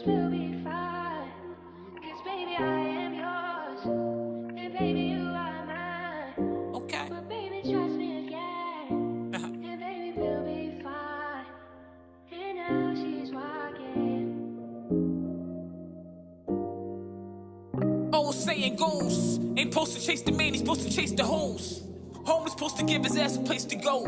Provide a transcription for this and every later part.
will be fine. 'Cause baby, I am yours. And baby, you are mine. Okay. But baby, trust me again. And baby, we'll be fine. And now she's walking. Old saying goes, ain't supposed to chase the man, he's supposed to chase the hoes. Home is supposed to give his ass a place to go.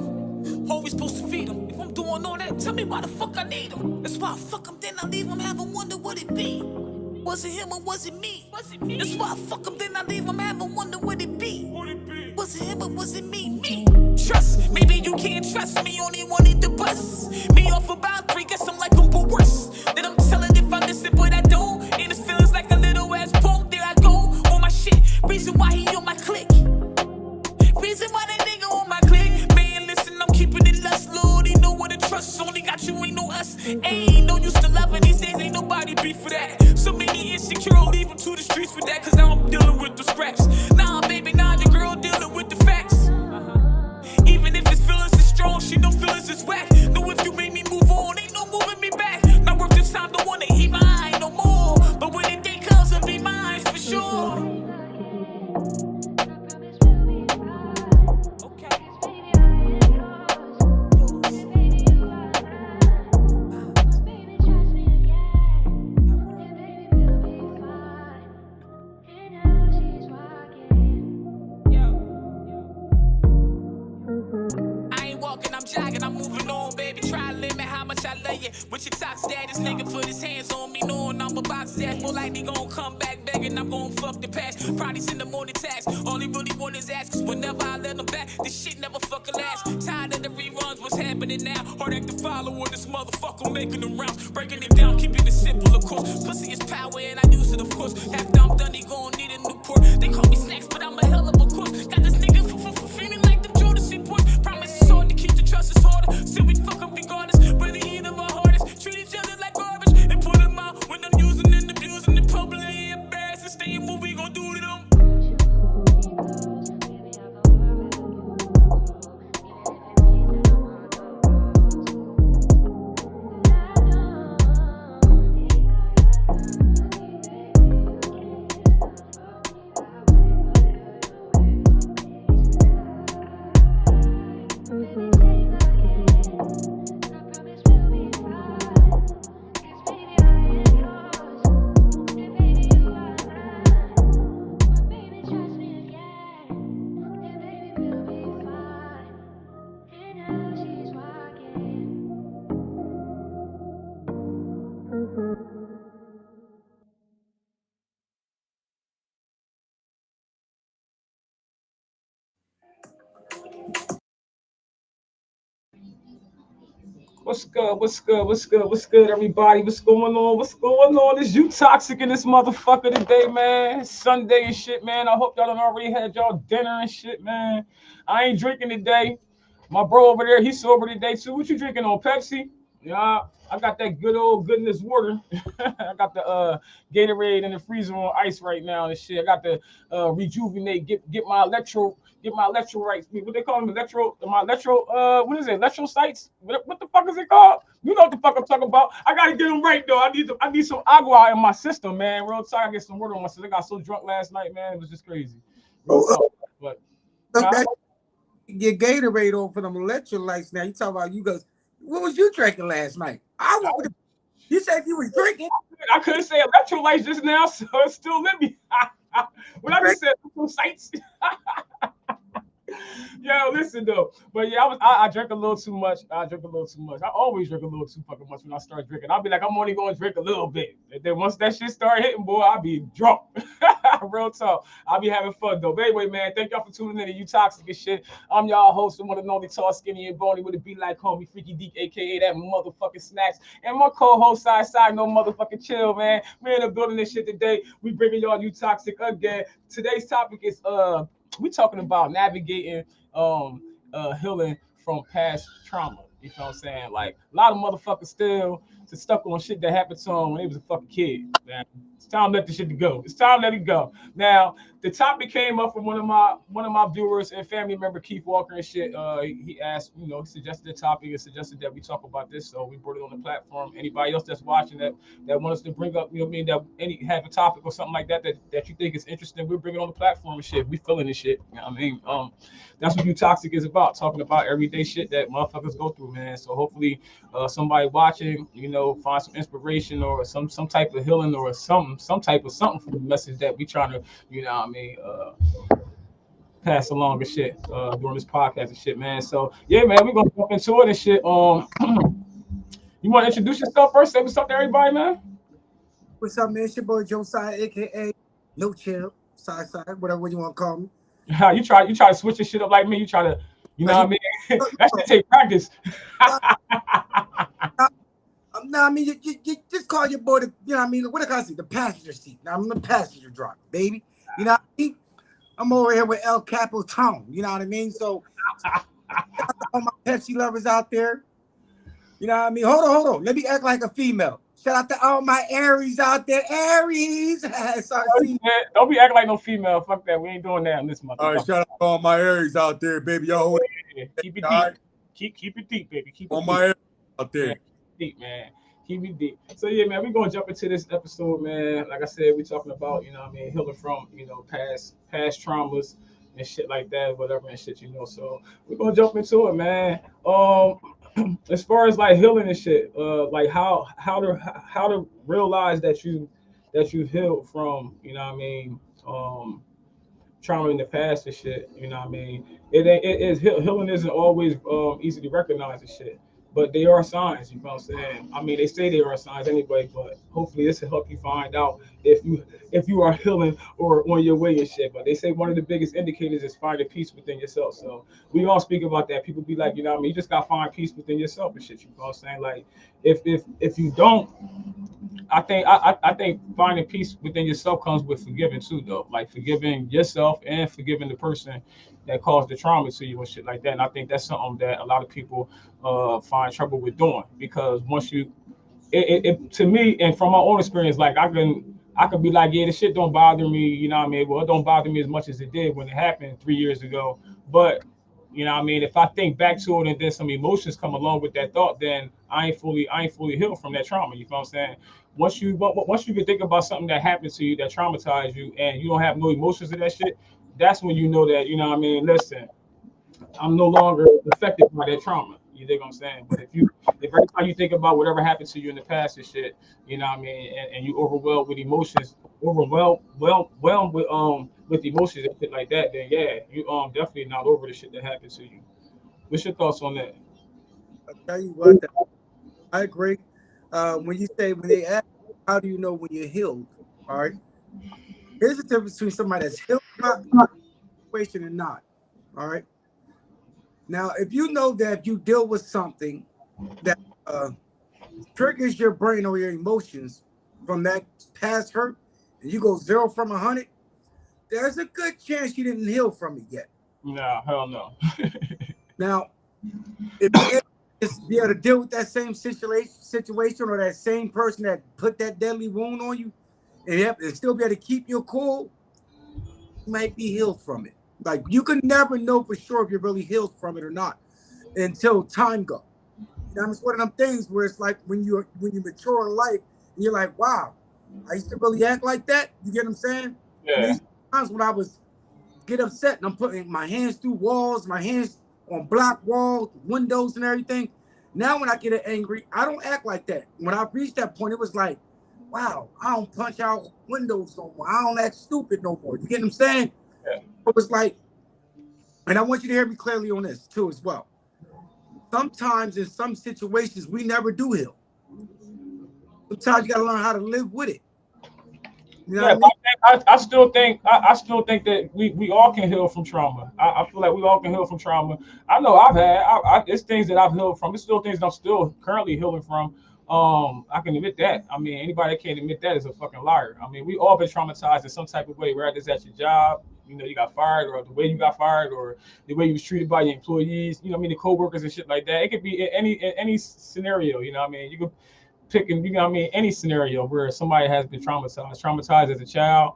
Always supposed to feed him. If I'm doing all that, tell me why the fuck I need him. That's why I fuck him, then I leave him, have him wonder what it be. Was it him or was it me? That's why I fuck him, then I leave him, have him wonder what it be. Was it him or was it me? Me. Trust, maybe you can't trust me, only wanted to bust me off about 3, guess I'm like I'm worse. Then I'm telling if I listen, but I don't. And it feels like a little ass punk, there I go on my shit. Reason why he on my click. Reason why that nigga on my click. Man, listen, I'm keeping it lust, Lord. He know what to trust. Only got you, ain't no us. Ain't no use to loving these days, ain't nobody beef for that. So many insecure, I'll leave him to the streets for that. Cause now I'm dealing with the scraps. Nah, baby, nah, the girl dealing with the facts. Even if his feelings is strong, she know feelings is whack. Know if you made me move on, ain't no moving me back. Not worth the time, don't wanna eat mine no more. But when the day comes, it'll be mine for sure. I'm jogging, I'm moving on, baby. Try to limit how much I love you. With your toxic dad, this nigga put his hands on me, knowing I'm a box ass. More likely gon' come back begging, I'm gon' fuck the past. Probably send the morning text. All he really want is ass, cause whenever I let him back, this shit never fucking lasts. Tired of the reruns, what's happening now? Hard act to follow with this motherfucker making them rounds. Breaking it down, keeping it simple, of course. Pussy is power and I use it, of course. After I'm done, he gon' need a new port. They call me snacks, but I'm a hell of a course. Got this nigga feeling like them Jodeci boys. Promise it's hard to keep the trust is harder. Still we fuck up regardless. Whether either of our hardest. Treat each other like garbage and put them out when I'm using and abusing and publicly embarrassing. Staying what we gon' do to them. What's good? What's good? What's good? What's good, everybody? What's going on? What's going on? Is you toxic in this motherfucker today, man? It's Sunday and shit, man. I hope y'all done already had y'all dinner and shit, man. I ain't drinking today. My bro over there, he's sober today too. What you drinking on? Pepsi? Yeah, I got that good old goodness water. I got the Gatorade in the freezer on ice right now and shit. I got the rejuvenate, get my electrolytes. What they call them? What is it? Electrocytes? What the fuck is it called? You know what the fuck I'm talking about. I gotta get them right though. I need some agua in my system, man. Real time I get some water on my system. I got so drunk last night, man. It was just crazy. Real Oh, talk. But huh? that get Gatorade on for them electrolytes. Now you talk about you guys. What was you drinking last night? You said you was drinking. I couldn't say electrolytes just now, so it's still in me. When I just said electrocytes. Yo, listen though, but yeah, I drank a little too much. I drink a little too much. I always drink a little too fucking much when I start drinking. I'll be like, I'm only going to drink a little bit. And then once that shit start hitting, boy, I'll be drunk. Real talk. I'll be having fun though. But anyway, man, thank y'all for tuning in to You Toxic and shit. I'm y'all host, the one and only tall, skinny, and bony with a be like homie, Freaky Deek, aka that motherfucking snacks, and my co-host side, no motherfucking chill, man. We're in the building this shit today. We bringing y'all You Toxic again. Today's topic is we talking about navigating healing from past trauma. You know what I'm saying? Like a lot of motherfuckers still stuck on shit that happened to him when he was a fucking kid. Man, it's time to let the shit go. It's time to let it go. Now, the topic came up from one of my viewers and family member Keith Walker and shit. He asked, he suggested a topic and suggested that we talk about this, so we brought it on the platform. Anybody else that's watching that wants us to bring up, that any have a topic or something like that you think is interesting, we'll bring it on the platform and shit. We feeling this shit. You know what I mean? That's what You Toxic is about, talking about everyday shit that motherfuckers go through, man. So hopefully, somebody watching, find some inspiration or some type of healing or some type of something from the message that we trying to, pass along and shit during this podcast and shit, man. So yeah, man, we're gonna jump into it and shit. You want to introduce yourself first? Say what's up to everybody, man. What's up, man? It's your boy Joe Side, aka No Chill, Side, whatever you want to call me. You try to switch your shit up like me. You try to, you Now know what I you, mean? uh, That should take practice. uh, nah, I mean, you just call your boy the, what do I say? The passenger seat. Now I'm the passenger driver, baby. You know what I mean? I'm over here with El Capitan. You know what I mean? So, all my Pepsi lovers out there. You know what I mean? Hold on. Let me act like a female. Shout out to all my Aries out there. Aries. SRC. Don't be acting like no female. Fuck that. We ain't doing that in this All right, motherfucker. shout out to all my Aries out there, baby. Y'all hold Yeah, keep it all deep. right? Keep it deep, baby. Keep it All deep. my Aries out Yeah, there. deep, man. Keep it deep. So yeah, man, we're gonna jump into this episode, man. Like I said, we're talking about, healing from, past traumas and shit like that, whatever and shit, So we're gonna jump into it, man. As far as like healing and shit, like how to realize that you healed from, trauma in the past and shit. Healing isn't always easy to recognize and shit. But they are signs, you know what I'm saying? I mean, they say they are signs anyway, but hopefully this will help you find out if you are healing or on your way and shit. But they say one of the biggest indicators is finding peace within yourself. So we all speak about that. People be like, you just gotta find peace within yourself and shit. You know what I'm saying? Like if you don't, I think finding peace within yourself comes with forgiving too, though. Like forgiving yourself and forgiving the person that caused the trauma to you and shit like that. And I think that's something that a lot of people find trouble with doing because once you, it to me and from my own experience, like I can be like, yeah, this shit don't bother me, you know what I mean? Well, it don't bother me as much as it did when it happened 3 years ago, but you know what I mean? If I think back to it and then some emotions come along with that thought, then I ain't fully healed from that trauma. You know what I'm saying? Once you can think about something that happened to you that traumatized you and you don't have no emotions of that shit, that's when you know that, you know what I mean, listen, I'm no longer affected by that trauma. You dig what I'm saying? But if every time you think about whatever happened to you in the past and shit, you know what I mean, and you overwhelmed with emotions, overwhelmed with emotions and shit like that, then yeah, you definitely not over the shit that happened to you. What's your thoughts on that? I'll tell you what, I agree. When they ask, how do you know when you're healed? All right. Here's the difference between somebody that's healed not situation and not. All right. Now, if you know that if you deal with something that triggers your brain or your emotions from that past hurt, and you go 0 from 100, there's a good chance you didn't heal from it yet. Nah, hell no. Now, if you're able to just be able to deal with that same situation or that same person that put that deadly wound on you, and still be able to keep your cool, you might be healed from it. Like you can never know for sure if you're really healed from it or not until time goes. You know, it's one of them things where it's like when you mature in life and you're like, wow, I used to really act like that. You get what I'm saying? And Yeah, these times when I was get upset and I'm putting my hands through walls, my hands on block walls, windows and everything. Now when I get angry, I don't act like that. When I reached that point, it was like, wow, I don't punch out windows no more. I don't act stupid no more. You get what I'm saying? yeah, It was like, and I want you to hear me clearly on this too as well. Sometimes in some situations we never do heal. Sometimes you gotta learn how to live with it. You know what yeah. I mean? I still think that we all can heal from trauma. I feel like we all can heal from trauma. I know it's things that I've healed from. It's still things that I'm still currently healing from. I can admit that. I mean, anybody that can't admit that is a fucking liar. I mean, we all been traumatized in some type of way, whether it's at your job, you got fired, or the way you got fired, or the way you was treated by your employees. You know what I mean? The coworkers and shit like that. It could be in any scenario. You know what I mean? picking, you know what I mean, any scenario where somebody has been traumatized as a child.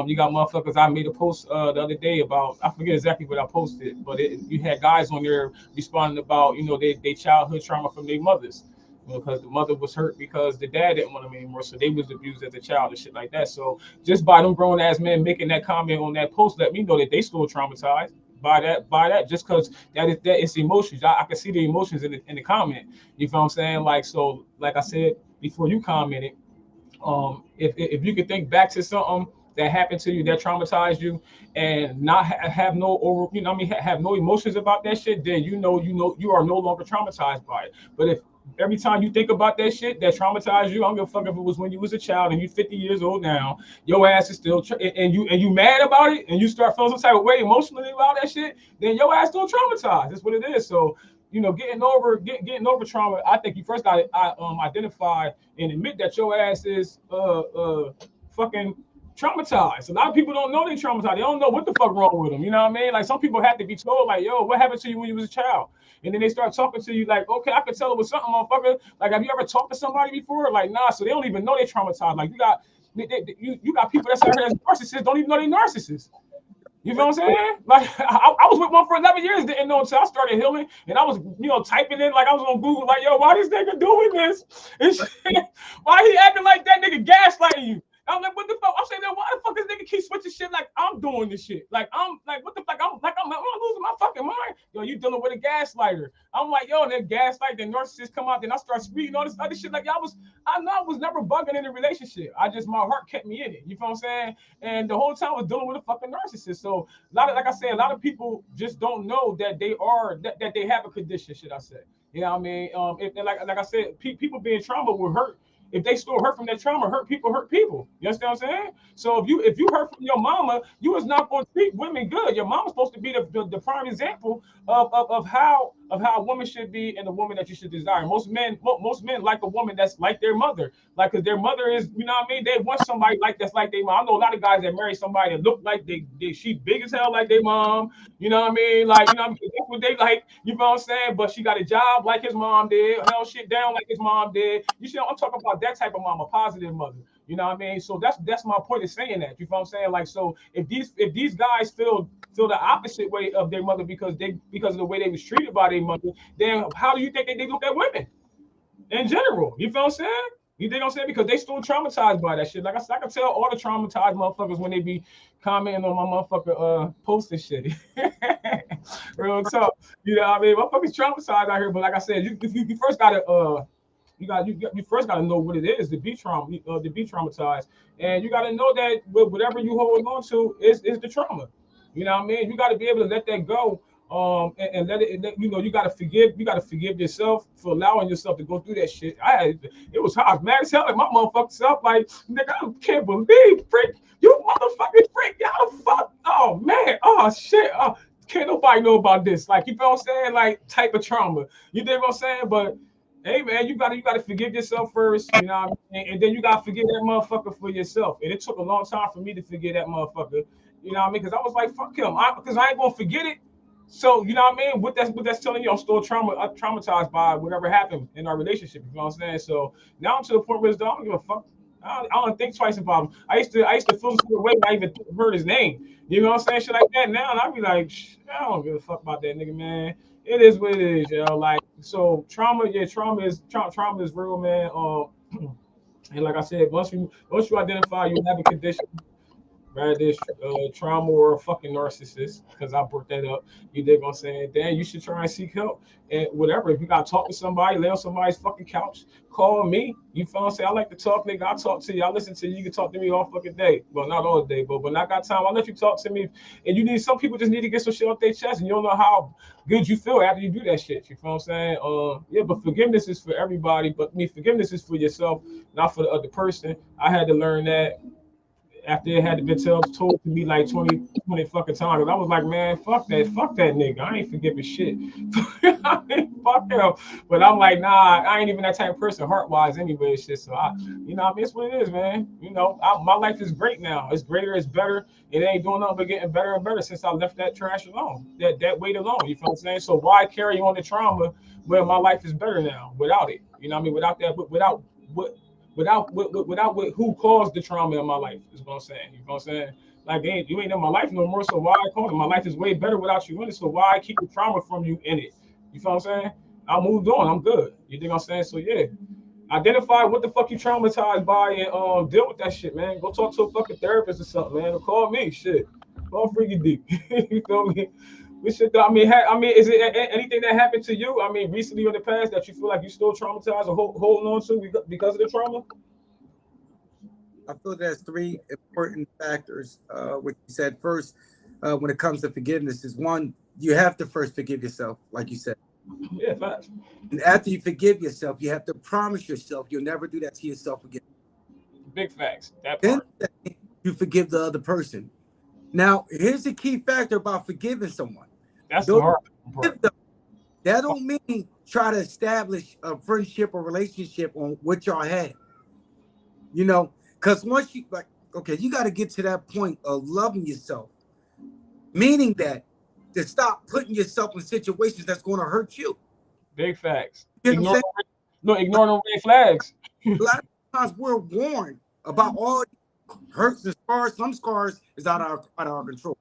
You got motherfuckers. I made a post the other day about, I forget exactly what I posted, but you had guys on there responding about, they childhood trauma from their mothers. Because the mother was hurt because the dad didn't want them anymore, so they was abused as a child and shit like that. So just by them grown ass men making that comment on that post, let me know that they still traumatized by that, just because that is emotions. I can see the emotions in the comment. You feel what I'm saying? Like, so, like I said before you commented, if you could think back to something that happened to you that traumatized you, and not have no over, what I mean, have no emotions about that shit, then you are no longer traumatized by it. But if every time you think about that shit that traumatized you, I don't give a fuck if it was when you was a child and you 50 years old now, your ass is still and you mad about it, and you start feeling some type of way emotionally about that shit, then your ass still traumatized. That's what it is. So, getting over trauma, I think you first got to identify and admit that your ass is fucking traumatized. A lot of people don't know they traumatized. They don't know what the fuck wrong with them. You know what I mean? Like, some people have to be told, like, yo, what happened to you when you was a child? And then they start talking to you like, okay, I can tell it was something, motherfucker. Like, have you ever talked to somebody before? Like, nah. So they don't even know they traumatized. Like, you got people that's out here as narcissists, don't even know they narcissists. You know what I'm saying? Like, I was with one for 11 years, didn't know until I started healing, and I was, typing in, like, I was on Google, like, yo, why this nigga doing this? And shit, why he acting like that nigga gaslighting you? I'm like, what the fuck? I'm saying, why the fuck this nigga keep switching shit like I'm doing this shit? Like, I'm like, what the fuck? I'm losing my fucking mind. Yo, you dealing with a gaslighter. I'm like, yo, and then gaslight, the narcissist come out, then I start speaking all this other shit. Like, I know I was never bugging in a relationship. My heart kept me in it. You feel what I'm saying? And the whole time I was dealing with a fucking narcissist. So like I said, a lot of people just don't know that that they have a condition. Should I say? You know what I mean? Like I said, people being trauma will hurt. If they still hurt from that trauma, hurt people hurt people. You understand what I'm saying? So if you hurt from your mama, you was not going to treat women good. Your mama's supposed to be the prime example of how a woman should be, and the woman that you should desire. Most men like a woman that's like their mother, like, because their mother is, you know what I mean. They want somebody like that's like their mom. I know a lot of guys that marry somebody that look like she big as hell like their mom. You know what I mean? Like, you know what I mean? That's what they like. You know what I'm saying? But she got a job like his mom did, held shit down like his mom did. You see, I'm talking about that type of mom, a positive mother. You know what I mean? So that's my point of saying that. You know what I'm saying? Like, so if these guys feel the opposite way of their mother because of the way they was treated by their mother, then how do you think they look at women in general? You feel what I'm saying? You think I'm saying? Because they still traumatized by that shit. Like I said, I can tell all the traumatized motherfuckers when they be commenting on my motherfucker post and shit. Real talk. You know what I mean? Motherfuckers traumatized out here, but like I said, you first gotta you first got to know what it is to be traumatized, and you got to know that whatever you hold on to is the trauma. You know what I mean? You got to be able to let that go, and let it. You got to forgive. You got to forgive yourself for allowing yourself to go through that shit. It was hard, mad as hell. Like, my motherfucking self, like, nigga, I can't believe, freak, you motherfucking freak, y'all fuck. Oh man, oh shit, oh. Can't nobody know about this. Like, you know what I'm saying? Like, type of trauma. You know what I'm saying? But hey man, you gotta forgive yourself first, you know what I mean? And then you gotta forgive that motherfucker for yourself. And it took a long time for me to forget that motherfucker, you know what I mean? Because I was like, fuck him, because I ain't gonna forget it. So, you know what I mean? What that's telling you, I'm still traumatized by whatever happened in our relationship. You know what I'm saying? So now I'm to the point where I don't give a fuck. I don't think twice about him. I used to feel some way when I even heard his name. You know what I'm saying? Shit like that. Now, and I be like, I don't give a fuck about that nigga, man. It is what it is, yo. Like, so trauma, yeah, trauma is real, man. And like I said, once you identify you have a condition, right? This trauma or a fucking narcissist, because I brought that up. You dig what I'm saying? Then you should try and seek help. And whatever, if you gotta talk to somebody, lay on somebody's fucking couch, call me. You feel what I'm saying? I like to talk, nigga. I talk to you. I listen to you. You can talk to me all fucking day. Well, not all day, but when I got time, I'll let you talk to me. And some people just need to get some shit off their chest, and you don't know how good you feel after you do that shit. You feel what I'm saying? Yeah, but forgiveness is for everybody, but forgiveness is for yourself, not for the other person. I had to learn that after it had been told to me like 20 fucking times. I was like, man, fuck that nigga. I ain't forgiving shit. I mean, fuck him. But I'm like, nah, I ain't even that type of person heart wise anyway. Shit. So I mean, it's what it is, man. My life is great now. It's greater, it's better. It ain't doing nothing but getting better and better since I left that trash alone, that weight alone. You feel what I'm saying? So why carry on the trauma where my life is better now without it? You know what I mean? Without that, without what without what who caused the trauma in my life is what I'm saying. You know what I'm saying? Like you ain't in my life no more, so why I call it? My life is way better without you in it, so why I keep the trauma from you in it? You feel what I'm saying? I moved on. I'm good. You think I'm saying? So yeah, identify what the fuck you traumatized by and deal with that shit, man. Go talk to a fucking therapist or something, man. Or call me, shit. Call Freaky Deep. You feel me? We should. I mean, is it anything that happened to you? I mean, recently or in the past that you feel like you still traumatized or holding on to because of the trauma? I feel there's three important factors. What you said first, when it comes to forgiveness, is one, you have to first forgive yourself, like you said. Yeah, facts. And after you forgive yourself, you have to promise yourself you'll never do that to yourself again. Big facts. That Then part. you forgive the other person. Now, here's the key factor about forgiving someone. That's the Don't hard part. forgive them. That don't mean try to establish a friendship or relationship on what y'all had. Because once you like, okay, you got to get to that point of loving yourself, meaning that to stop putting yourself in situations that's going to hurt you. Big facts. You know what I'm saying? No, ignore the red flags. A lot of times we're warned about all hurts and scars. Some scars is out of our control.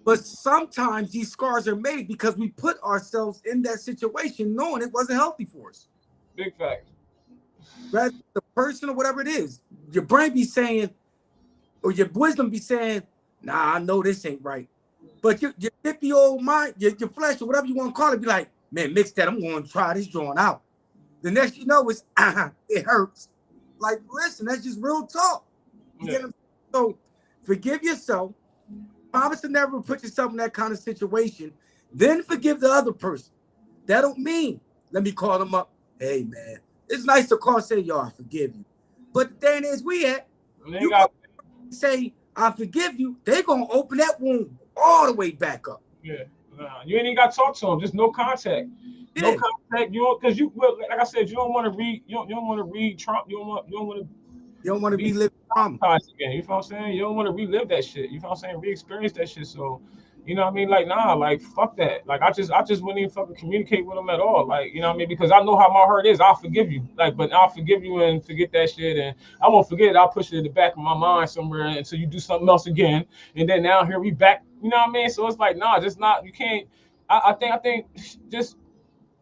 But sometimes these scars are made because we put ourselves in that situation knowing it wasn't healthy for us. Big facts. Rather the person or whatever it is, your brain be saying, or your wisdom be saying, nah, I know this ain't right. But your hippie old mind, your flesh or whatever you want to call it, be like, man, mix that. I'm going to try this drawing out. The next you know is it hurts. Like, listen, that's just real talk. You Yeah. get what I'm saying? So forgive yourself. Promise to never put yourself in that kind of situation. Then forgive the other person. That don't mean let me call them up. Hey man, it's nice to call and say, yo, I forgive you. But the thing is, we at And they you call got and say, I forgive you, they gonna open that wound all the way back up. yeah. Nah, you ain't even got to talk to them. Just no contact. No Yeah. contact. You don't because you well, like I said, you don't want to read. You don't want to read Trump. You don't want to You don't want to be relive trauma. traumatized again. You feel what I'm saying? You don't want to relive that shit. You feel what I'm saying? Re-experience that shit. So, you know what I mean? Like, nah, like fuck that. Like I just wouldn't even fucking communicate with them at all. Like, you know what I mean? Because I know how my heart is. I'll forgive you. Like, but I'll forgive you and forget that shit. And I won't forget it. I'll push it in the back of my mind somewhere until you do something else again. And then now here we back. You know what I mean? So it's like, nah, just not. You can't. I think just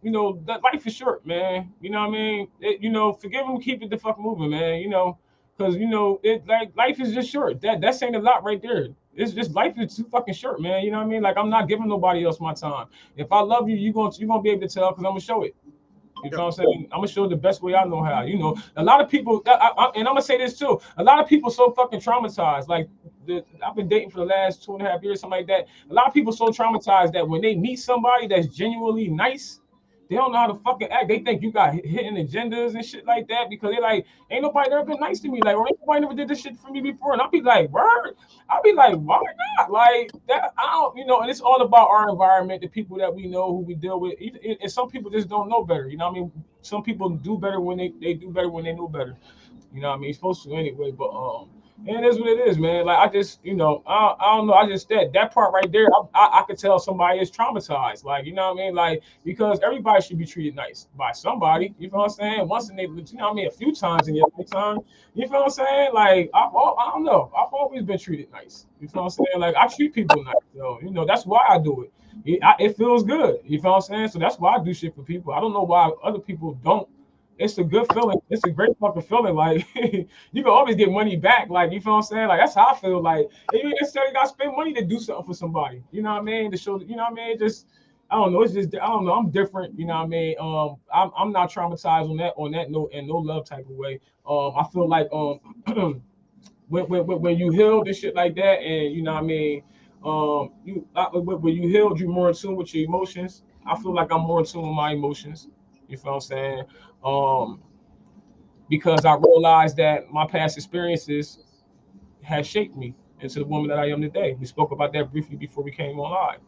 that life is short, man. You know what I mean? Forgive them, keep it the fuck moving, man. Because it like life is just short. That's saying a lot right there. It's just life is too fucking short, man. You know what I mean? Like I'm not giving nobody else my time. If I love you, you gonna be able to tell because I'm gonna show it. You Yeah. know what I'm saying? I'm gonna show the best way I know how. A lot of people, and I'm gonna say this too. A lot of people so fucking traumatized. Like I've been dating for the last 2.5 years, something like that. A lot of people so traumatized that when they meet somebody that's genuinely nice, they don't know how to fucking act. They think you got hidden agendas and shit like that because they're like, ain't nobody ever been nice to me. Like, or ain't nobody never did this shit for me before. And I'll be like, word. I'll be like, why not? Like that, I don't, and it's all about our environment, the people that we know, who we deal with. And some people just don't know better. You know what I mean? Some people do better when they do better when they know better. You know what I mean? You're supposed to anyway, but and it is what it is, man. Like I just, I don't know. I just that part right there, I could tell somebody is traumatized. Like, you know what I mean? Like because everybody should be treated nice by somebody. You feel what I'm saying? Once in their, you know what I mean? A few times in your lifetime. You feel what I'm saying? Like I don't know. I've always been treated nice. You feel what I'm saying? Like I treat people nice. So that's why I do it. It feels good. You feel what I'm saying? So that's why I do shit for people. I don't know why other people don't. It's a good feeling. It's a great fucking feeling. Like you can always get money back. Like you feel what I'm saying? Like that's how I feel. Like you ain't necessarily got to spend money to do something for somebody. You know what I mean? To show. You know what I mean? Just I don't know. It's just I don't know. I'm different. You know what I mean? I'm not traumatized on that note and no love type of way. I feel like when you healed and shit like that, and you know what I mean, when you healed, you more in tune with your emotions. I feel like I'm more in tune with my emotions. You feel what I'm saying? Um, because I realized that my past experiences has shaped me into the woman that I am today. We spoke about that briefly before we came on live.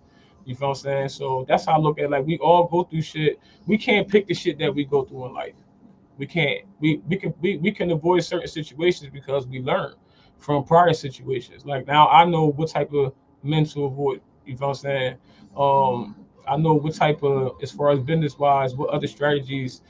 You feel what I'm saying? So that's how I look at it. Like we all go through shit. We can't pick the shit that we go through in life. We can't. We can avoid certain situations because we learn from prior situations. Like now I know what type of men to avoid. You know what I'm saying? I know what type of as far as business wise, what other strategies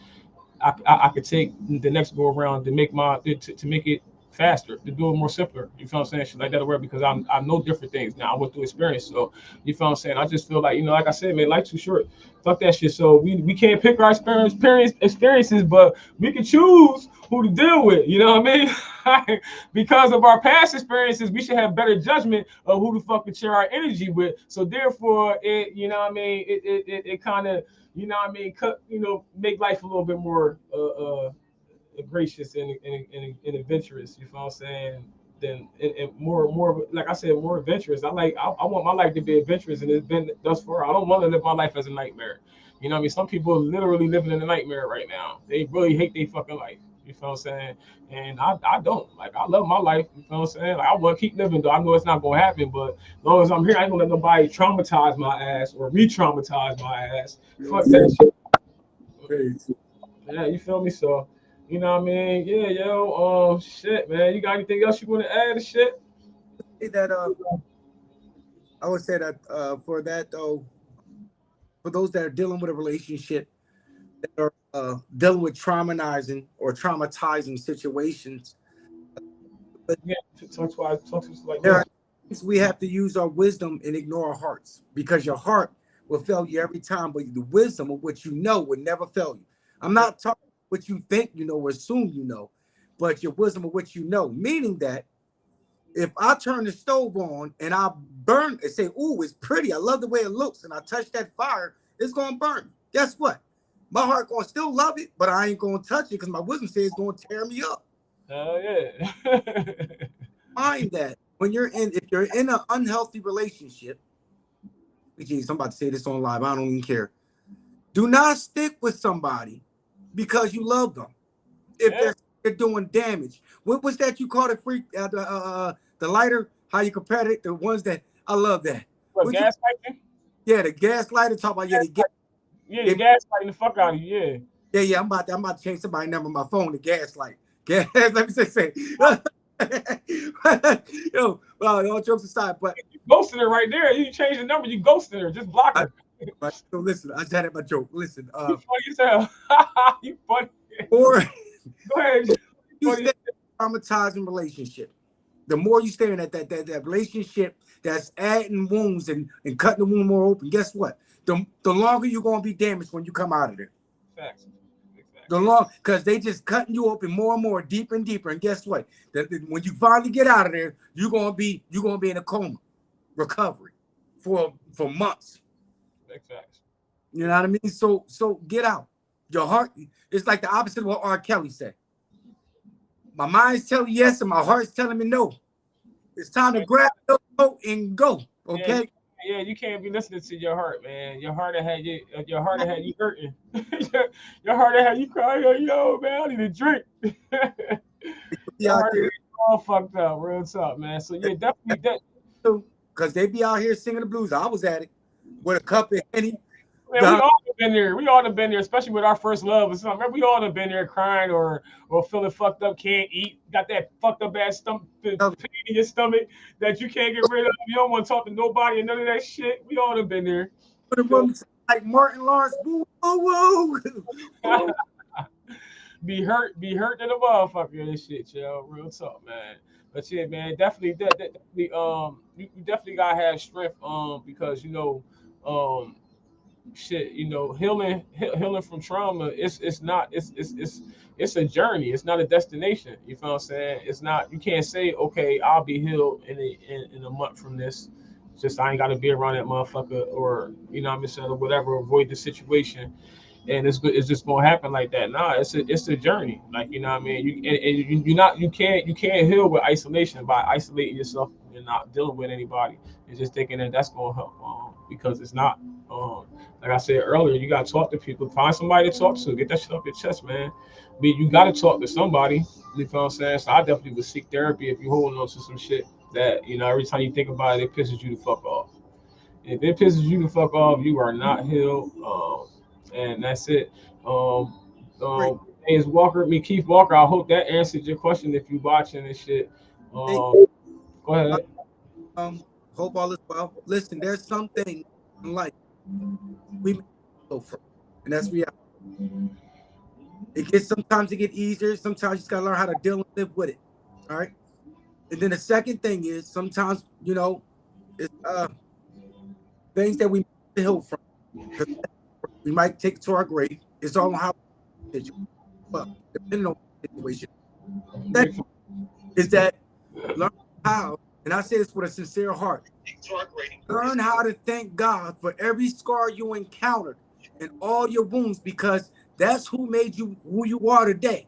I could take the next go around to make to make it faster, to do it more simpler. You feel what I'm saying? Shit like that, where because I know different things now. I went through experience, so you feel what I'm saying. I just feel like like I said, man, life too short. Fuck that shit. So we can't pick our experiences, but we can choose who to deal with. You know what I mean? Because of our past experiences, we should have better judgment of who the fuck to share our energy with. So therefore, you know what I mean, it kind of, you know what I mean, make life a little bit more gracious and adventurous. You feel what I'm saying? Then and more like I said, more adventurous. I want my life to be adventurous, and it's been thus far. I don't want to live my life as a nightmare. You know what I mean? Some people are literally living in a nightmare right now. They really hate their fucking life. You feel what I'm saying? And I don't. Like, I love my life. You feel what I'm saying? Like, I want to keep living, though. I know it's not gonna happen, but as long as I'm here, I ain't gonna let nobody traumatize my ass or re-traumatize my ass. Fuck that shit. Crazy. Yeah, you feel me? So, you know what I mean? Yeah, yo, shit, man. You got anything else you want to add to shit? Say that I would say that for that though, for those that are dealing with a relationship that are dealing with traumatizing situations, but Yeah, talk to us like there that. are things we have to use our wisdom and ignore our hearts because your heart will fail you every time, but the wisdom of what you know will never fail you. I'm not talking what you think you know or assume you know, but your wisdom of what you know, meaning that if I turn the stove on and I burn and say, "Ooh, it's pretty. I love the way it looks," and I touch that fire, it's gonna burn. Guess what? My heart gonna still love it, but I ain't gonna touch it because my wisdom says it's gonna tear me up. Hell yeah. Mind that when if you're in an unhealthy relationship, geez, I'm about to say this on live. I don't even care. Do not stick with somebody because you love them. If Yeah, they're doing damage, what was that you called it? Freak the lighter. How you compared it? The ones that I love that. what, What you? gaslighting? Yeah, the gaslighter. Talk about yeah, the gas. Yeah, you Yeah, gaslighting the fuck out of you. Yeah. yeah. I'm about to change somebody's number on my phone to gaslight. Gas. Let me say. Yo, well, all jokes aside, but You ghosted her right there. You change the number, you ghosted her. Just block I, her. but so listen. I just had my joke. Listen, You funny as hell. You funny. or Go ahead. you Funny. stay in a traumatizing relationship, the more you stay in that relationship that's adding wounds and cutting the wound more open, guess what? The longer you're gonna be damaged when you come out of there. Facts. Big The facts. long because they just cutting you open more and more, deeper and deeper. And guess what? When you finally get out of there, you're gonna be in a coma, recovery for months. Big facts. You know what I mean? So get out. Your heart is like the opposite of what R. Kelly said. My mind's telling yes, and my heart's telling me no. It's time to grab your coat and go. Yeah, Okay. you can't be listening to your heart, man. Your heart had you hurting. Your heart had you crying, yo, man, I need a drink. Be Your out heart there is all fucked up, real talk, man. So yeah, definitely that. too, because they be out here singing the blues. I was at it with a cup of Henny. Man, we The, all have been there. We all have been there, especially with our first love or something. Man, we all have been there crying or feeling fucked up, can't eat, got that fucked up ass stomach pain the, in your stomach that you can't get rid of. You don't want to talk to nobody and none of that shit. We all have been there. the So woman like Martin Lawrence. Woo, woo, woo. be hurt to the motherfucker and shit, yo. Real talk, man. But yeah, man, definitely definitely you definitely gotta have strength because um shit, healing from trauma, it's not it's a journey. It's not a destination. You feel what I'm saying? It's not, you can't say, okay, I'll be healed in a month from this. Just I ain't gotta be around that motherfucker, or what I'm saying, or whatever, avoid the situation, and it's just gonna happen like that. Nah, it's a journey. Like, you know what I mean. You can't heal with isolation by isolating yourself and not dealing with anybody. It's just thinking that that's gonna help, because it's not. Um, like I said earlier, you gotta talk to people. Find somebody to talk to. Get that shit off your chest, man. You gotta talk to somebody. You feel what I'm saying? So I definitely would seek therapy if you're holding on to some shit that every time you think about it, it pisses you the fuck off. If it pisses you the fuck off, you are not healed. And that's it. Um, Great. is Walker, me Keith Walker. I hope that answered your question if you watching this shit. Thank Go ahead. hope all is well. Listen, there's something in life we may go from, and that's reality. Sometimes it get easier. Sometimes you just gotta learn how to deal and live with it. All right. And then the second thing is sometimes, it's things that we heal from. Because we might take it to our grave. It's all on how situation, but depending on the situation. Second Big facts. is that learn how, and I say this with a sincere heart, learn how to thank God for every scar you encountered and all your wounds, because that's who made you who you are today.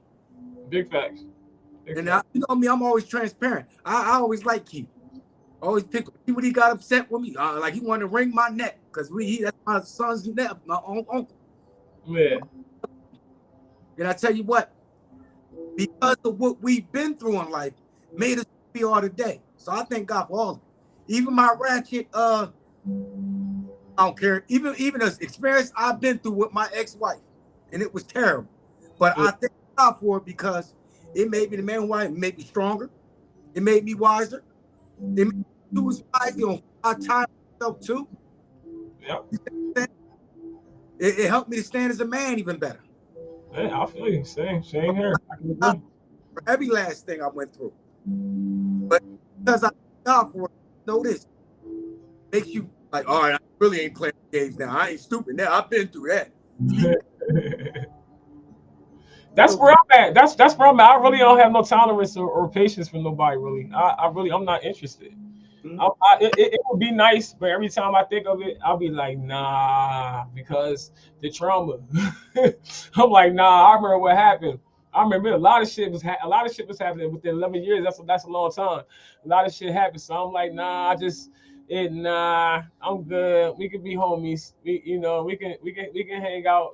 Big facts. Big And facts. you know me, I'm always transparent. I always like Keith. Always pick when he got upset with me, like he wanted to wring my neck because that's my son's neck, my own uncle. Man. And I tell you what, because of what we've been through in life, made us who we are today. So I thank God for all of it. Even my ratchet, I don't care. Even the experience I've been through with my ex-wife, and it was terrible. But Yeah. I thank God for it because it made me the man who I am. It made me stronger. It made me wiser. It made me choose wisely on how I time myself too. Yep. It helped me to stand as a man even better. Man, I feel you. Same here. I can For agree. every last thing I went through. But because I thank God for it, know this makes you like, all right, I really ain't playing games now. I ain't stupid now. I've been through that. See, That's so where I'm at. That's where I'm at. I really don't have no tolerance or patience for nobody. Really, I'm not interested. It would be nice, but every time I think of it, I'll be like, nah, because the trauma. I'm like, nah. I remember what happened. I remember a lot of shit was happening within 11 years. That's a long time. A lot of shit happened. So I'm like, nah. Nah. I'm good. We can be homies. We can hang out.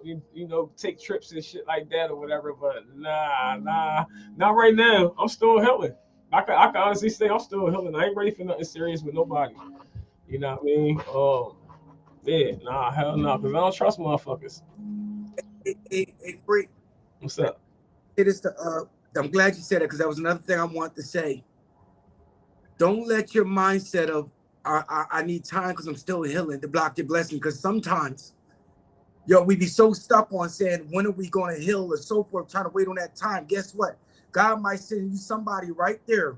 Take trips and shit like that or whatever. But nah, not right now. I'm still healing. I can honestly say I'm still healing. I ain't ready for nothing serious with nobody. You know what I mean? Yeah, nah, hell no, because I don't trust motherfuckers. free. What's up? It is the I'm glad you said it because that was another thing I want to say. Don't let your mindset of I need time because I'm still healing to block your blessing. Because sometimes, we be so stuck on saying when are we going to heal or so forth, trying to wait on that time. Guess what? God might send you somebody right there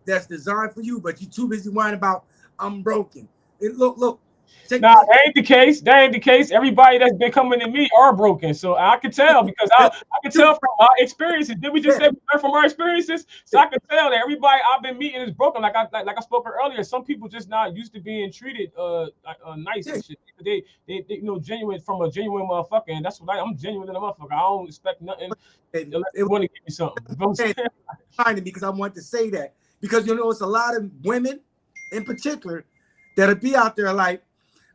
that's designed for you, but you're too busy worrying about I'm broken. Look, take Nah, take that ain't the case. That ain't the case. Everybody that's been coming to me are broken. So I can tell because I can you tell from our experiences. Did we just yeah, say we learn from our experiences? So I can tell that everybody I've been meeting is broken. Like I spoke earlier. Some people just not used to being treated nice yeah, and shit. They genuine from a genuine motherfucker, and that's what I'm genuine in a motherfucker. I don't expect nothing and unless it you want to give me something. You know what was I'm saying? reminding me because I want to say that because it's a lot of women in particular that'll be out there like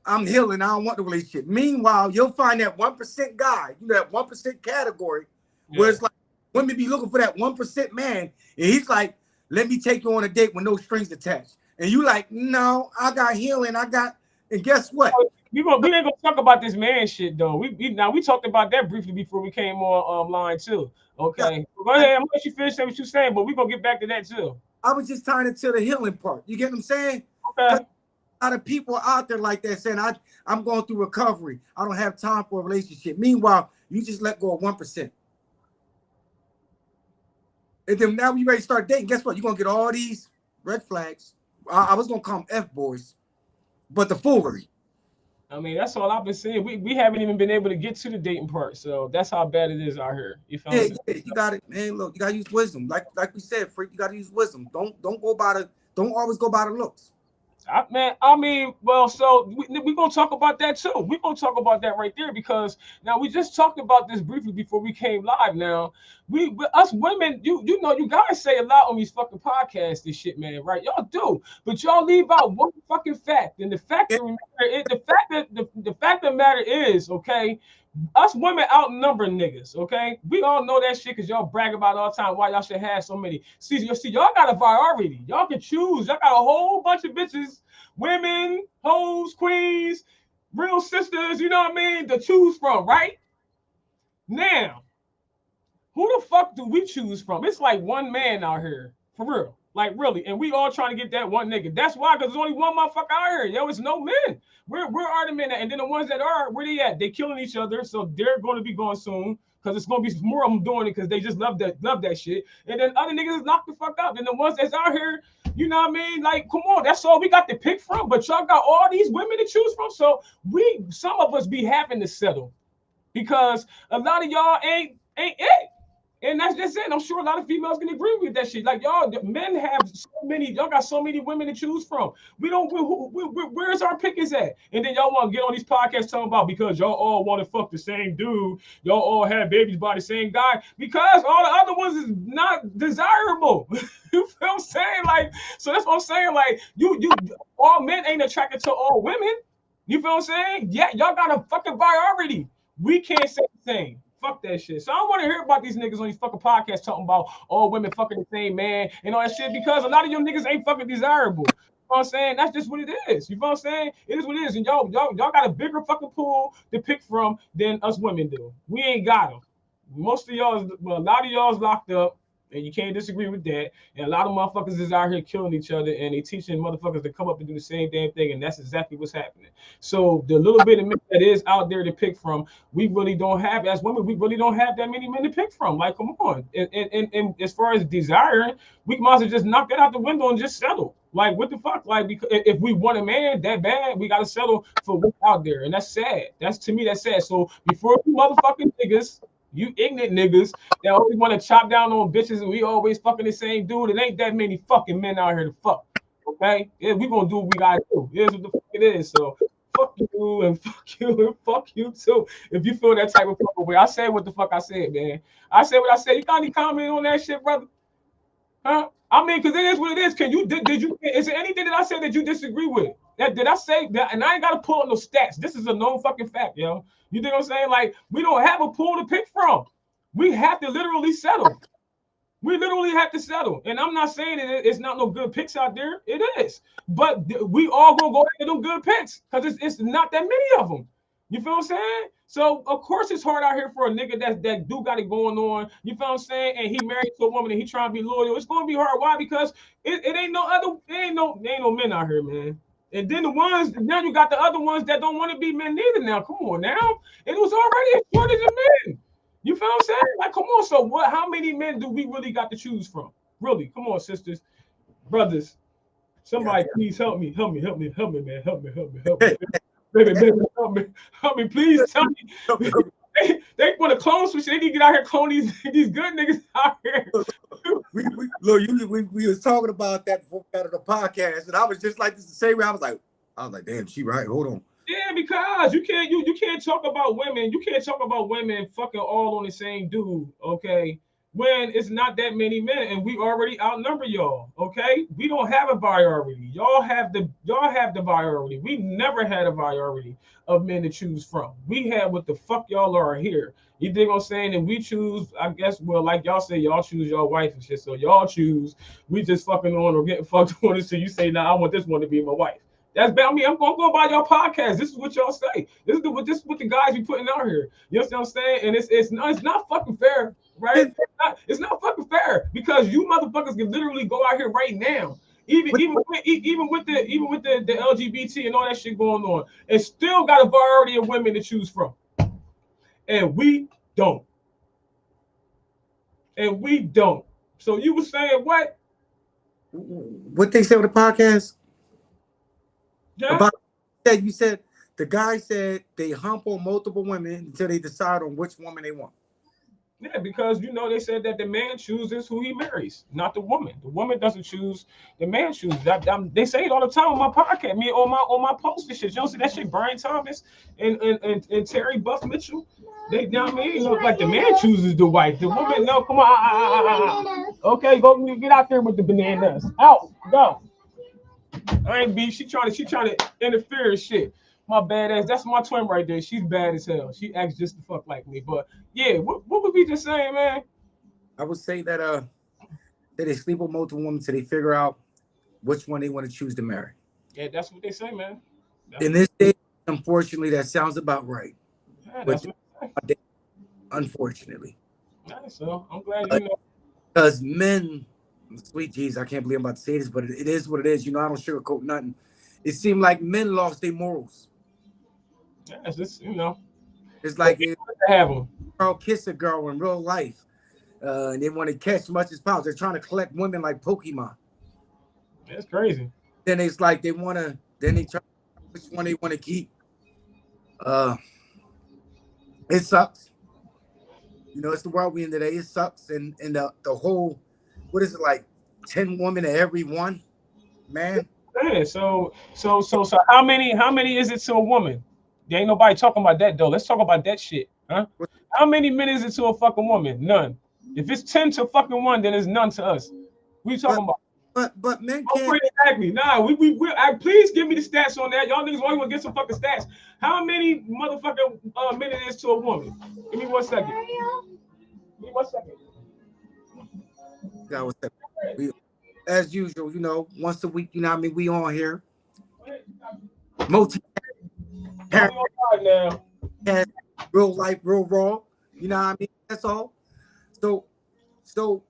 I'm healing. I don't want the relationship. Meanwhile, you'll find that 1% guy, that 1% category, where Yeah. it's like women be looking for that 1% man, and he's like, "Let me take you on a date with no strings attached," and you like, "No, I got healing. And guess what? We ain't gonna talk about this man shit though. We talked about that briefly before we came on line too. Yeah, Okay, go ahead. I'm gonna let you finish saying what you're saying, but we gonna get back to that too. I was just tying it to the healing part. You get what I'm saying? Because Okay. a lot of people out there like that saying, I'm going through recovery. I don't have time for a relationship. Meanwhile, you just let go of 1%. And then now you ready to start dating. Guess what? You're gonna get all these red flags. I was gonna call them F boys, but the foolery. I mean, that's all I've been saying. We haven't even been able to get to the dating part, so that's how bad it is out here. You feel Yeah, me? yeah, you got it, man. Look, you gotta use wisdom. Like we said, freak, you gotta use wisdom. Don't always go by the looks. I mean, well, so we gonna talk about that too. We gonna talk about that right there because now we just talked about this briefly before we came live. Now us women, you guys say a lot on these fucking podcasts, this shit, man, right? Y'all do, but y'all leave out one fucking fact, and the fact Yeah, of the matter, the fact of the matter is, okay, us women outnumber niggas, okay? We all know that shit because y'all brag about it all the time why y'all should have so many. See, y'all got a variety. Y'all can choose. Y'all got a whole bunch of bitches, women, hoes, queens, real sisters, you know what I mean, to choose from, right? Now, who the fuck do we choose from? It's like one man out here, for real. Like really, and we all trying to get that one nigga. That's why, because there's only one motherfucker out here. Yo, it's no men. Where are the men at? And then the ones that are, where they at? They killing each other, so they're going to be going soon. because it's gonna be more of them doing it because they just love that shit. And then other niggas is locked the fuck up. And the ones that's out here, you know what I mean? Like, come on, that's all we got to pick from. But y'all got all these women to choose from. So some of us be having to settle because a lot of y'all ain't it. And that's just it. I'm sure a lot of females can agree with that shit. Like y'all, men have so many. Y'all got so many women to choose from. We don't. Where's our pickings at? And then y'all want to get on these podcasts talking about because y'all all want to fuck the same dude. Y'all all have babies by the same guy because all the other ones is not desirable. You feel what I'm saying? Like, so that's what I'm saying. Like, you all men ain't attracted to all women. You feel what I'm saying? Yeah, y'all got a fucking priority. We can't say the same. Fuck that shit. So I don't want to hear about these niggas on these fucking podcasts talking about all women fucking the same man and all that shit because a lot of your niggas ain't fucking desirable. You know what I'm saying? That's just what it is. You know what I'm saying? It is what it is. And y'all got a bigger fucking pool to pick from than us women do. We ain't got them. Most of y'all, well, a lot of y'all's locked up. And you can't disagree with that. And a lot of motherfuckers is out here killing each other and they teaching motherfuckers to come up and do the same damn thing. And that's exactly what's happening. So the little bit of men that is out there to pick from, we really don't have, as women, we really don't have that many men to pick from. Like, come on. And as far as desiring, we might as well just knock that out the window and just settle. Like, what the fuck? Like, because if we want a man that bad, we got to settle for what's out there. And that's sad. To me, that's sad. So before you motherfucking niggas, you ignorant niggas that always want to chop down on bitches and we always fucking the same dude. It ain't that many fucking men out here to fuck. Okay? Yeah, we gonna do what we gotta do. Here's what the fuck it is. So fuck you and fuck you and fuck you too. If you feel that type of fucking way. I said what the fuck I said, man. I said what I said. You got any comment on that shit, brother? Huh? I mean, because it is what it is. Did you is there anything that I said that you disagree with? Did I say that? And I ain't gotta pull up no stats. This is a known fucking fact, yo. You think I'm saying? Like, we don't have a pool to pick from. We have to literally settle. We literally have to settle. And I'm not saying that it's not no good picks out there. It is. But we all gonna go after them good picks because it's not that many of them. You feel what I'm saying? So of course it's hard out here for a nigga that do got it going on. You feel what I'm saying? And he married to a woman and he trying to be loyal. It's gonna be hard. Why? Because it ain't no other, ain't no men out here, man. And then the ones, now you got the other ones that don't want to be men neither now. Come on now. It was already a shortage of men. You feel what I'm saying? Like, come on. So what? How many men do we really got to choose from? Really? Come on, sisters, brothers. Somebody please help me. Help me, man. Help me. Baby, help me. Please tell me. They want to clone some shit. They need to get out here clone these good niggas out here. we was talking about that before we got on the podcast, and I was just like this the same way. I was like, damn, she right. Hold on. Yeah, because you can't talk about women. You can't talk about women fucking all on the same dude, okay? When it's not that many men and we already outnumber y'all, okay? We don't have a priority. Y'all have the priority. We never had a priority of men to choose from. We had what the fuck y'all are here. You dig what I'm saying? And we choose, I guess, well, like y'all say, y'all choose your wife and shit. So y'all choose, we just fucking on or getting fucked on it. So you say, nah, I want this one to be my wife. That's bad. I mean, I'm gonna go by your podcast. This is what y'all say. This is what the guys be putting out here. You know what I'm saying? And it's not fucking fair, right? It's not fucking fair because you motherfuckers can literally go out here right now, even with the LGBT and all that shit going on, and still got a variety of women to choose from, and we don't. So you were saying what? What they said with the podcast? Yeah. About that, you said the guy said they hump on multiple women until they decide on which woman they want. Yeah, because they said that the man chooses who he marries, not the woman. The woman doesn't choose. The man chooses. They say it all the time on my podcast, me on my post and shit. You don't see that shit, Brian Thomas and Terry Buff Mitchell. They, I mean, look like the man chooses the wife. The woman, no, come on. Okay, go get out there with the bananas. Out, go. I ain't be. She trying to interfere and shit. My badass. That's my twin right there. She's bad as hell. She acts just the fuck like me. But yeah, what would we just saying, man? I would say that they sleep with multiple women till they figure out which one they want to choose to marry. Yeah, that's what they say, man. In this day, unfortunately, that sounds about right. Yeah, that's what they say. Unfortunately. Nice, so I'm glad you know. Because men, sweet Jesus, I can't believe I'm about to say this, but it is what it is. I don't sugarcoat nothing. It seemed like men lost their morals. Yeah, it's just, It's But like they a want to have them. girl kiss a girl in real life, and they want to catch as much as possible. They're trying to collect women like Pokemon. That's crazy. Then it's like they want to. Then they try which one they want to keep. Uh, it sucks. It's the world we in today. It sucks, and the whole, what is it like, 10 women to every one man? Yeah, so how many is it to a woman? There ain't nobody talking about that though. Let's talk about that shit, huh? How many men is it to a fucking woman? None. If it's 10 to fucking one, then it's none to us. We But talking about? but men Oh, can't. wait, exactly. Nah, please give me the stats on that. Y'all niggas always want to get some fucking stats. How many motherfucking men it is to a woman? Give me 1 second. Give me 1 second. God, what's up? We, as usual, once a week. I mean, we on here, multi Y'all parent, be on God real life, real raw. You know what I mean? That's all. So so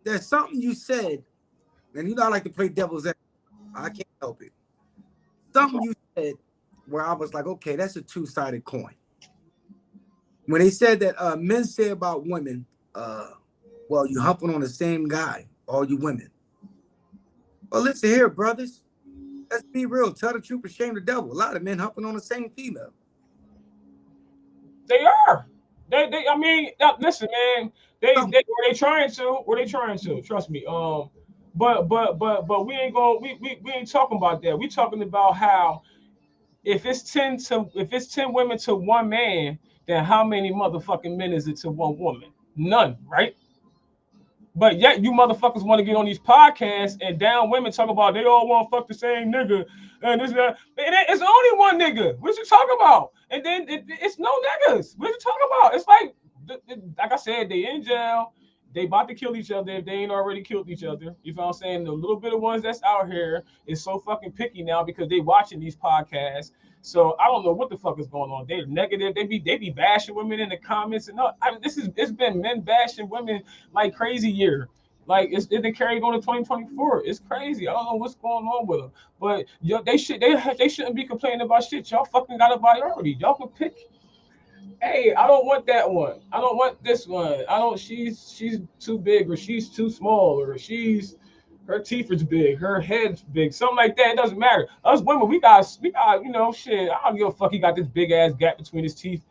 there's something you said, and I like to play devil's advocate. I can't help it. Something you said where I was like, okay, that's a two-sided coin. When they said that men say about women, well, you humping on the same guy, all you women. Well, listen here, brothers. Let's be real. Tell the truth and shame the devil. A lot of men humping on the same female. They are. I mean, listen, man. Some, Were they trying to? Were they trying to? Trust me. But we ain't going. We ain't talking about that. We talking about how if it's 10 women to one man, then how many motherfucking men is it to one woman? None, right? But yet you motherfuckers want to get on these podcasts and down women talk about they all want to fuck the same nigga and this and that. It's only one nigga. What you talking about? And then it's no niggas. What you talking about? It's like I said, they in jail. They about to kill each other if they ain't already killed each other. You know what I'm saying? The little bit of ones that's out here is so fucking picky now because they watching these podcasts. So I don't know what the fuck is going on. They're negative. They be bashing women in the comments and no. It's been men bashing women like crazy year. Like it been carried on to 2024. It's crazy. I don't know what's going on with them. But they shouldn't be complaining about shit. Y'all fucking got a priority. Y'all can pick. Hey, I don't want that one. I don't want this one. I don't. She's too big or she's too small or she's her teeth is big, her head's big, something like that. It doesn't matter. Us women, we got shit. I don't give a fuck. He got this big ass gap between his teeth.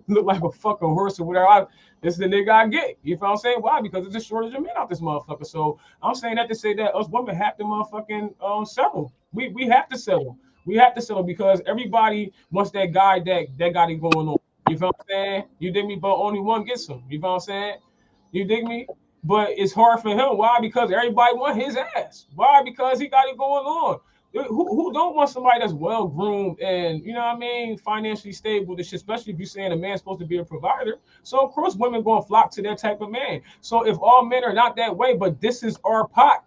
Look like a fucking horse or whatever. This is the nigga I get. You know what I'm saying? Why? Because it's a shortage of men out this motherfucker. So I'm saying that to say that us women have to motherfucking settle. We have to settle. We have to settle because everybody wants that guy that got it going on. You feel what I'm saying? You dig me? But only one gets him. You feel what I'm saying? You dig me? But it's hard for him. Why? Because everybody want his ass. Why? Because he got it going on. Who don't want somebody that's well groomed and you know what I mean, financially stable? This shit, especially if you're saying a man's supposed to be a provider. So of course women gonna flock to that type of man. So if all men are not that way, but this is our pot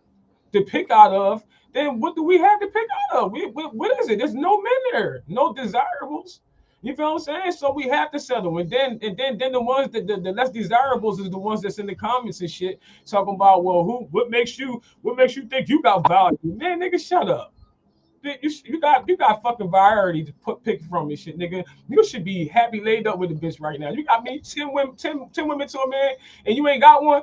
to pick out of, then what do we have to pick out of? What is it? There's no men there, no desirables. You feel what I'm saying? So we have to settle, and then the ones the less desirables is the ones that's in the comments and shit talking about well what makes you think you got value? Man, nigga, shut up. You got fucking variety to pick from and shit, nigga. You should be happy laid up with a bitch right now. You got me 10 women to a man, and you ain't got one.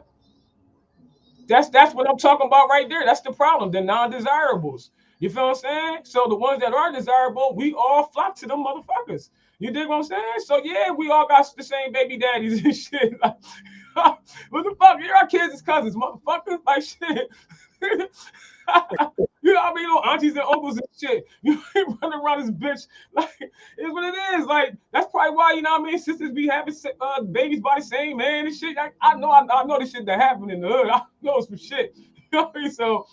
That's what I'm talking about right there. That's the problem. The non-desirables. You feel what I'm saying? So the ones that are desirable, we all flock to them motherfuckers. You dig what I'm saying? So yeah, we all got the same baby daddies and shit. Like, what the fuck? You're our kids as cousins, motherfuckers. Like shit. You know what I mean? Little aunties and uncles and shit. You ain't running around this bitch. Like, it's what it is. Like, that's probably why, you know what I mean? Sisters be having babies by the same man and shit. I know this shit that happened in the hood. I know some shit. You know what I mean? So,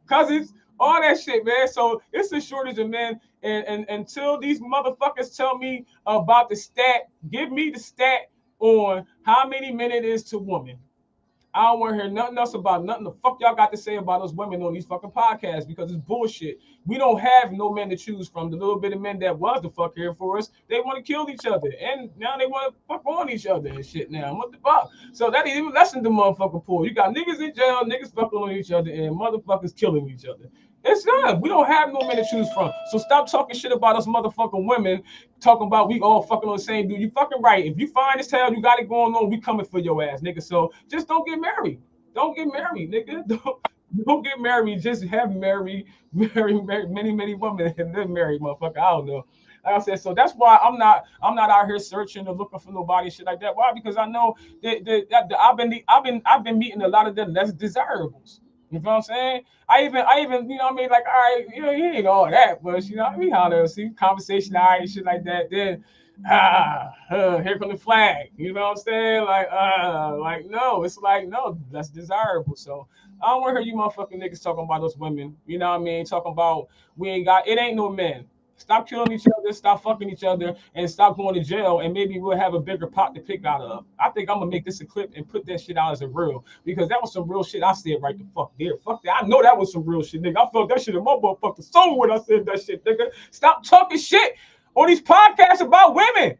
cousins, all that shit, man. So, it's a shortage of men. And until these motherfuckers tell me about the stat, give me the stat on how many men it is to woman. I don't want to hear nothing else about nothing the fuck y'all got to say about those women on these fucking podcasts because it's bullshit. We don't have no men to choose from. The little bit of men that was the fuck here for us, they want to kill each other. And now they want to fuck on each other and shit now. What the fuck? So that even lessen the motherfucking pool. You got niggas in jail, niggas fucking on each other, and motherfuckers killing each other. It's not. We don't have no men to choose from. So stop talking shit about us motherfucking women. Talking about we all fucking on the same dude. You fucking right. If you find as hell, you got it going on. We coming for your ass, nigga. So just don't get married. Don't get married, nigga. Don't get married. Just have marry many women and then marry, motherfucker. I don't know. Like I said, so that's why I'm not out here searching or looking for nobody shit like that. Why? Because I know that I've been meeting a lot of the less desirables. You know what I'm saying? I even, you know what I mean? Like, all right, you know, he ain't all that, but you know, we holler, see conversation, all right, shit like that. Then, here come the flag. You know what I'm saying? Like no, it's like no, that's desirable. So I don't want to hear you motherfucking niggas talking about those women. You know what I mean? Talking about we ain't got it ain't no men. Stop killing each other, stop fucking each other, and stop going to jail, and maybe we'll have a bigger pot to pick out of. I think I'm gonna make this a clip and put that shit out as a real because that was some real shit I said right the fuck there. Fuck that. I know that was some real shit, nigga. I felt that shit in my motherfucking soul when I said that shit, nigga. Stop talking shit on these podcasts about women.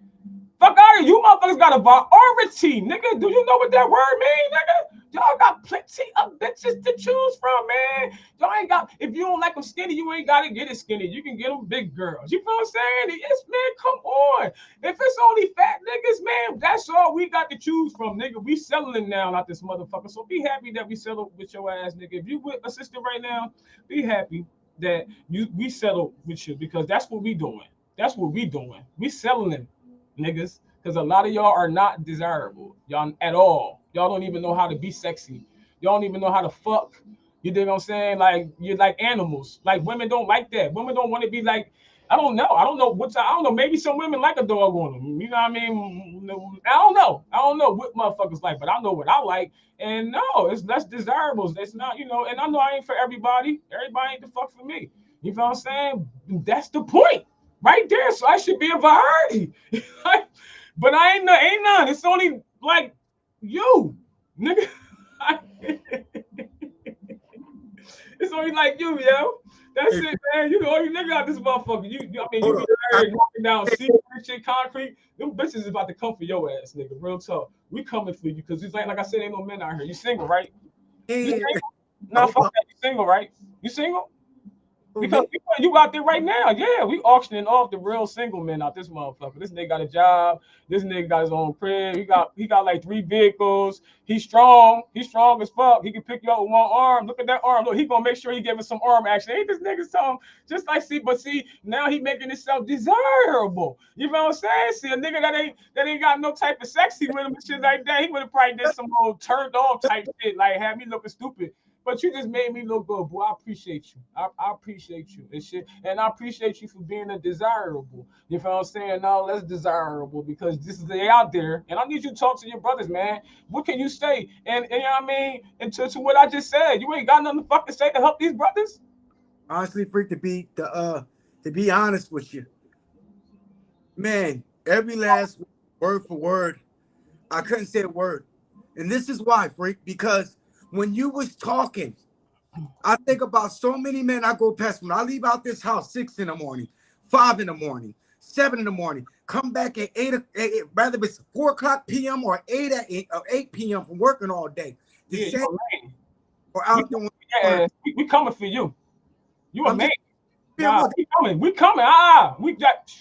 Fuck out of you motherfuckers got a priority, nigga. Do you know what that word mean, nigga? Y'all got plenty of bitches to choose from, man. Y'all ain't got, if you don't like them skinny, you ain't got to get it skinny. You can get them big girls. You know what I'm saying? Yes, man, come on. If it's only fat niggas, man, that's all we got to choose from, nigga. We settling now, not this motherfucker. So be happy that we settled with your ass, nigga. If you with a sister right now, be happy that we settled with you because that's what we doing. That's what we doing. We settling niggas, because a lot of y'all are not desirable, y'all at all. Y'all don't even know how to be sexy. Y'all don't even know how to fuck. You dig what I'm saying? Like you're like animals. Like women don't like that. Women don't want to be like. I don't know. I don't know what's. I don't know. Maybe some women like a dog on them. You know what I mean? I don't know. I don't know what motherfuckers like, but I know what I like. And no, it's less desirable. It's not. You know. And I know I ain't for everybody. Everybody ain't the fuck for me. You know what I'm saying? That's the point right there. So I should be a variety. But I ain't none. It's only like you, nigga. It's only like you, yo. That's Hey, it, man. You the only nigga out this motherfucker. I mean, you hold be up. there walking down sea shit, concrete. Them bitches is about to come for your ass, nigga. Real talk. We coming for you because it's like I said, ain't no men out here. You single, right? You Yeah, single? Nah, no fuck problem. that. You single, right? You single? Who, Because me? you out there right now. Yeah, we auctioning off the real single men out this motherfucker. This nigga got a job. This nigga got his own crib. He got like 3 vehicles. He's strong. He's strong as fuck. He can pick you up with one arm. Look at that arm. Look, he gonna make sure he giving some arm action. Ain't this nigga something? Just like see, now he making himself desirable. You know what I'm saying? See a nigga that ain't got no type of sexy with him and shit like that. He would have probably did some old turned off type shit, like have me looking stupid. But you just made me look good, boy. I appreciate you. I appreciate you and shit. And I appreciate you for being a desirable. You know what I'm saying? No, that's desirable because this is they out there. And I need you to talk to your brothers, man. What can you say? And you know what I mean? And to what I just said, you ain't got nothing to fucking say to help these brothers? Honestly, freak, to be honest with you, man, every last word for word, I couldn't say a word. And this is why, freak, because when you was talking, I think about so many men I go past when I leave out this house 6 in the morning, 5 in the morning, 7 in the morning, come back at rather it's 4 o'clock p.m. or 8 p.m. from working all day. The Yeah, you same a man. or We out coming doing for your work. ass. We coming for you. You a I'm man. just being Nah, real. we coming. We coming. We got.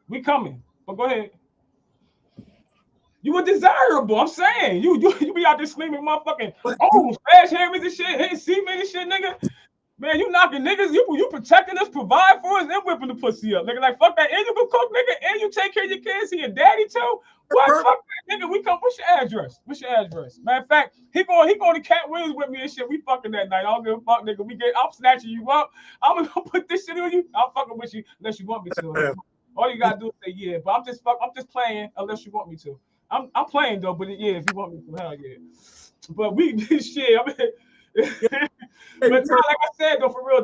We coming. But go ahead. You were desirable. I'm saying you be out there screaming, motherfucking But you oh flash hammers and shit, hitting cement and shit, nigga. Man, you knocking niggas. You protecting us, provide for us, and whipping the pussy up, nigga. Like fuck that. And you can cook, nigga, and you take care of your kids. He your daddy too. What? perfect. Fuck that, nigga. We come. What's your address? What's your address? Matter of fact, he going to Cat Williams with me and shit. We fucking that night. I don't give a fuck, nigga. I'm snatching you up. I'm gonna put this shit on you. I'm fucking with you unless you want me to. All you gotta do is say yeah. But I'm just playing unless you want me to. I'm playing though, but yeah, if you want me to, hell yeah. But we shit. I mean, Hey, but no, like I said though, for real,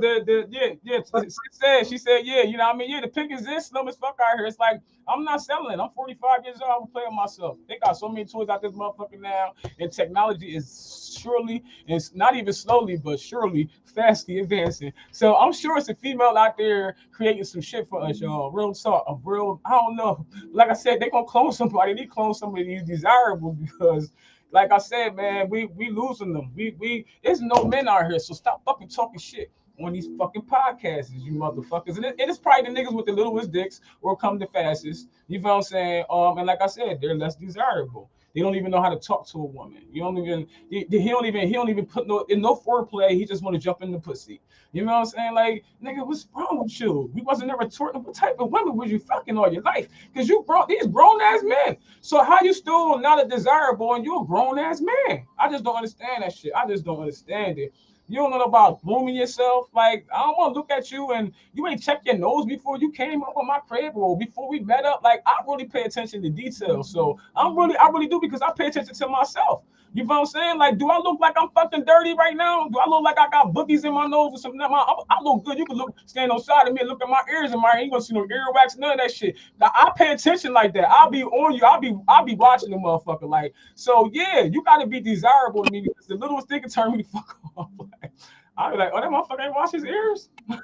yeah. She said, yeah, you know, what I mean, yeah, the pick is this slim as fuck out here. It's like I'm not selling. I'm 45 years old. I'm playing myself. They got so many tools out this motherfucker now, and technology is surely, it's not even slowly, but surely, fastly advancing. So I'm sure it's a female out there creating some shit for us, y'all. Real talk, a real. I don't know. Like I said, they gonna clone somebody. They clone somebody who's desirable because like I said, man, we losing them. We there's no men out here, so stop fucking talking shit on these fucking podcasts, you motherfuckers. And it's probably the niggas with the littlest dicks will come the fastest. You feel what I'm saying? And like I said, they're less desirable. They don't even know how to talk to a woman. You don't even he don't even put no in no foreplay. He just want to jump in the pussy. You know what I'm saying? Like, nigga, what's wrong with you? We wasn't never taught what type of women was you fucking all your life? Because you grown these grown ass men. So how you still not a desirable and you a grown ass man? I just don't understand that shit. I just don't understand it. You don't know about grooming yourself. Like, I don't want to look at you and you ain't check your nose before you came up on my crib or before we met up. Like, I really pay attention to details. So I really do because I pay attention to myself. You know what I'm saying? Like, do I look like I'm fucking dirty right now? Do I look like I got boogies in my nose or something? I look good. You can look, stand on side of me and look at my ears and my ain't gonna see no earwax, none of that shit. Now, I pay attention like that. I'll be on you. I'll be watching the motherfucker. Like, so yeah, you gotta be desirable to me because the littlest thing can turn me the fuck off. Like, I'll be like, oh, that motherfucker ain't wash his ears. Well,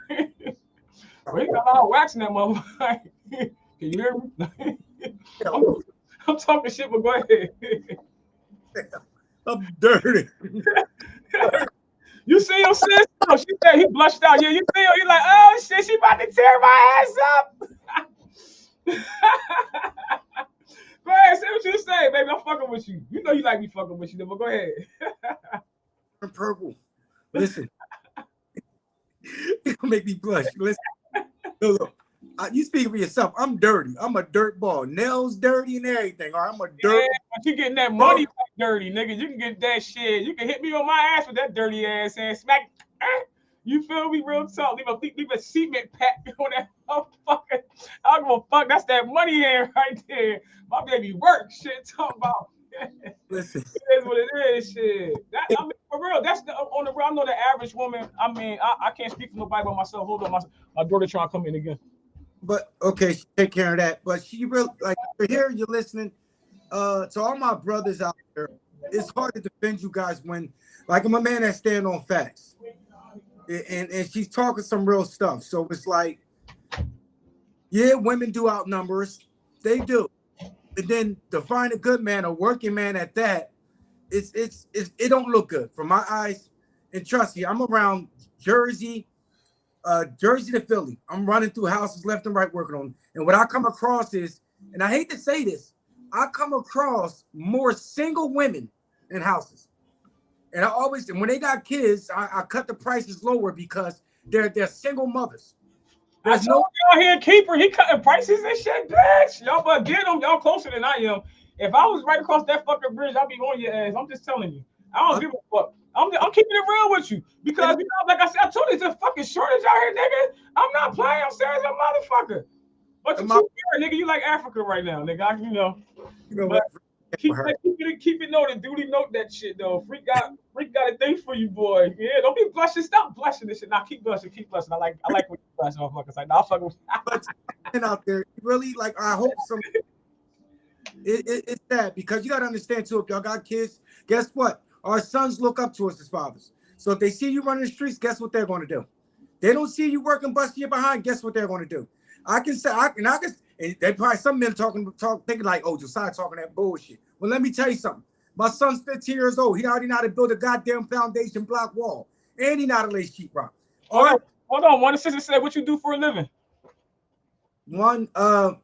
he got a lot of wax in that motherfucker. Can you hear me? I'm talking shit, but go ahead. I'm dirty. You see him, sis? Oh, she said he blushed out. Yeah, you see him? You like, oh shit, she about to tear my ass up. Go ahead, say what you say, baby. I'm fucking with you. You know you like me fucking with you, but go ahead. I'm purple. Listen, it'll make me blush. Listen, look. You speak for yourself. I'm dirty. I'm a dirt ball. Nails dirty and everything. All right, I'm a dirt. Yeah, but you getting that money dirty, nigga. You can get that shit. You can hit me on my ass with that dirty ass and smack. You feel me? Real talk. Leave a cement pack on that motherfucker. I don't give a fuck. That's that money hand right there. My baby work. Shit, talking about. Listen, it is what it is. Shit. I mean, for real. That's on the real. I know the average woman. I mean, I can't speak for nobody but myself. Hold on, my daughter trying to come in again. but okay, take care of that. But she really like you're here, you're listening. To all my brothers out there, it's hard to defend you guys when, like, I'm a man that stand on facts, and she's talking some real stuff. So it's like, yeah, women do outnumber us, they do, and then to find a good man, a working man at that, it don't look good from my eyes. And trust me, I'm around Jersey to Philly. I'm running through houses left and right working on them. And what I come across is, and I hate to say this, I come across more single women in houses. And I always, when they got kids, I cut the prices lower because they're single mothers. There's no y'all here keeper. He cutting prices and shit, bitch. Y'all but get him. Y'all closer than I am. If I was right across that fucking bridge, I'd be on your ass. I'm just telling you. I don't give a fuck. I'm keeping it real with you because you know, like I said, I told you it's a fucking shortage out here, nigga. I'm not playing. I'm serious, a motherfucker. But you too weird, nigga. You like Africa right now, nigga. You know what? Keep it noted. Duty note that shit though. Freak got a thing for you, boy. Yeah, don't be blushing. Stop blushing this shit. Now keep blushing. I like when you blush, motherfuckers. Like, nah, I'm fucking with you. Out there, really, like, I hope some. It's sad because you gotta understand too. If y'all got kids, guess what? Our sons look up to us as fathers. So if they see you running the streets, guess what they're going to do? They don't see you working, busting you behind. Guess what they're going to do? I can say, and they probably some men thinking like, oh, Josiah talking that bullshit. Well, let me tell you something. My son's 15 years old. He already know how to build a goddamn foundation block wall, and he know how to lay sheetrock. Hold on. One assistant said, "What you do for a living?" One, I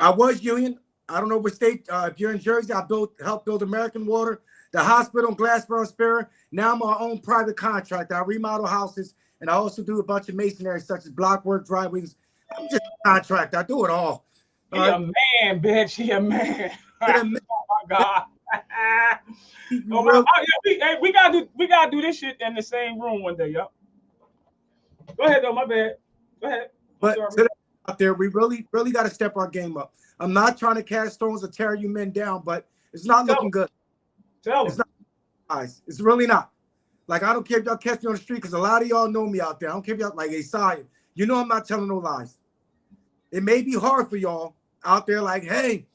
was union. I don't know what state. If you're in Jersey, I helped build American Water, the hospital in Glassboro, Sparrow. Now I'm my own private contractor. I remodel houses, and I also do a bunch of masonry, such as block work, driveways. I'm just a contractor. I do it all. He a man, bitch. He a man. Oh my god. We gotta do this shit in the same room one day, yo. Go ahead though, my bad. Go ahead. But out there, we really got to step our game up. I'm not trying to cast stones or tear you men down, but it's not looking good. It's not, guys. It's really not. Like, I don't care if y'all catch me on the street because a lot of y'all know me out there. I don't care if y'all like Isaiah. You know I'm not telling no lies. It may be hard for y'all out there, like, hey,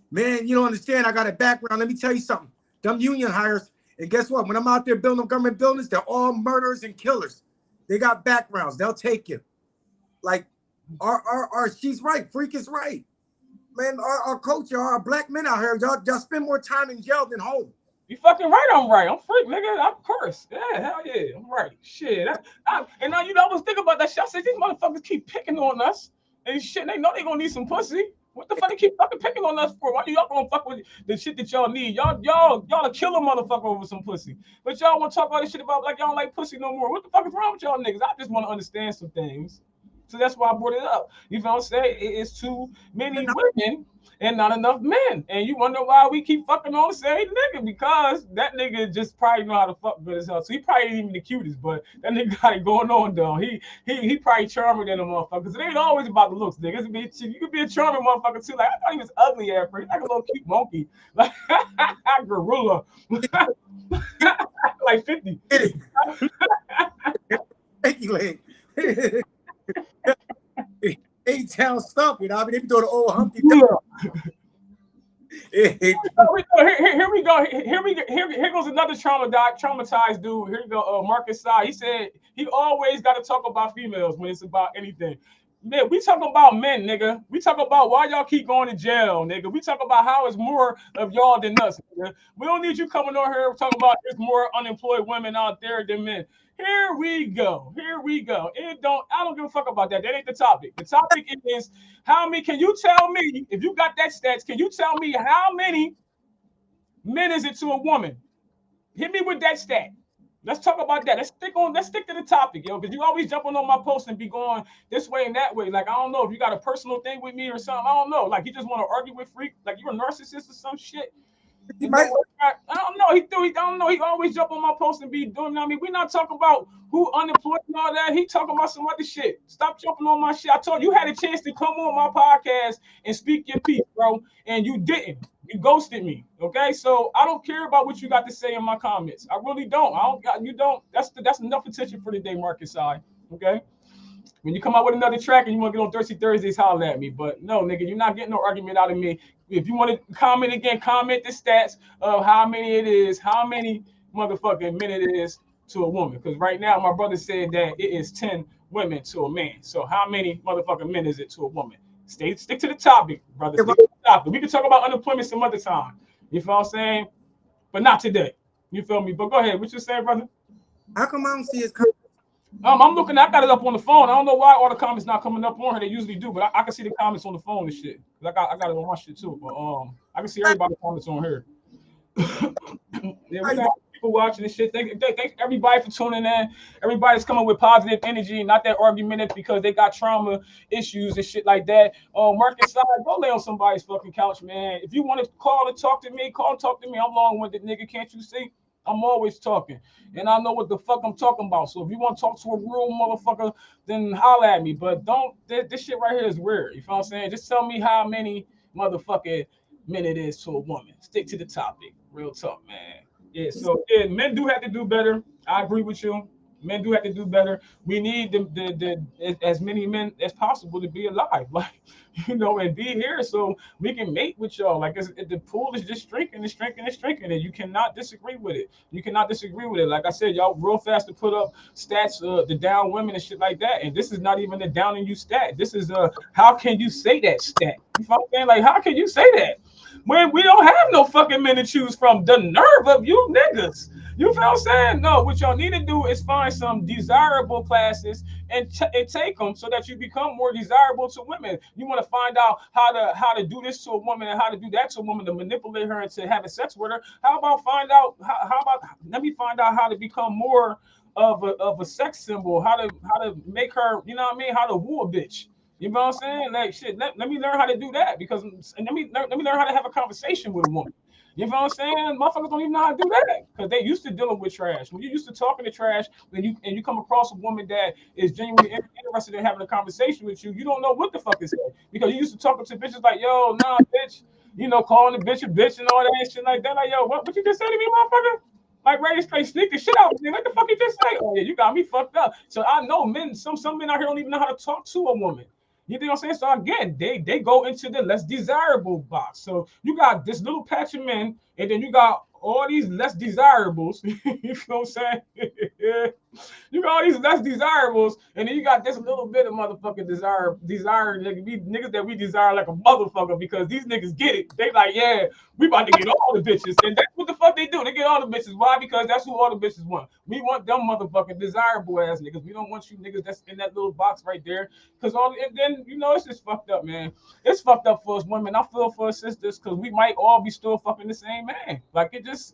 man, you don't understand. I got a background. Let me tell you something. Them union hires, and guess what? When I'm out there building government buildings, they're all murderers and killers. They got backgrounds. They'll take you. Like, she's right. Freak is right. man, our culture, our black men out here, y'all spend more time in jail than home. You fucking right, I'm right. I'm free, nigga. I'm cursed. Yeah, hell yeah, I'm right. Shit. And now I was thinking about that shit. I said, these motherfuckers keep picking on us and shit. They know they gonna need some pussy. What the fuck they keep fucking picking on us for? Why y'all gonna fuck with the shit that y'all need? Y'all kill a motherfucker over some pussy. But y'all wanna talk all this shit about like y'all don't like pussy no more. What the fuck is wrong with y'all niggas? I just wanna understand some things. So that's why I brought it up. You know what I'm saying? It's too many women and not enough men. And you wonder why we keep fucking on the same nigga, because that nigga just probably know how to fuck good as hell. So he probably ain't even the cutest, but that nigga got it going on though. He probably charming than a motherfucker. Cause it ain't always about the looks, nigga. You could be a charming motherfucker too. Like I thought he was ugly at first. Like a little cute monkey. Like gorilla. Like 50. Thank you, Leg. A-Town stomping. I mean, they be doing the old Humpty Duck. Here we go. Here goes another traumatized dude. Here we go. Marcus Sai. He said he always got to talk about females when it's about anything. Man, we talk about men, nigga. We talk about why y'all keep going to jail, nigga. We talk about how it's more of y'all than us, nigga. We don't need you coming on here talking about there's more unemployed women out there than men. Here we go. Here we go. I don't give a fuck about that. That ain't the topic. The topic is how many. Can you tell me if you got that stats? Can you tell me how many men is it to a woman? Hit me with that stat. Let's talk about that. Let's stick to the topic, yo, because you always jumping on my post and be going this way and that way. Like, I don't know if you got a personal thing with me or something. I don't know. Like, you just want to argue with freak, like you're a narcissist or some shit. He might. I don't know. I don't know. He always jump on my post and be doing. I mean, we're not talking about who unemployed and all that. He talking about some other shit. Stop jumping on my shit. I told you had a chance to come on my podcast and speak your piece, bro, and you didn't. You ghosted me. Okay, so I don't care about what you got to say in my comments. I really don't. I don't got you. Don't. That's enough attention for the day, Marcus. Okay. When you come out with another track and you want to get on Thirsty Thursdays, holler at me. But no, nigga, you're not getting no argument out of me. If you want to comment again, comment the stats of how many it is, how many motherfucking men it is to a woman. Because right now, my brother said that it is 10 women to a man. So how many motherfucking men is it to a woman? Stick to the topic, brother. Stick to the topic. We can talk about unemployment some other time. You feel what I'm saying? But not today. You feel me? But go ahead. What you saying, brother? How come I don't see his comments? I'm looking. I got it up on the phone. I don't know why all the comments not coming up on here. They usually do, but I can see the comments on the phone and shit. I got it on my shit too. But I can see everybody's comments on here. Yeah, we got people watching this shit. Thank everybody for tuning in. Everybody's coming with positive energy, not that argumentative because they got trauma issues and shit like that. Marcus side, go lay on somebody's fucking couch, man. If you want to call and talk to me, call and talk to me. I'm long-winded, nigga. Can't you see? I'm always talking, and I know what the fuck I'm talking about. So if you want to talk to a real motherfucker, then holler at me. But don't. This shit right here is weird. You feel what I'm saying? Just tell me how many motherfucking men it is to a woman. Stick to the topic. Real talk, man. Yeah. So yeah, men do have to do better. I agree with you. Men do have to do better. We need as many men as possible to be alive, like and be here so we can mate with y'all. Like the pool is just shrinking and shrinking and shrinking, and you cannot disagree with it. You cannot disagree with it. Like I said, y'all real fast to put up stats, the down women and shit like that. And this is not even the down in you stat. This is how can you say that stat? You know what I'm saying? Like how can you say that when we don't have no fucking men to choose from? The nerve of you niggas. You feel what I'm saying? No, what y'all need to do is find some desirable classes and take them so that you become more desirable to women. You want to find out how to do this to a woman and how to do that to a woman to manipulate her into having sex with her. How about let me find out how to become more of a sex symbol, how to make her, you know what I mean, how to woo a bitch. You know what I'm saying? Like shit, let me learn how to do that because and let me learn how to have a conversation with a woman. You know what I'm saying? Motherfuckers don't even know how to do that because they used to dealing with trash. When you used to talking to trash, and you come across a woman that is genuinely interested in having a conversation with you, you don't know what the fuck to say because you used to talking to bitches like, yo, nah, bitch, calling the bitch a bitch and all that shit like that. Like, yo, what you just say to me, motherfucker? Like, ready to straight sneak the shit out of me. What the fuck you just say? Oh yeah, you got me fucked up. So I know men, some men out here don't even know how to talk to a woman. You know what I'm saying? So again, they go into the less desirable box. So you got this little patch of men, and then you got all these less desirables. You know what I'm saying? You got all these that's desirables, and then you got this little bit of motherfucking desire niggas that we desire like a motherfucker because these niggas get it. They like, yeah, we about to get all the bitches, and that's what the fuck they do. They get all the bitches. Why? Because that's who all the bitches want. We want them motherfucking desirable ass niggas. We don't want you niggas that's in that little box right there. Cause all and then it's just fucked up, man. It's fucked up for us women. I feel for us sisters because we might all be still fucking the same man. Like it just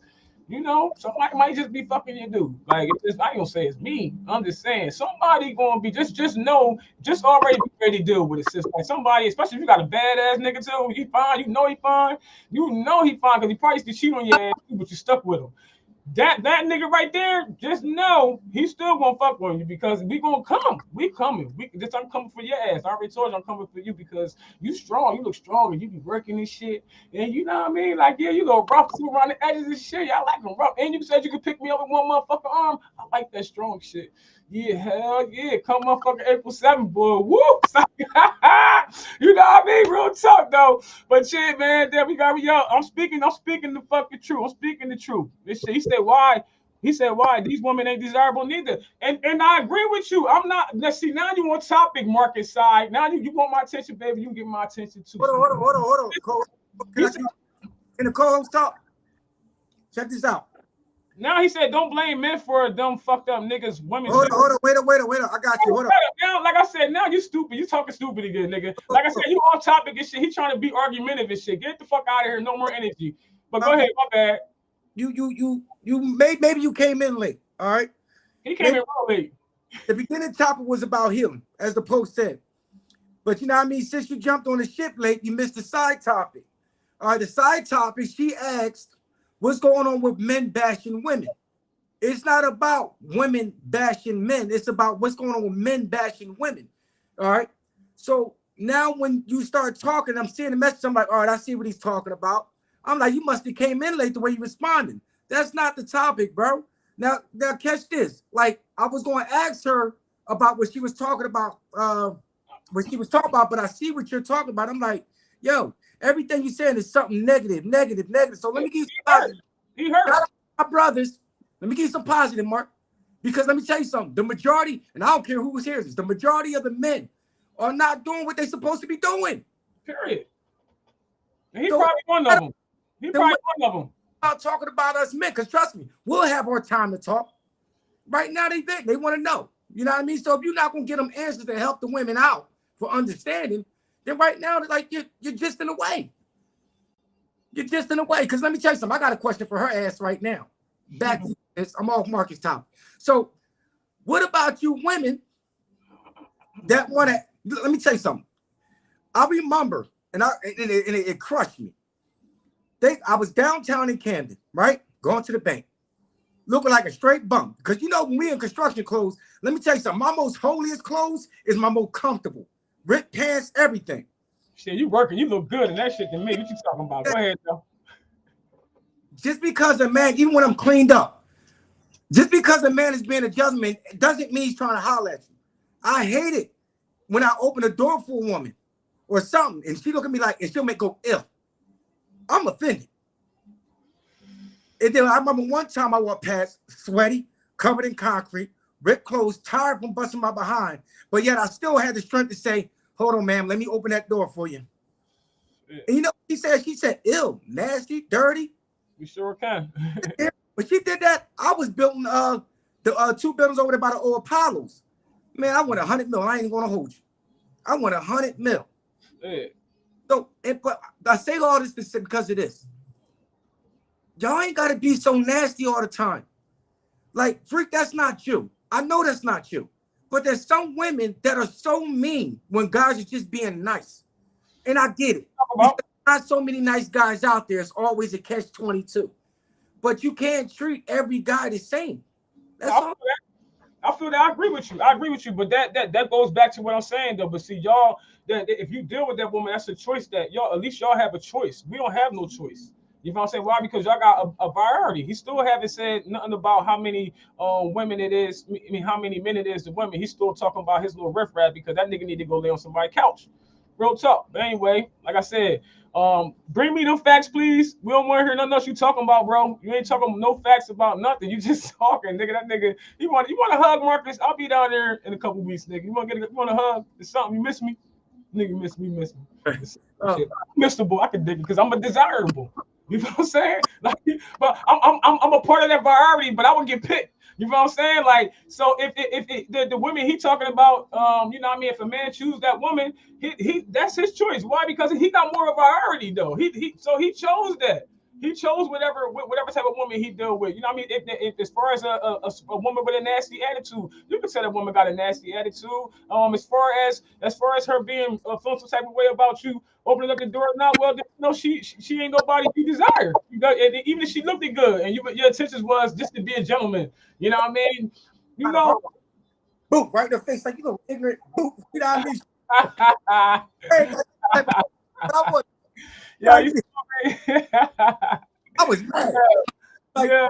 somebody might just be fucking your dude. Like it's just, I ain't gonna say it's me. I'm just saying somebody gonna be just know, just already be ready to deal with it, sis. Like somebody, especially if you got a badass nigga too, he fine, he fine, he fine because he probably used to cheat on your ass too, but you stuck with him. That nigga right there, just know he's still gonna fuck on you because we gonna come. We coming. I'm coming for your ass. I already told you I'm coming for you because you strong. You look strong and you be working this shit. And you know what I mean? Like, yeah, you go rough too around the edges and shit. Yeah, I like them rough. And you said you could pick me up with one motherfucking arm. I like that strong shit. Yeah, hell yeah. Come motherfucking April 7th, boy. Whoops. You know what I mean? Real talk though. But shit, man, there we go. Yo, I'm speaking the fucking truth. I'm speaking the truth. This shit, he said, why? He said, why? These women ain't desirable neither. And I agree with you. I'm not, let's see, now you on topic market side. Now you want my attention, baby. You can get my attention too. Hold on. Can the co-host talk? Check this out. Now he said, don't blame men for dumb fucked up niggas. Women. Hold on. Wait. I got you. Hold on. Now, like I said, now you stupid. You talking stupid again, nigga. Like I said, you off topic and shit. He trying to be argumentative and shit. Get the fuck out of here. No more energy. But go ahead. My bad. Maybe you came in late. All right. He came in real late. The beginning topic was about healing, as the post said. But you know what I mean? Since you jumped on the ship late, you missed the side topic. All right, the side topic, she asked, what's going on with men bashing women? It's not about women bashing men. It's about what's going on with men bashing women. All right. So now when you start talking, I'm seeing the message. I'm like, all right, I see what he's talking about. I'm like, you must have came in late the way you responding. That's not the topic, bro. Now catch this. Like, I was going to ask her about what she was talking about, but I see what you're talking about. I'm like, yo, everything you're saying is something negative. So let me give you some positive. He hurt. My brothers, let me give you some positive, Mark. Because let me tell you something. The majority, and I don't care who was here, the majority of the men are not doing what they're supposed to be doing. Period. And he's probably one of them. About talking about us men, because trust me, we'll have our time to talk. Right now, they want to know. You know what I mean? So if you're not going to get them answers to help the women out for understanding, then right now, like you're just in the way. You're just in the way. Because let me tell you something. I got a question for her ass right now. Back to this. I'm off Marcus topic. So what about you women that want to, let me tell you something. I remember, and it crushed me. I was downtown in Camden, right? Going to the bank. Looking like a straight bum. Because you know, when we in construction clothes, let me tell you something. My most holiest clothes is my most comfortable. Ripped pants, everything. Shit, you working. You look good in that shit to me. What you talking about? Go ahead, though. Just because a man, even when I'm cleaned up, just because a man is being a gentleman, it doesn't mean he's trying to holler at you. I hate it when I open a door for a woman or something, and she look at me like, and she'll make go, ill. I'm offended. And then I remember one time I walked past, sweaty, covered in concrete, ripped clothes, tired from busting my behind, but yet I still had the strength to say, hold on, ma'am, let me open that door for you. Yeah. And you know what she said? She said, ill, nasty, dirty. You sure can. When she did that, I was building the two buildings over there by the old Apollos. Man, I want 100 mil. I ain't gonna hold you. I want 100 mil. Yeah. So, but I say all this because of this. Y'all ain't gotta be so nasty all the time. Like, freak, that's not you. I know that's not you. But there's some women that are so mean when guys are just being nice. And I get it. Not so many nice guys out there. It's always a catch-22. But you can't treat every guy the same. That's all. I feel that. I agree with you. But that goes back to what I'm saying though. But see, y'all, that if you deal with that woman, that's a choice that y'all, at least y'all have a choice. We don't have no choice. You know what I'm saying? Why? Because y'all got a priority. He still haven't said nothing about how many women it is. I mean, how many men it is to women. He's still talking about his little riffraff because that nigga need to go lay on somebody's couch. Real talk. But anyway, like I said, Bring me them facts, please. We don't want to hear nothing else you talking about, bro. You ain't talking no facts about nothing. You just talking, nigga. That nigga, you want to hug Marcus? I'll be down there in a couple weeks, nigga. You want to hug? It's something you miss me, nigga. Miss me. It's shit. Missable. I can dig it because I'm a desirable. You know what I'm saying? Like, but I'm a part of that variety, but I would get picked. You know what I'm saying? Like, so if the women he talking about, you know what I mean? If a man choose that woman, he that's his choice. Why? Because he got more of a variety though. So he chose that. He chose whatever type of woman he deal with. You know what I mean? If as far as a woman with a nasty attitude, you can say that woman got a nasty attitude. As far as her being feeling some type of way about you, opening up the door now, well, no, she ain't nobody you desire. Even if she looked good and your intentions was just to be a gentleman. You know what I mean? You know. Boop, right in the face, like you little ignorant boop. You know what I mean? Yeah, I was mad. Like, yeah.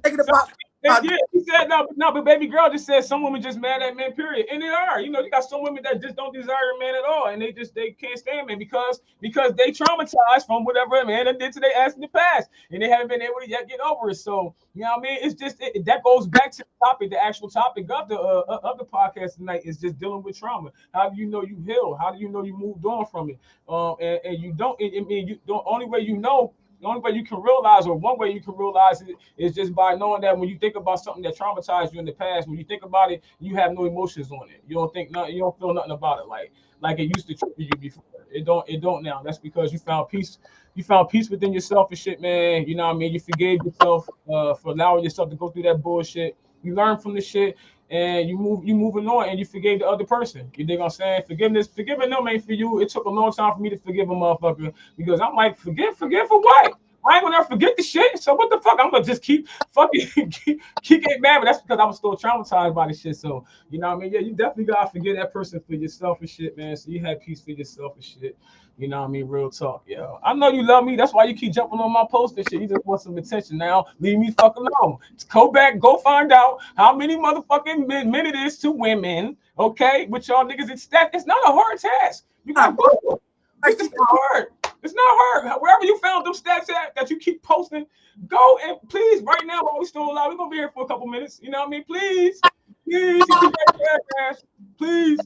thinking about. Yeah, he said no, but baby girl just said some women just mad at men, period. And they are. You know, you got some women that just don't desire a man at all, and they can't stand men because they traumatized from whatever a man did to their ass in the past, and they haven't been able to yet get over it. So, you know what I mean? It's just that goes back to the topic, the actual topic of the podcast tonight is just dealing with trauma. How do you know you healed? How do you know you moved on from it? And you don't. I mean, the only way you know. The only way you can realize, or one way you can realize it, is just by knowing that when you think about something that traumatized you in the past, when you think about it, you have no emotions on it. You don't think nothing, you don't feel nothing about it like it used to trigger you before. It don't now. That's because you found peace. You found peace within yourself and shit, man. You know what I mean? You forgave yourself for allowing yourself to go through that bullshit. You learn from the shit and you moving on and you forgave the other person. You dig what I'm saying? Forgiving them ain't for you. It took a long time for me to forgive a motherfucker because I'm like, forgive for what? I ain't gonna ever forget the shit. So what the fuck? I'm gonna just keep fucking keep getting mad, but that's because I was still traumatized by the shit. So you know what I mean? Yeah, you definitely gotta forgive that person for yourself and shit, man. So you have peace for yourself and shit. You know what I mean? Real talk, yo. I know you love me. That's why you keep jumping on my post and shit. You just want some attention now. Leave me fuck alone. Go back, go find out how many motherfucking men it is to women, okay? With y'all niggas, it's not a hard task. You got Google. It's not hard. It's not hard. Wherever you found them stats at that you keep posting, go and please, right now, while we still alive, we're gonna be here for a couple minutes. You know what I mean? Please, you keep that cash. Please.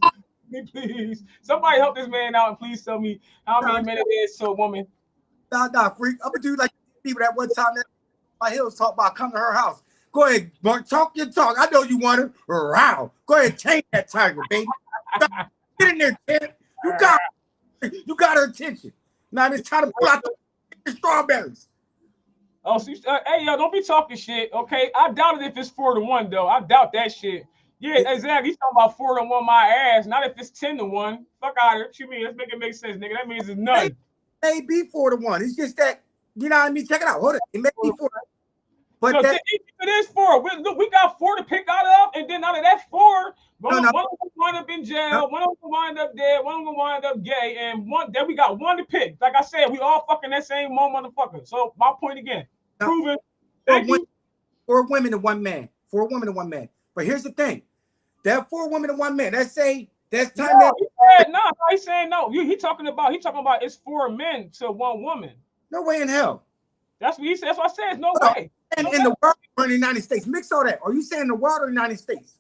Somebody help this man out and please tell me how many men it is to a woman. Nah, freak. I'm gonna do like people that one time that my hills talk about come to her house. Go ahead, Mark, talk your talk. I know you want her. Wow. Go ahead, change that tiger, baby. Get in there, Ted. You got her attention. Now it's time to pull out the strawberries. Oh, so hey, yo, don't be talking shit, okay? I doubt it if it's 4-1, though. I doubt that shit. Yeah, exactly. He's talking about 4-1 my ass, not if it's 10-1. Fuck out of here. What you mean? Let's make it make sense, nigga. That means it's none. It may be 4-1. It's just that, you know what I mean? Check it out. Hold it. It may be 4. But no, that, it is 4. We got 4 to pick out of, and then out of that 4, one of them wind up in jail, one of them wind up dead, one of them wind up gay, and then we got 1 to pick. Like I said, we all fucking that same motherfucker. So my point again, proven. Thank you. 4 women and 1 man. 4 women and 1 man. But here's the thing. That 4 women and 1 man. That's time he's saying no. He talking about it's 4 men to 1 woman. No way in hell. That's what he said. That's what I said. It's no way. And in the world or in the United States. Mix all that. Are you saying the world or the United States?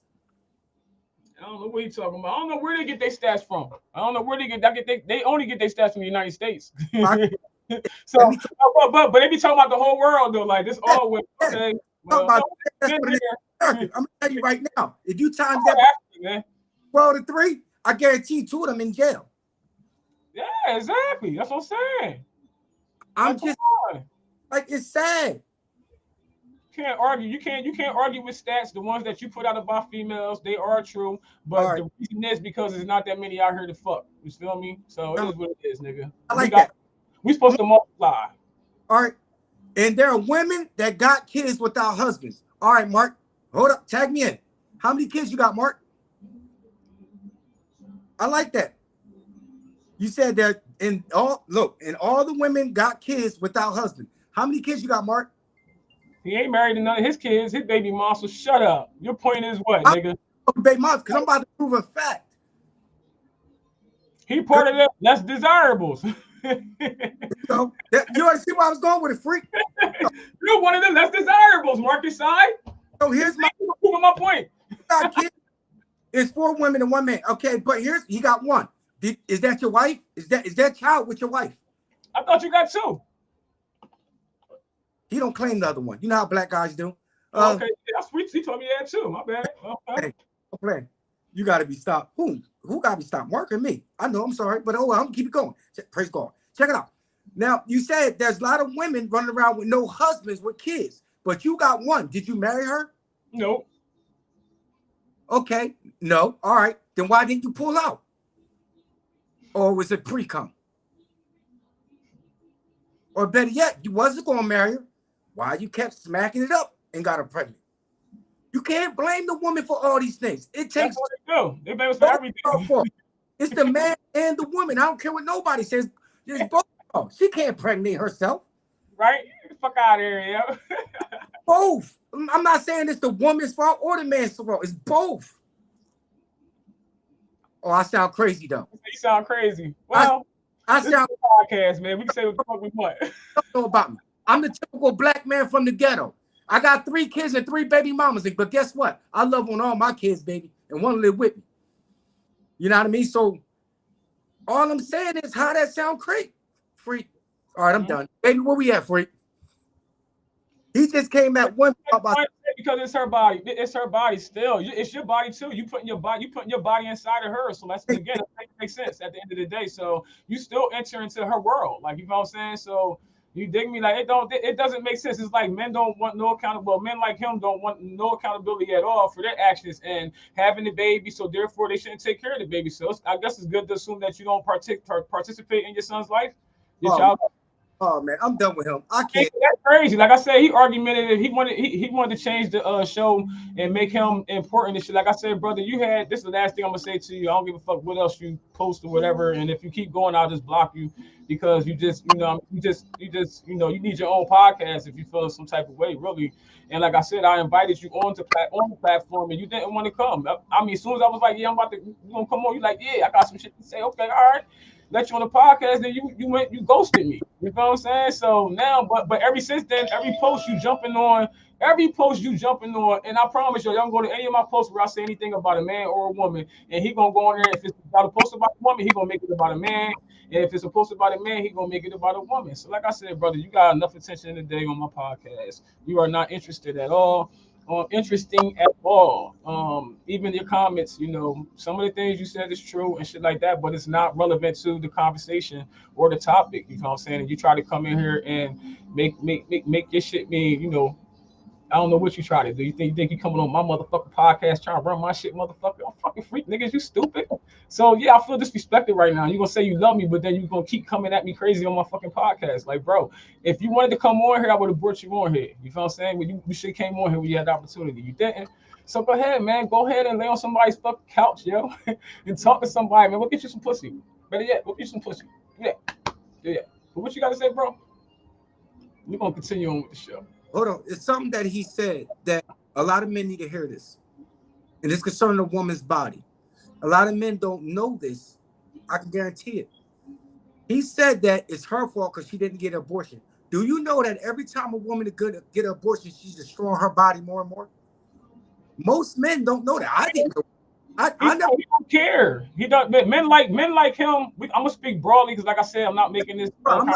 I don't know what he's talking about. I don't know where they get their stats from. I don't know where they they only get their stats from the United States. So, but they be talking about the whole world though. Like this all with okay. Well, I'm gonna tell you right now. If you times that 12 to 3, I guarantee 2 of them in jail. Yeah, exactly. That's what I'm saying. I'm just like it's sad. Can't argue. You can't argue with stats. The ones that you put out about females, they are true. But the reason is because there's not that many out here to fuck. You feel me? So it is what it is, nigga. I like that. We supposed to multiply. All right. And there are women that got kids without husbands. All right, Mark. Hold up. Tag me in. How many kids you got, Mark? I like that. You said that all the women got kids without husbands. How many kids you got, Mark? He ain't married to none of his kids. His baby mom. So shut up. Your point is what, nigga? Baby mom, because I'm about to prove a fact. He part of that. That's desirables. So you already see where I was going with it, freak. You're one of the less desirables, Marcus side. So here's my Proving my point. got kids. It's 4 women and 1 man. Okay, but he got 1. Is that your wife? Is that child with your wife? I thought you got 2. He don't claim the other one. You know how black guys do. Okay, yeah, that's sweet. He told me that too. My bad. Okay. Hey, you got to be stopped. Who got to be stopped? Mark or me? I know. I'm sorry, but I'm gonna keep it going. Praise God. Check it out. Now you said there's a lot of women running around with no husbands with kids, but you got 1. Did you marry her? No. Okay. No. All right. Then why didn't you pull out? Or was it pre-cum? Or better yet, you wasn't gonna marry her. Why you kept smacking it up and got her pregnant? You can't blame the woman for all these things. It takes. That's what they do. They blame us for everything. It's the man and the woman. I don't care what nobody says. It's both. She can't impregnate herself. Right? Get the fuck out of here, yo. Both. I'm not saying it's the woman's fault or the man's fault. It's both. Oh, I sound crazy though. You sound crazy. Well, I this sound is a podcast, man. We can say what the fuck we want. don't know about me. I'm the typical black man from the ghetto. I got 3 kids and 3 baby mamas, but guess what? I love on all my kids, baby, and want to live with me. You know what I mean? So all I'm saying is how that sound crazy. Freak. All right, I'm done. Baby, where we at, freak? He just came at one about because it's her body. It's her body still. It's your body too. You putting your body inside of her. So that's again, that makes sense at the end of the day. So you still enter into her world. Like, you know what I'm saying? So you dig me? Like, it doesn't make sense. It's like men don't want no accountability. Men like him don't want no accountability at all for their actions and having the baby. So therefore they shouldn't take care of the baby. So I guess it's good to assume that you don't participate in your son's life. Your child. Oh man, I'm done with him. I can't. That's crazy. Like I said, he argumentative. He wanted to change the show and make him important and shit. Like I said, brother, this is the last thing I'm gonna say to you. I don't give a fuck what else you post or whatever. And if you keep going, I'll just block you because you need your own podcast if you feel some type of way, really. And like I said, I invited you on the platform and you didn't want to come. I mean, as soon as I was like, yeah, I'm about to come on, you like, yeah, I got some shit to say. Okay, all right. Let you on the podcast, then you ghosted me. You know what I'm saying? So now, but ever since then, every post you jumping on, and I promise y'all go to any of my posts where I say anything about a man or a woman, and he gonna go on there. If it's about a post about a woman, he gonna make it about a man. And if it's a post about a man, he gonna make it about a woman. So like I said, brother, you got enough attention in the day on my podcast. You are not interested at all. Interesting at all. Even your comments, some of the things you said is true and shit like that, but it's not relevant to the conversation or the topic. You know what I'm saying? And you try to come in here and make your shit mean, I don't know what you try to do. You think you coming on my motherfucking podcast trying to run my shit, motherfucker? I'm fucking freak, niggas. You stupid. So yeah, I feel disrespected right now. You gonna say you love me, but then you gonna keep coming at me crazy on my fucking podcast. Like, bro, if you wanted to come on here, I would have brought you on here. You know what I'm saying? When you should have came on here when you had the opportunity. You didn't. So go ahead, man. Go ahead and lay on somebody's fucking couch, yo, and talk to somebody, man. We'll get you some pussy. Better yet, we'll get you some pussy. Yeah. But what you gotta say, bro? We're gonna continue on with the show. Hold on. It's something that he said that a lot of men need to hear this. And it's concerning a woman's body. A lot of men don't know this. I can guarantee it. He said that it's her fault because she didn't get an abortion. Do you know that every time a woman get an abortion, she's destroying her body more and more? Most men don't know that. I didn't know. I know. He don't care. He don't. Men like him. I'm gonna speak broadly because, like I said, I'm not making this about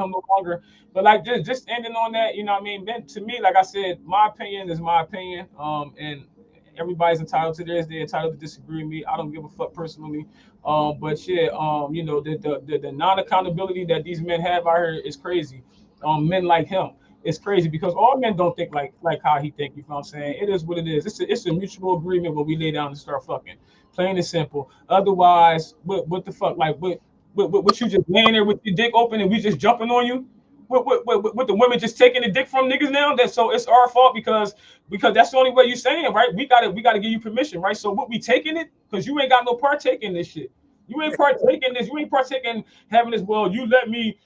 him no longer. But like just ending on that, you know what I mean? Men, to me, like I said, my opinion is my opinion. And everybody's entitled to theirs. They're entitled to disagree with me. I don't give a fuck personally. But shit, the non-accountability that these men have out here is crazy. Men like him. It's crazy because all men don't think like how he think. You know what I'm saying? It is what it is. It's a mutual agreement when we lay down and start fucking. Plain and simple. Otherwise, what the fuck? Like what you just laying there with your dick open and we just jumping on you? What the women just taking the dick from niggas now? So it's our fault because that's the only way you saying, right? We gotta give you permission, right? So what we taking it? Because you ain't got no partake in this shit. You ain't partaking this. You ain't partaking having this. Well, you let me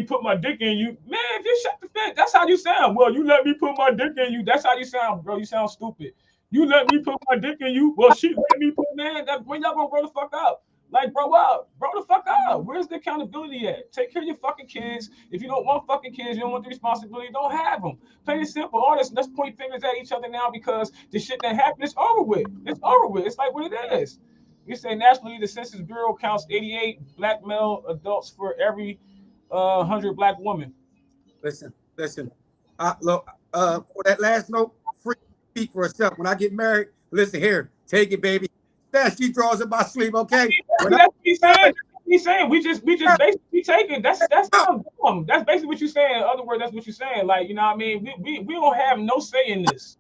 put my dick in you, man. If you shut the fuck, that's how you sound. Well, you let me put my dick in you. That's how you sound, bro. You sound stupid. You let me put my dick in you. Well, she let me put, man. When y'all gonna grow the fuck up? Like, grow up, grow the fuck up. Where's the accountability at? Take care of your fucking kids. If you don't want fucking kids, you don't want the responsibility, don't have them. Plain and simple. All this, let's point fingers at each other now because the shit that happened is over with. It's over with. It's like what it is. You say nationally, the Census Bureau counts 88 black male adults for every 100 black women. Listen. Look, for that last note, free speak for herself. When I get married, listen here, take it, baby. That she draws in my sleep, okay? When That's I what he's saying. get That's what he's saying. We just basically taking. That's not dumb. That's basically what you're saying. In other words, that's what you're saying. Like, you know what I mean? We don't have no say in this.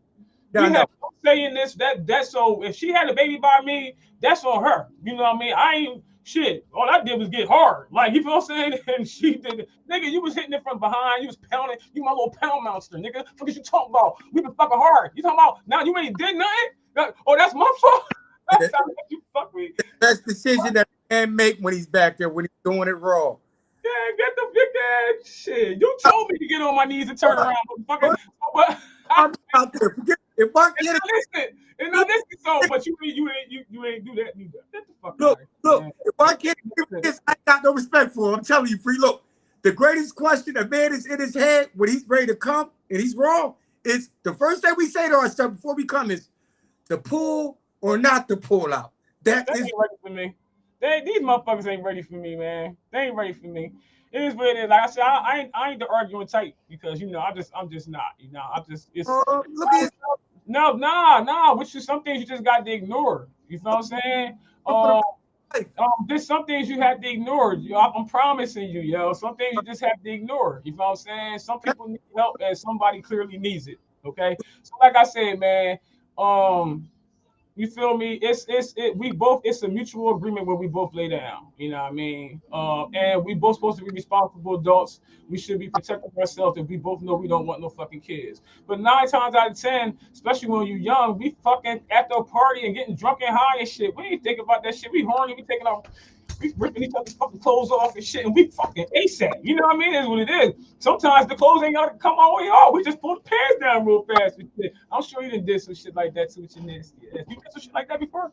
We married, I have know. no say in this. That's so if she had a baby by me, that's on her. You know what I mean? I ain't shit. All I did was get hard. Like, you know what I'm saying? And she did it. Nigga, you was hitting it from behind. You was pounding. You my little pound monster, nigga. What you talking about? We been fucking hard. You talking about now you ain't did nothing? Oh, that's my fault. That's how you fuck me. Best decision that a man make when he's back there, when he's doing it raw. Yeah, get the big ass shit. You told me to get on my knees and turn around, motherfucker. But I'm out there. Forget if Mark and get it. I listen. And I listen. So, but you ain't do that neither. Get the fuck out Look, of here, look, man. if I can't give this, I got no respect for him. I'm telling you, free. Look, the greatest question a man is in his head when he's ready to come and he's wrong is the first thing we say to ourselves before we come is to pull or not to pull out. That That is ain't ready for me. These motherfuckers ain't ready for me, man. They ain't ready for me. It is what it is. Like I said, I ain't the arguing type because I'm just not. You know, I just it's look at his no, nah. Which is some things you just got to ignore. You know what I'm saying? for the Um, life. there's some things you have to ignore. I'm promising you, yo. Some things you just have to ignore. You know what I'm saying? Some people need help, and somebody clearly needs it. Okay. So, like I said, man, um, you feel me? We both it's a mutual agreement where we both lay down. You know what I mean? And we both supposed to be responsible adults. We should be protecting ourselves if we both know we don't want no fucking kids. But 9 times out of 10, especially when you're young, we fucking at the party and getting drunk and high and shit. We ain't think about that shit. We horny, we taking off we ripping each other's fucking clothes off and shit, and we fucking ASAP. You know what I mean? That's what it is. Sometimes the clothes ain't gotta come all the way off. We just pull the pants down real fast and shit. I'm sure you done did some shit like that too with your nasty ass. You did some shit like that before?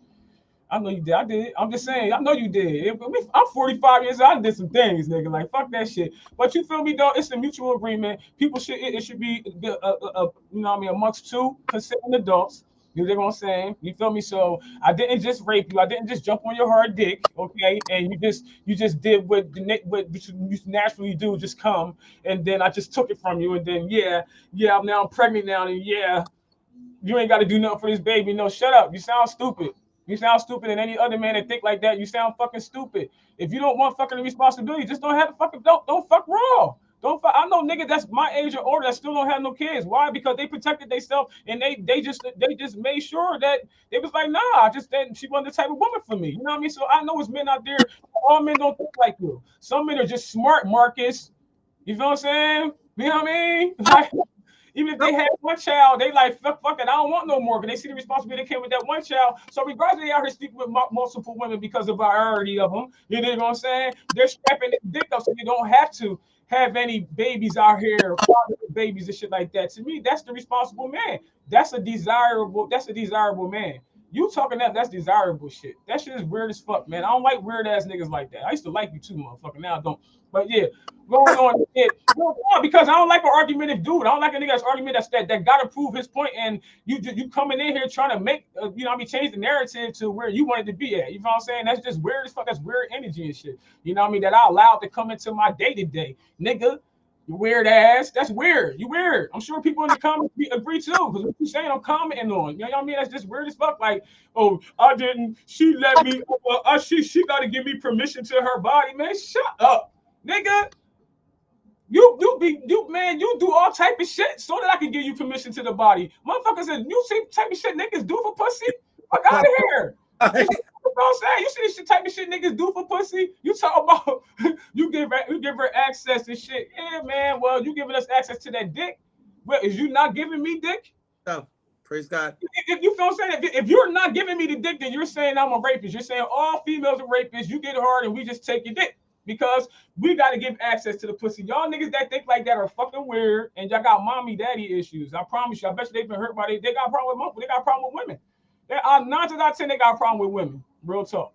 I know you did. I did. I'm just saying. I know you did. I'm 45 years old. I did some things, nigga. Like fuck that shit. But you feel me, though? It's a mutual agreement. People should. It should be, you know what I mean, amongst two consenting adults. You know what I'm saying? You feel me? So I didn't just rape you. I didn't just jump on your hard dick, okay? And you just did what you naturally do, just come, and then I just took it from you, and then yeah, now I'm pregnant now, and yeah, you ain't got to do nothing for this baby. No, shut up. You sound stupid. You sound stupid, and any other man that think like that, you sound fucking stupid. If you don't want fucking responsibility, just don't have to fucking don't fuck raw. Don't fuck. I know niggas that's my age or older that still don't have no kids. Why? Because they protected themselves and they just made sure that they was like, nah, I just that she wasn't the type of woman for me. You know what I mean? So I know it's men out there. All men don't think like you. Some men are just smart, Marcus. You know what I'm saying? You know what I mean? Like, even if they had one child, they like fuck it. I don't want no more. But they see the responsibility that came with that one child. So regardless, they out here sleeping with multiple women because of variety of them. You know what I'm saying? They're strapping their dick up so they don't have to have any babies out here, babies and shit like that. To me, that's the responsible man. That's a desirable. That's a desirable man. You talking that's desirable shit. That shit is weird as fuck, man. I don't like weird ass niggas like that. I used to like you too, motherfucker. Now I don't. But yeah, going on it. Go on, because I don't like an argumentative dude. I don't like a nigga that's argument that got to prove his point, and you coming in here trying to make you know what I mean, change the narrative to where you wanted to be at. You know what I'm saying? That's just weird as fuck. That's weird energy and shit. You know what I mean? That I allowed to come into my day to day, nigga. You weird ass. That's weird. You weird. I'm sure people in the comments agree too, because what you saying, I'm commenting on. You know what I mean? That's just weird as fuck. Like, oh, I didn't. She let me. She got to give me permission to her body, man. Shut up, nigga. You do all type of shit so that I can give you permission to the body. Motherfuckers said you see type of shit niggas do for pussy. Fuck out of here. You know what I'm saying? You see this shit type of shit niggas do for pussy. You talk about you give her access to shit. Yeah, man. Well, you giving us access to that dick. Well, is you not giving me dick? stuff. Praise God. If you feel what I'm saying, if you're not giving me the dick, then you're saying I'm a rapist. You're saying all females are rapists. You get hard and we just take your dick because we got to give access to the pussy. Y'all niggas that think like that are fucking weird, and y'all got mommy daddy issues. I promise you. I bet you they've been hurt by it. They got a problem with women. They got a problem with women. 9 times out of 10 they got a problem with women. Real talk.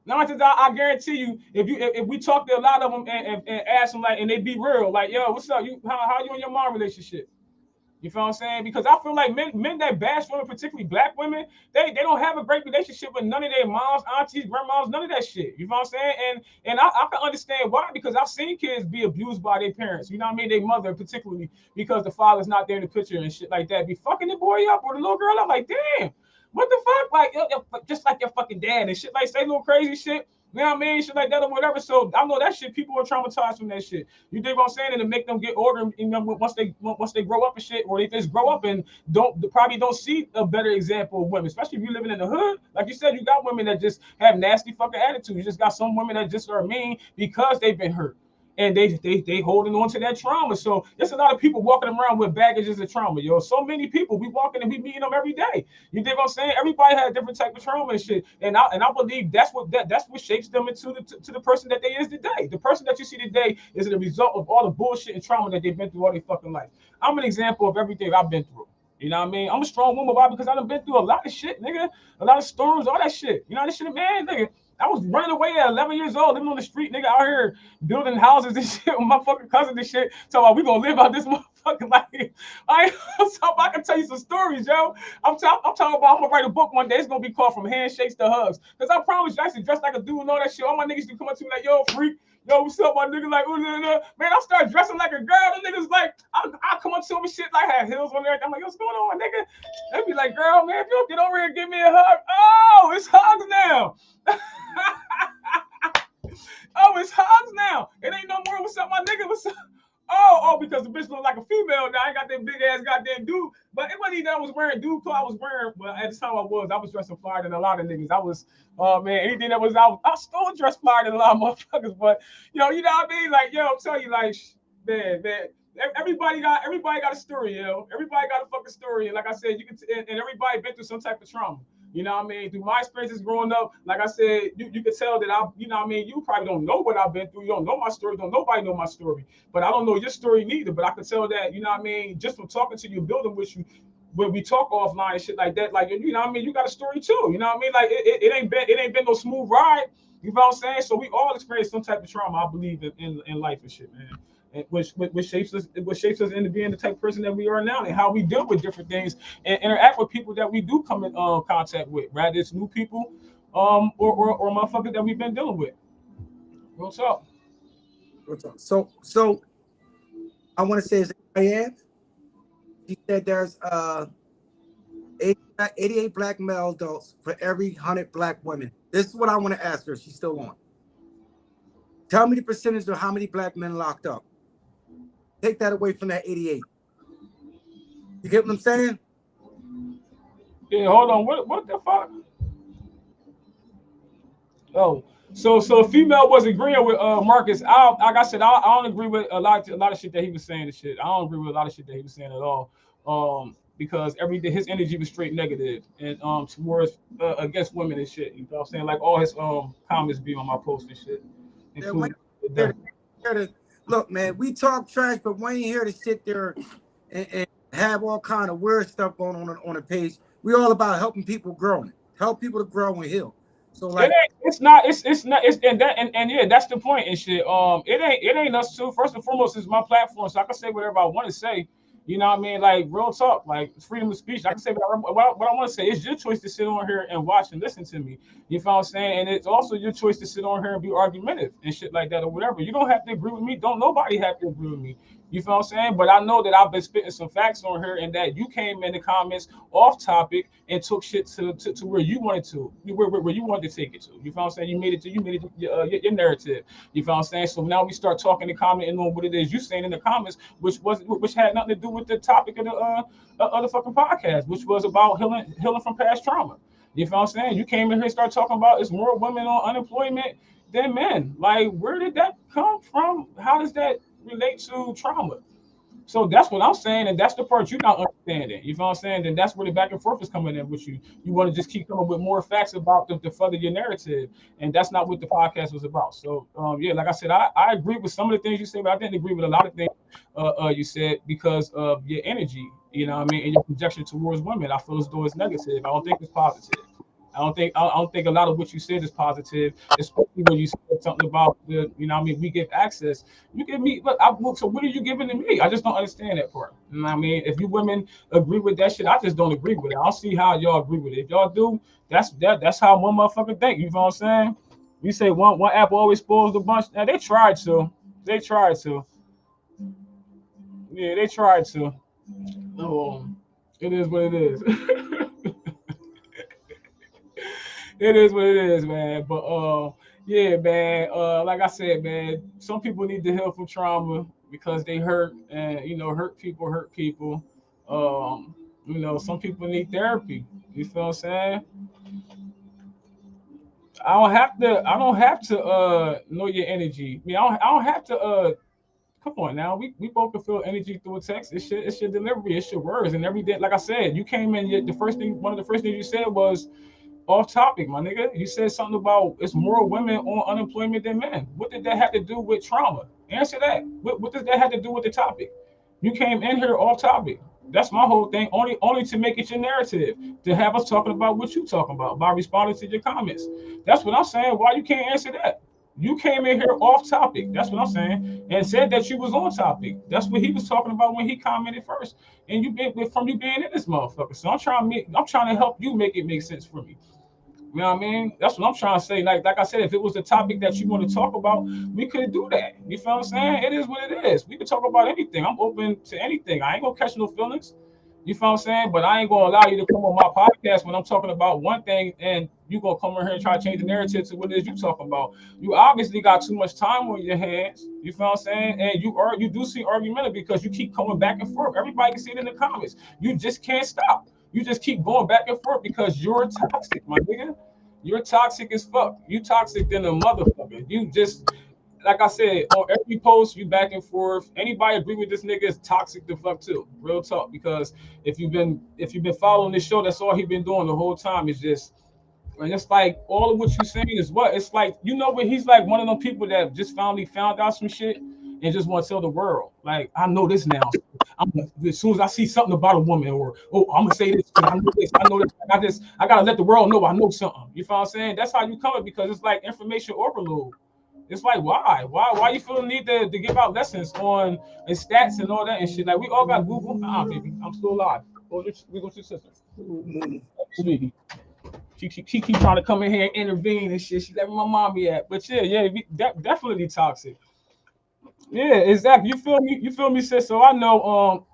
Nine times out, I guarantee you, if we talk to a lot of them and ask them like, and they be real, like, yo, what's up? You how you and your mom relationship? You feel what I'm saying? Because I feel like men that bash women, particularly black women, they don't have a great relationship with none of their moms, aunties, grandmoms, none of that shit. You feel what I'm saying? And I can understand why, because I've seen kids be abused by their parents. You know what I mean? Their mother, particularly because the father's not there in the picture and shit like that. Be fucking the boy up or the little girl up. Like, damn, what the fuck? Like, just like your fucking dad and shit. Like, say little crazy shit. You know what I mean? Shit like that or whatever. So I know that shit. People are traumatized from that shit. You dig what I'm saying? And to make them get older, you know, once they grow up and shit, or they just grow up and probably don't see a better example of women, especially if you're living in the hood. Like you said, you got women that just have nasty fucking attitudes. You just got some women that just are mean because they've been hurt. And they holding on to that trauma. So there's a lot of people walking around with baggages of trauma, yo. So many people, we walking and we meeting them every day. You dig what I'm saying? Everybody had a different type of trauma and shit. And I believe that's what shapes them into to the person that they is today. The person that you see today is the result of all the bullshit and trauma that they've been through all their fucking life. I'm an example of everything I've been through. You know what I mean? I'm a strong woman, why? Because I've been through a lot of shit, nigga. A lot of storms, all that shit. You know this shit, man, nigga. I was running away at 11 years old, living on the street, nigga, out here building houses and shit with my fucking cousins and shit. So we gonna live out this motherfucking life. I can tell you some stories, yo. I'm talking about I'm gonna write a book one day. It's gonna be called From Handshakes to Hugs. Cause I promise you, I used to dress like a dude and all that shit. All my niggas used to come up to me like, yo, freak. Yo, what's up, my nigga? Like, ooh, nah, nah. Man, I started dressing like a girl. The niggas like, I come up to them and shit, like, I had heels on there. I'm like, what's going on, nigga? They be like, girl, man, if you don't get over here and give me a hug, oh, it's hugs now. Oh, it's hugs now. It ain't no more. What's up, my nigga? What's up? Oh, because the bitch look like a female now. I ain't got that big ass goddamn dude. But it wasn't even that I was wearing dude clothes. I was wearing, well, at the time I was dressing flyer than a lot of niggas. I was, man, anything that was out, I still dressed flyer than a lot of motherfuckers. But, you know what I mean? Like, yo, I'm telling you, like, man. Everybody got a story, yo. Everybody got a fucking story. And like I said, and everybody been through some type of trauma. You know what I mean? Through my experiences growing up, like I said, you can tell that you know what I mean? You probably don't know what I've been through. You don't know my story. Don't nobody know my story. But I don't know your story neither. But I can tell that, you know what I mean? Just from talking to you, building with you, when we talk offline and shit like that, like, you know what I mean? You got a story too. You know what I mean? Like it ain't been no smooth ride. You know what I'm saying? So we all experience some type of trauma, I believe, in life and shit, man. And which shapes us into being the type of person that we are now, and how we deal with different things and interact with people that we do come in contact with, rather it's new people, or motherfuckers that we've been dealing with. What's up? So I want to say is Diane. She said there's 88 black male adults for every 100 black women. This is what I want to ask her. She's still on. Tell me the percentage of how many black men locked up. Take that away from that 88. You get what I'm saying? Yeah, hold on. What the fuck? Oh, so a female was agreeing with Marcus. Like I said, I don't agree with a lot of shit that he was saying and shit. I don't agree with a lot of shit that he was saying at all. Because every day his energy was straight negative and towards against women and shit. You know what I'm saying? Like all his comments be on my post and shit, including look, man, we talk trash, but we ain't here to sit there and have all kind of weird stuff going on the page. We all about helping people growing, help people to grow and heal. So like, it's not and yeah, that's the point and shit. It ain't us too. First and foremost, it's my platform, so I can say whatever I want to say. You know what I mean? Like real talk, like freedom of speech. I can say what I want to say. It's your choice to sit on here and watch and listen to me. You know what I'm saying? And it's also your choice to sit on here and be argumentative and shit like that or whatever. You don't have to agree with me. Don't nobody have to agree with me. You feel what I'm saying? But I know that I've been spitting some facts on here and that you came in the comments off topic and took shit to where you wanted to, where you wanted to take it to. You feel what I'm saying? You made it your narrative. You feel what I'm saying? So now we start talking and commenting on what it is you saying in the comments, which had nothing to do with the topic of the fucking podcast, which was about healing from past trauma. You feel what I'm saying? You came in here and started talking about it's more women on unemployment than men. Like, where did that come from? How does that relate to trauma? So that's what I'm saying, and that's the part you're not understanding. You know what I'm saying? Then that's where the back and forth is coming in with you. You want to just keep coming with more facts about the further your narrative, and that's not what the podcast was about. So yeah, like I said, I agree with some of the things you said, but I didn't agree with a lot of things you said because of your energy. You know what I mean, and your projection towards women. I feel as though it's negative. I don't think it's positive. I don't think a lot of what you said is positive, especially when you said something about the, you know, what I mean, we give access. You give me, look, so what are you giving to me? I just don't understand that part. You know what I mean? If you women agree with that shit, I just don't agree with it. I'll see how y'all agree with it. If y'all do, that's how one motherfucker think. You know what I'm saying? You say one apple always spoils the bunch. Now they tried to, they tried to, yeah, they tried to. Um, it is what it is. It is what it is, man. But yeah, man. Like I said, man, some people need to heal from trauma because they hurt, and you know, hurt people hurt people. You know, some people need therapy. You feel what I'm saying? I don't have to know your energy. I mean, I don't have to come on now. We both can feel energy through a text. It's your delivery, it's your words, and every day, like I said, you came in. The first thing, one of the first things you said was off topic, my nigga. You said something about it's more women on unemployment than men. What did that have to do with trauma? Answer that. What does that have to do with the topic? You came in here off topic. That's my whole thing. Only to make it your narrative, to have us talking about what you talking about by responding to your comments. That's what I'm saying. Why you can't answer that? You came in here off topic. That's what I'm saying, and said that you was on topic. That's what he was talking about when he commented first. And you been from you being in this motherfucker. So I'm trying to help you make it make sense for me. You know what I mean? That's what I'm trying to say. Like I said, if it was the topic that you want to talk about, we could do that. You feel what I'm saying? It is what it is. We could talk about anything. I'm open to anything. I ain't gonna catch no feelings. You feel what I'm saying? But I ain't gonna allow you to come on my podcast when I'm talking about one thing and you gonna come in here and try to change the narrative to what it is you talking about. You obviously got too much time on your hands. You feel what I'm saying? And you do see argumentative because you keep coming back and forth. Everybody can see it in the comments. You just can't stop. You just keep going back and forth because you're toxic, my nigga. You're toxic as fuck. You toxic than a motherfucker. You just, like I said, on every post, you back and forth. Anybody agree with this nigga is toxic the fuck too. Real talk. Because if you've been following this show, that's all he been doing the whole time. Is just, and it's like all of what you saying is what it's like. You know what? He's like one of them people that just finally found out some shit and just want to tell the world. Like I know this now. As soon as I see something about a woman, or oh, I'm gonna say this because I know this. I know this. I gotta let the world know I know something. You feel what I'm saying? That's how you come because it's like information overload. It's like why you feel the need to give out lessons on and stats and all that and shit. Like we all got Google. Nah, baby, I'm still alive. We go to your sister, sweetie. She keep trying to come in here and intervene and shit. She let my mommy at. But yeah, definitely toxic. Yeah, exactly. You feel me? You feel me, sis? So I know,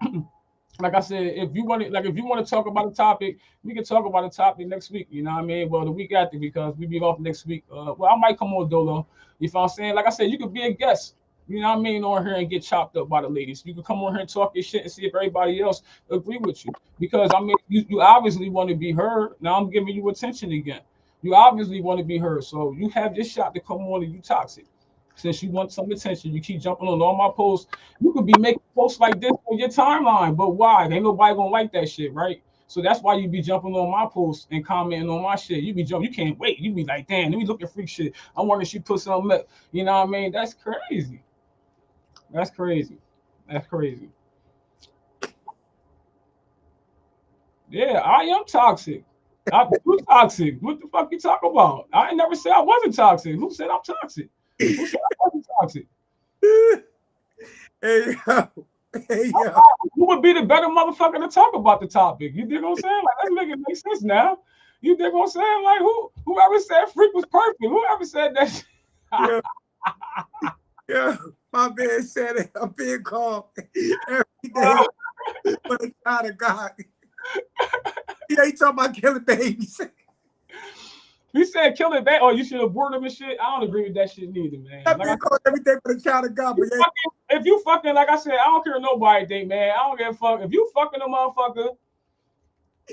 like I said, if you want to talk about a topic, we can talk about a topic next week. You know what I mean? Well, the week after because we be off next week. Well, I might come on Dolo. You know what I'm saying? Like I said, you could be a guest. You know what I mean? On here and get chopped up by the ladies. You can come on here and talk your shit and see if everybody else agree with you. Because I mean, you obviously want to be heard. Now I'm giving you attention again. You obviously want to be heard. So you have this shot to come on and you toxic. Since you want some attention, you keep jumping on all my posts. You could be making posts like this on your timeline, but why? Ain't nobody gonna like that shit, right? So that's why you be jumping on my posts and commenting on my shit. You be jumping, you can't wait. You be like, damn, let me look at freak shit. I wonder if she put something up. You know what I mean? That's crazy. That's crazy. That's crazy. Yeah, I am toxic. You toxic. What the fuck you talk about? I ain't never said I wasn't toxic. Who said I'm toxic? Who said I wasn't toxic? Hey yo, hey yo. Who would be the better motherfucker to talk about the topic? You dig what I'm saying? Like let's make it make sense now. You dig what I'm saying? Like whoever said freak was perfect? Whoever said that? Yeah, yeah. My man said it. I'm being called every day for the child of God. Yeah, he talking about killing babies. He said kill it back. Oh, you should abort him and shit. I don't agree with that shit neither, man. I'm Like being called every day for the child of God. But yeah, if you fucking, like I said, I don't care what nobody think, man. I don't give a fuck. If you fucking a motherfucker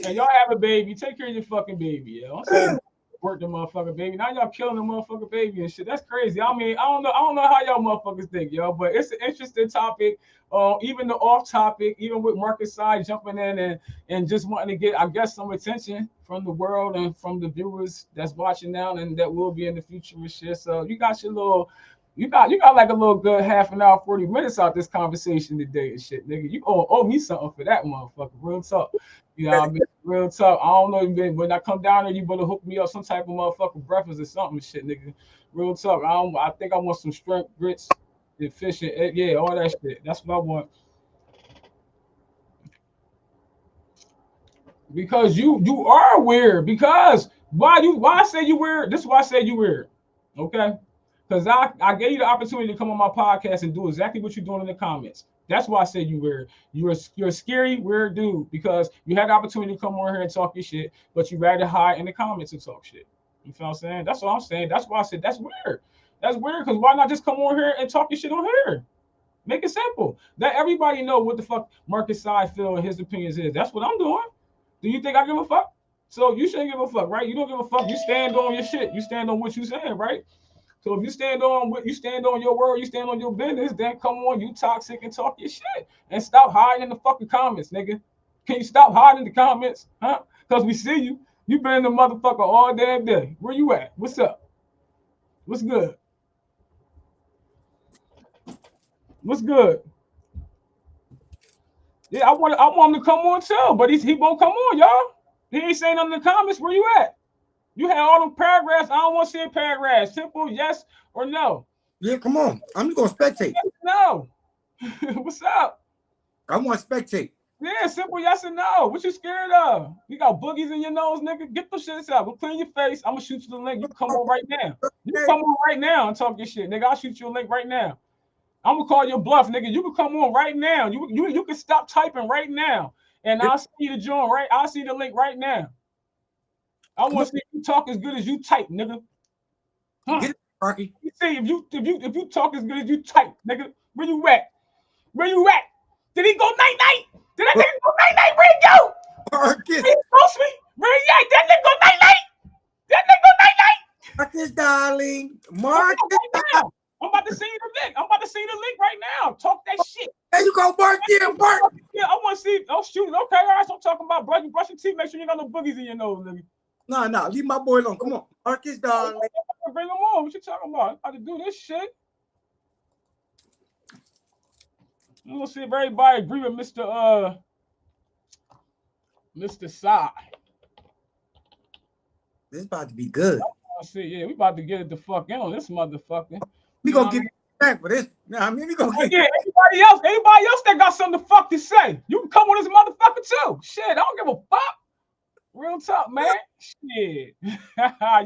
and y'all have a baby, take care of your fucking baby, yo. I'm saying work the motherfucker baby. Now y'all killing the motherfucker baby and shit. That's crazy. I mean, I don't know how y'all motherfuckers think, yo, but it's an interesting topic. Even the off topic, even with Marcus Side jumping in and just wanting to get, I guess, some attention from the world and from the viewers that's watching now and that will be in the future and shit. So you got your little, you got like a little good half an hour, 40 minutes out this conversation today and shit, nigga. You owe me something for that motherfucker. Real talk. You know what I mean? Real talk. I don't know, man. When I come down there, you better hook me up some type of motherfucking breakfast or something, shit, nigga. Real talk. I think I want some shrimp grits, and fish, and yeah, all that shit. That's what I want. Because you are weird. Because why I say you weird? This is why I say you weird. Okay? Because I gave you the opportunity to come on my podcast and do exactly what you're doing in the comments. That's why I said you weird. You're a scary, weird dude because you had the opportunity to come on here and talk your shit, but you rather hide in the comments and talk shit. You feel what I'm saying? That's what I'm saying. That's why I said that's weird. That's weird because why not just come on here and talk your shit on here? Make it simple. Let everybody know what the fuck Marcus Side feel and his opinions is. That's what I'm doing. Do you think I give a fuck? So you shouldn't give a fuck, right? You don't give a fuck. You stand on your shit. You stand on what you saying, right? So if you stand on what you stand on your word, you stand on your business, then come on, you toxic and talk your shit. And stop hiding in the fucking comments, nigga. Can you stop hiding in the comments? Huh? Because we see you. You been in the motherfucker all damn day. Where you at? What's up? What's good? What's good? Yeah, I want him to come on too, but he won't come on, y'all. He ain't saying nothing in the comments. Where you at? You had all them paragraphs. I don't want to see a paragraph. Simple yes or no. Yeah, come on. I'm just gonna spectate. No. What's up? I want to spectate. Yeah, simple yes or no. What you scared of? You got boogies in your nose, nigga. Get those shits out. Go clean your face. I'm gonna shoot you the link. You can come on right now. You can come on right now and talk your shit, nigga. I'll shoot you a link right now. I'm gonna call your bluff, nigga. You can come on right now. You can stop typing right now, and I'll see the join right. I'll see the link right now. I want to see you talk as good as you type, nigga. Huh? Get it, Marky. You see if you talk as good as you type, nigga. Where you at? Where you at? Did he go night night? Did that nigga go night night? Where he go? Marcus. He close me. Where he at? That nigga go night night. That nigga go night night. Marcus, darling. Marcus. I'm about to see the link. I'm about to see the link right now. Talk that shit. There you go, Mark. Yeah, Mark. Yeah, I want to see. Oh, shoot. Okay, all right. So I'm talking about brushing teeth. Make sure you got no boogies in your nose, nigga. No. Leave my boy alone. Come on. Marcus, darling. Bring him on. What you talking about? I'm about to do this shit. I'm gonna see if everybody agree with Mr. Sai. This is about to be good. I see. Yeah, we about to get it the fuck in on this motherfucker. We gonna get back for this. Nah, I mean, we gonna get. Yeah, anybody else that got something to fuck to say, you can come on this motherfucker too. Shit, I don't give a fuck. Real talk, man. Shit.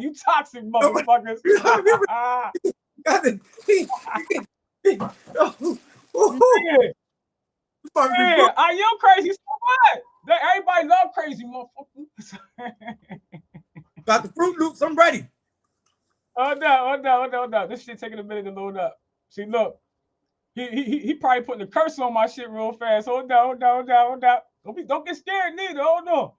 You toxic motherfuckers. Yeah, I am crazy. So what? Everybody love crazy motherfuckers. Got the Fruit Loops. I'm ready. Oh no. This shit taking a minute to load up. See, look. He probably putting a curse on my shit real fast. Hold on. Don't get scared neither. Hold on.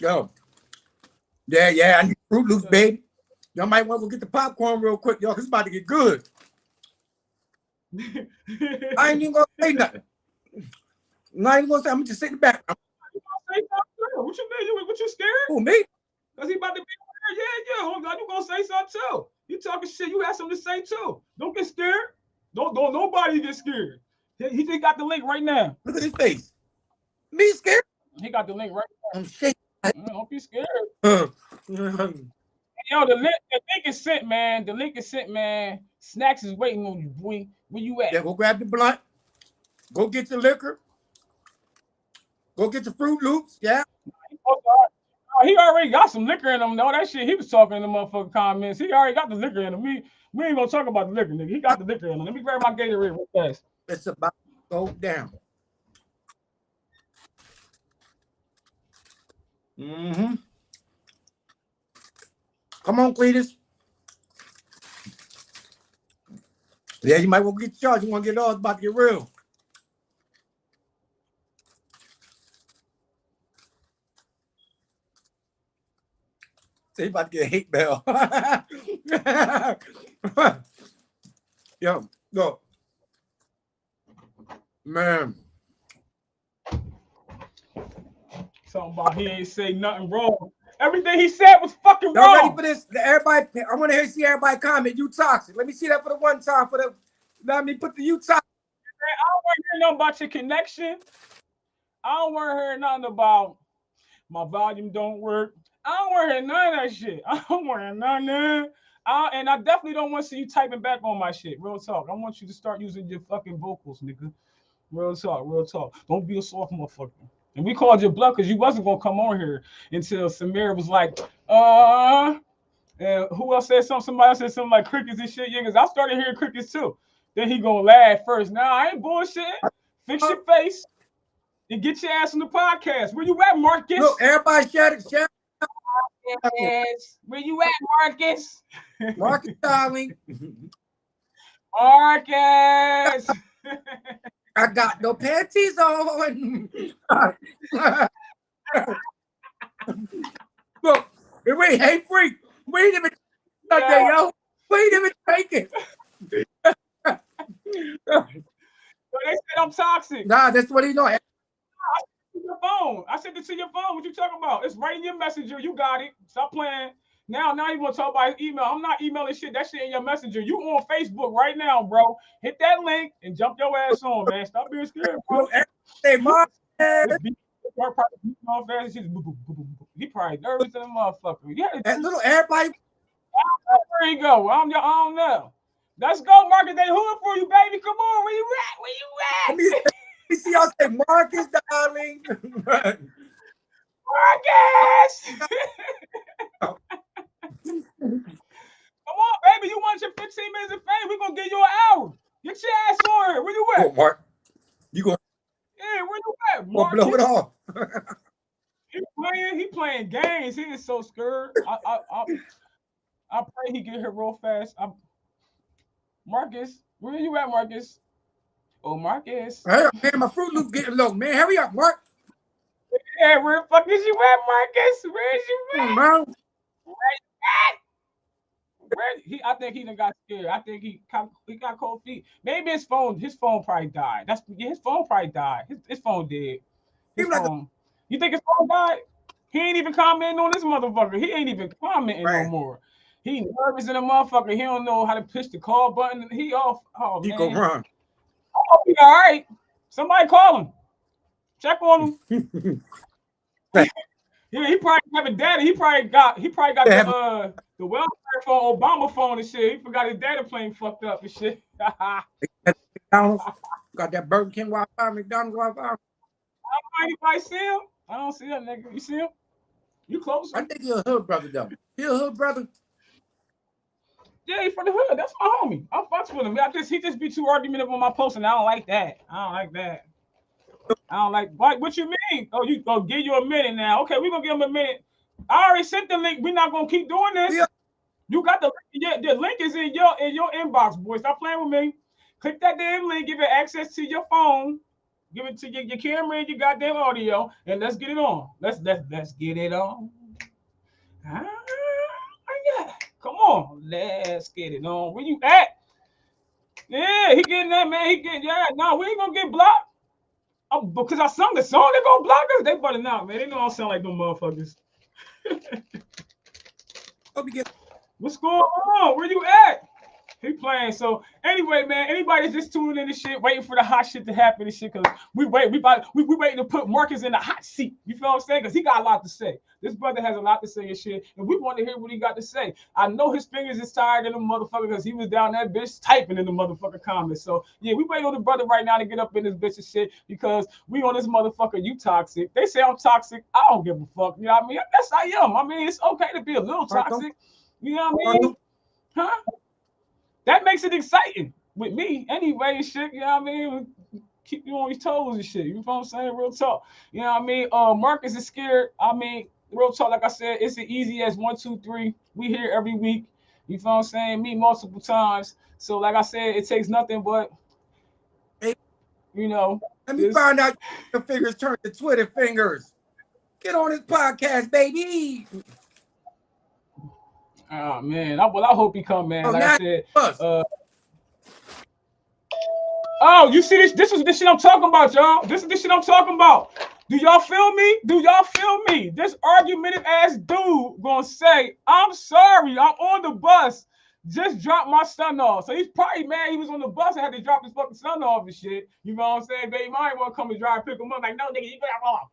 Yo. Yeah, I need Fruit Loops, baby. Y'all might want to go get the popcorn real quick, y'all, because it's about to get good. I ain't even gonna say nothing. I ain't gonna say. I'm just sitting back. What you mean? What you scared? Who, me? Cause he about to be there. Yeah. Hold on, you gonna say something too? You talking shit? You have something to say too. Don't get scared. Don't nobody get scared. He just got the link right now. Look at his face. Me scared? He got the link right now. I'm shaking. Don't be scared. Yo, the link is sent, man. The link is sent, man. Snacks is waiting on you, boy. Where you at? Yeah, go grab the blunt. Go get your liquor. Go get your Fruit Loops. Yeah. He already got some liquor in him. All that shit he was talking in the motherfucking comments. He already got the liquor in him. We ain't gonna talk about the liquor, nigga. He got the liquor in him. Let me grab my Gatorade real fast. It's about to go down. Mm-hmm. Come on, Cletus. Yeah, you might want to get charged. You want to get all it's about to get real. So you about to get a hate mail. Yo, go. Man. Talking about he ain't say nothing wrong. Everything he said was fucking Y'all ready wrong. for this? Everybody, I want to see everybody comment. You toxic. Let me see that for the one time. Let me put the you toxic. I don't want to hear nothing about your connection. I don't want to hear nothing about my volume don't work. I don't want to hear none of that shit. I don't want to hear none of that. And I definitely don't want to see you typing back on my shit. Real talk. I want you to start using your fucking vocals, nigga. Real talk, real talk. Don't be a soft motherfucker. And we called your bluff because you wasn't gonna come on here until Samir was like, and who else said something? Somebody else said something like crickets and shit. Yeah, because I started hearing crickets too. Then he gonna laugh first. Nah, I ain't bullshitting. Fix your face and get your ass on the podcast. Where you at, Marcus? Look, everybody shut it. Marcus. Where you at, Marcus? Marcus, darling. Marcus. I got no panties on. Look, wait, hey, freak. We ain't even Sunday, yo. We ain't even drinking. They said I'm toxic. Nah, that's what he know. Your phone. I sent it to your phone. What you talking about? It's right in your messenger. You got it. Stop playing. Now you want to talk about his email. I'm not emailing shit. That shit in your messenger. You on Facebook right now, bro. Hit that link and jump your ass on, man. Stop being scared, bro. Hey, Mark. He probably nervous than a motherfucker. Yeah, that little everybody. There you go. I don't know. Let's go, Marcus. They hooing for you, baby. Come on. Where you at? Where you at? Let me see y'all say Marcus, darling. Marcus! Come on, baby. You want your 15 minutes of fame? We're going to give you an hour. Get your ass on here. Where you at? Oh, Mark. You going? Yeah, where you at, Marcus? Blow it off. He playing games. He is so scared. I pray he get here real fast. Marcus, where you at, Marcus? Oh, Marcus. Hey, man, my Fruit Loop getting low, man. Hurry up, Mark. Yeah, where the fuck is you at, Marcus? Where is you at? Where you at? I think he done got scared. I think he got cold feet. Maybe his phone probably died. His phone probably died. His phone did. His phone. You think his phone died? He ain't even commenting on this motherfucker. He ain't even commenting no more. He nervous in a motherfucker. He don't know how to push the call button. He off. Oh, man. He go run. Oh, he all right. Somebody call him. Check on him. Yeah, he probably have a data. He probably got the welfare phone, Obama phone and shit. He forgot his data plane fucked up and shit. Got that Burger King Wi-Fi, McDonald's Wi-Fi. Anybody see him? I don't see that nigga. You see him? You close? I think he's a hood brother though. He a hood brother. Yeah, he from the hood. That's my homie. I fucks with him. He just be too argumentative on my post, and I don't like that. What you mean? Oh, give you a minute now. Okay, we're gonna give him a minute. I already sent the link. We're not gonna keep doing this. Yeah. You got the link is in your inbox, boy. Stop playing with me. Click that damn link, give it access to your phone, give it to your camera and your goddamn audio, and let's get it on. Let's get it on. Yeah. Come on, let's get it on. Where you at? Yeah, he getting that, man. No, we ain't gonna get blocked. Because I sung the song, they gonna block us. They budding out, man. They know I sound like them motherfuckers. What's going on? Where you at? He playing. So anyway, man, anybody just tuning in and shit, waiting for the hot shit to happen and shit, because we waiting to put Marcus in the hot seat. You feel what I'm saying? Because he got a lot to say. This brother has a lot to say and shit, and we want to hear what he got to say. I know his fingers is tired in the motherfucker because he was down that bitch typing in the motherfucker comments. So yeah, we waiting on the brother right now to get up in this bitch and shit, because we on this motherfucker. You toxic. They say I'm toxic. I don't give a fuck. You know what I mean? Yes, I am. I mean, it's okay to be a little toxic. You know what I mean? Huh? That makes it exciting with me anyway, shit. You know what I mean? Keep you on your toes and shit. You know what I'm saying? Real talk. You know what I mean? Marcus is scared. I mean, real talk, like I said, it's as easy as 1, 2, 3. We here every week. You know what I'm saying? Meet multiple times. So, like I said, it takes nothing but, you know. Let me find out your fingers turn to Twitter fingers. Get on this podcast, baby. Oh man, I hope he come, man. Like I said, oh, you see this? This is the shit I'm talking about, y'all. This is the shit I'm talking about. Do y'all feel me? Do y'all feel me? This argumentative ass dude gonna say, I'm sorry, I'm on the bus. Just dropped my son off. So he's probably mad he was on the bus and had to drop his fucking son off and shit. You know what I'm saying? Baby mine wanna come and drive and pick him up. Like, no, nigga, you got off.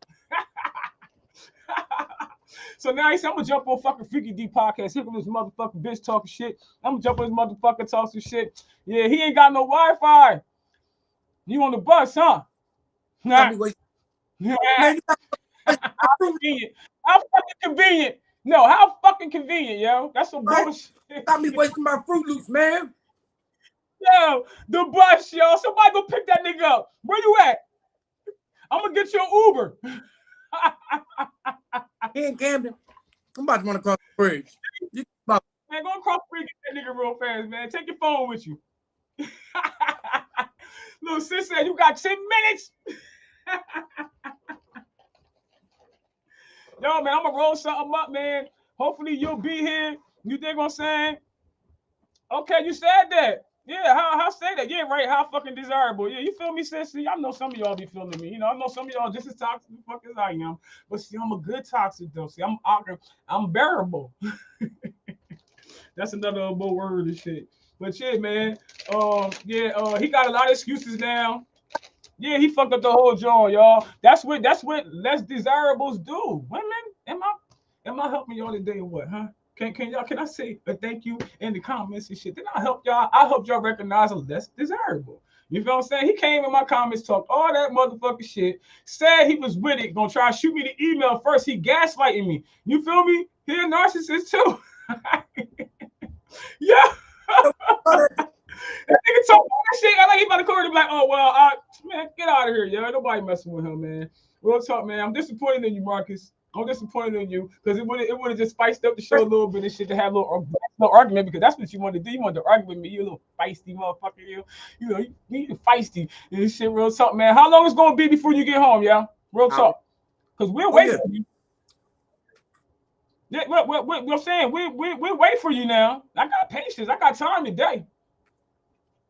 So now he said, I'm gonna jump on fucking Freaky D podcast. Here come this motherfucking bitch talking shit. I'm gonna jump on this motherfucker talk some shit. Yeah, he ain't got no Wi-Fi. You on the bus, huh? Nah. Man, How convenient. How fucking convenient. No, how fucking convenient, yo. That's some bullshit. Got me wasting my Fruit Loops, man. Yo, the bus, yo. Somebody go pick that nigga up. Where you at? I'm gonna get you an Uber. He in Camden. I'm about to want to cross the bridge. Man, go across the bridge, get that nigga real fast, man. Take your phone with you. Little sis said, you got 10 minutes. Yo, man, I'm gonna roll something up, man. Hopefully you'll be here. You think I'm saying? Okay, you said that. Yeah, how say that? Yeah, right. How fucking desirable. Yeah, you feel me, sis? See, I know some of y'all be feeling me. You know, I know some of y'all just as toxic as fuck as I am. But see, I'm a good toxic though. See, I'm bearable. That's another bull word and shit. But yeah, man. He got a lot of excuses now. Yeah, he fucked up the whole joint, y'all. That's what less desirables do. Women, am I helping y'all today or what, huh? Can I say a thank you in the comments and shit? Then I help y'all. I hope y'all recognize a less desirable. You feel what I'm saying? He came in my comments, talked all that motherfucking shit, said he was with it, gonna try to shoot me the email first. He gaslighting me. You feel me? He a narcissist too. Yeah. That nigga talk that shit. I like he about to call him like, oh well, man, get out of here, yo. Nobody messing with him, man. Real talk, man. I'm disappointed in you, Marcus. I'm disappointed in you because it would have just spiced up the show a little bit and shit to have a little argument because that's what you wanted to do. You wanted to argue with me, you little feisty motherfucker. You know, you feisty and shit. Real talk, man. How long is gonna be before you get home, yeah? Real talk, because we'll wait for you. Yeah, we're saying we'll wait for you now. I got patience. I got time today.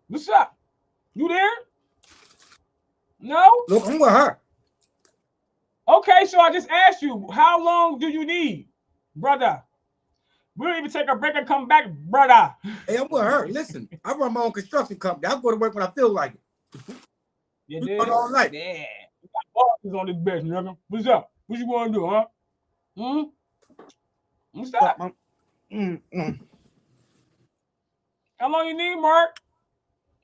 What's up? You there? No? Look, I'm with her. Okay, so I just asked you, how long do you need, brother? We'll even take a break and come back, brother. Hey, I'm with her. Listen, I run my own construction company. I go to work when I feel like it. You did? All night. Yeah. We got bosses on this bitch, nigga. What's up? What you want to do, huh? What's up? How long you need, Mark?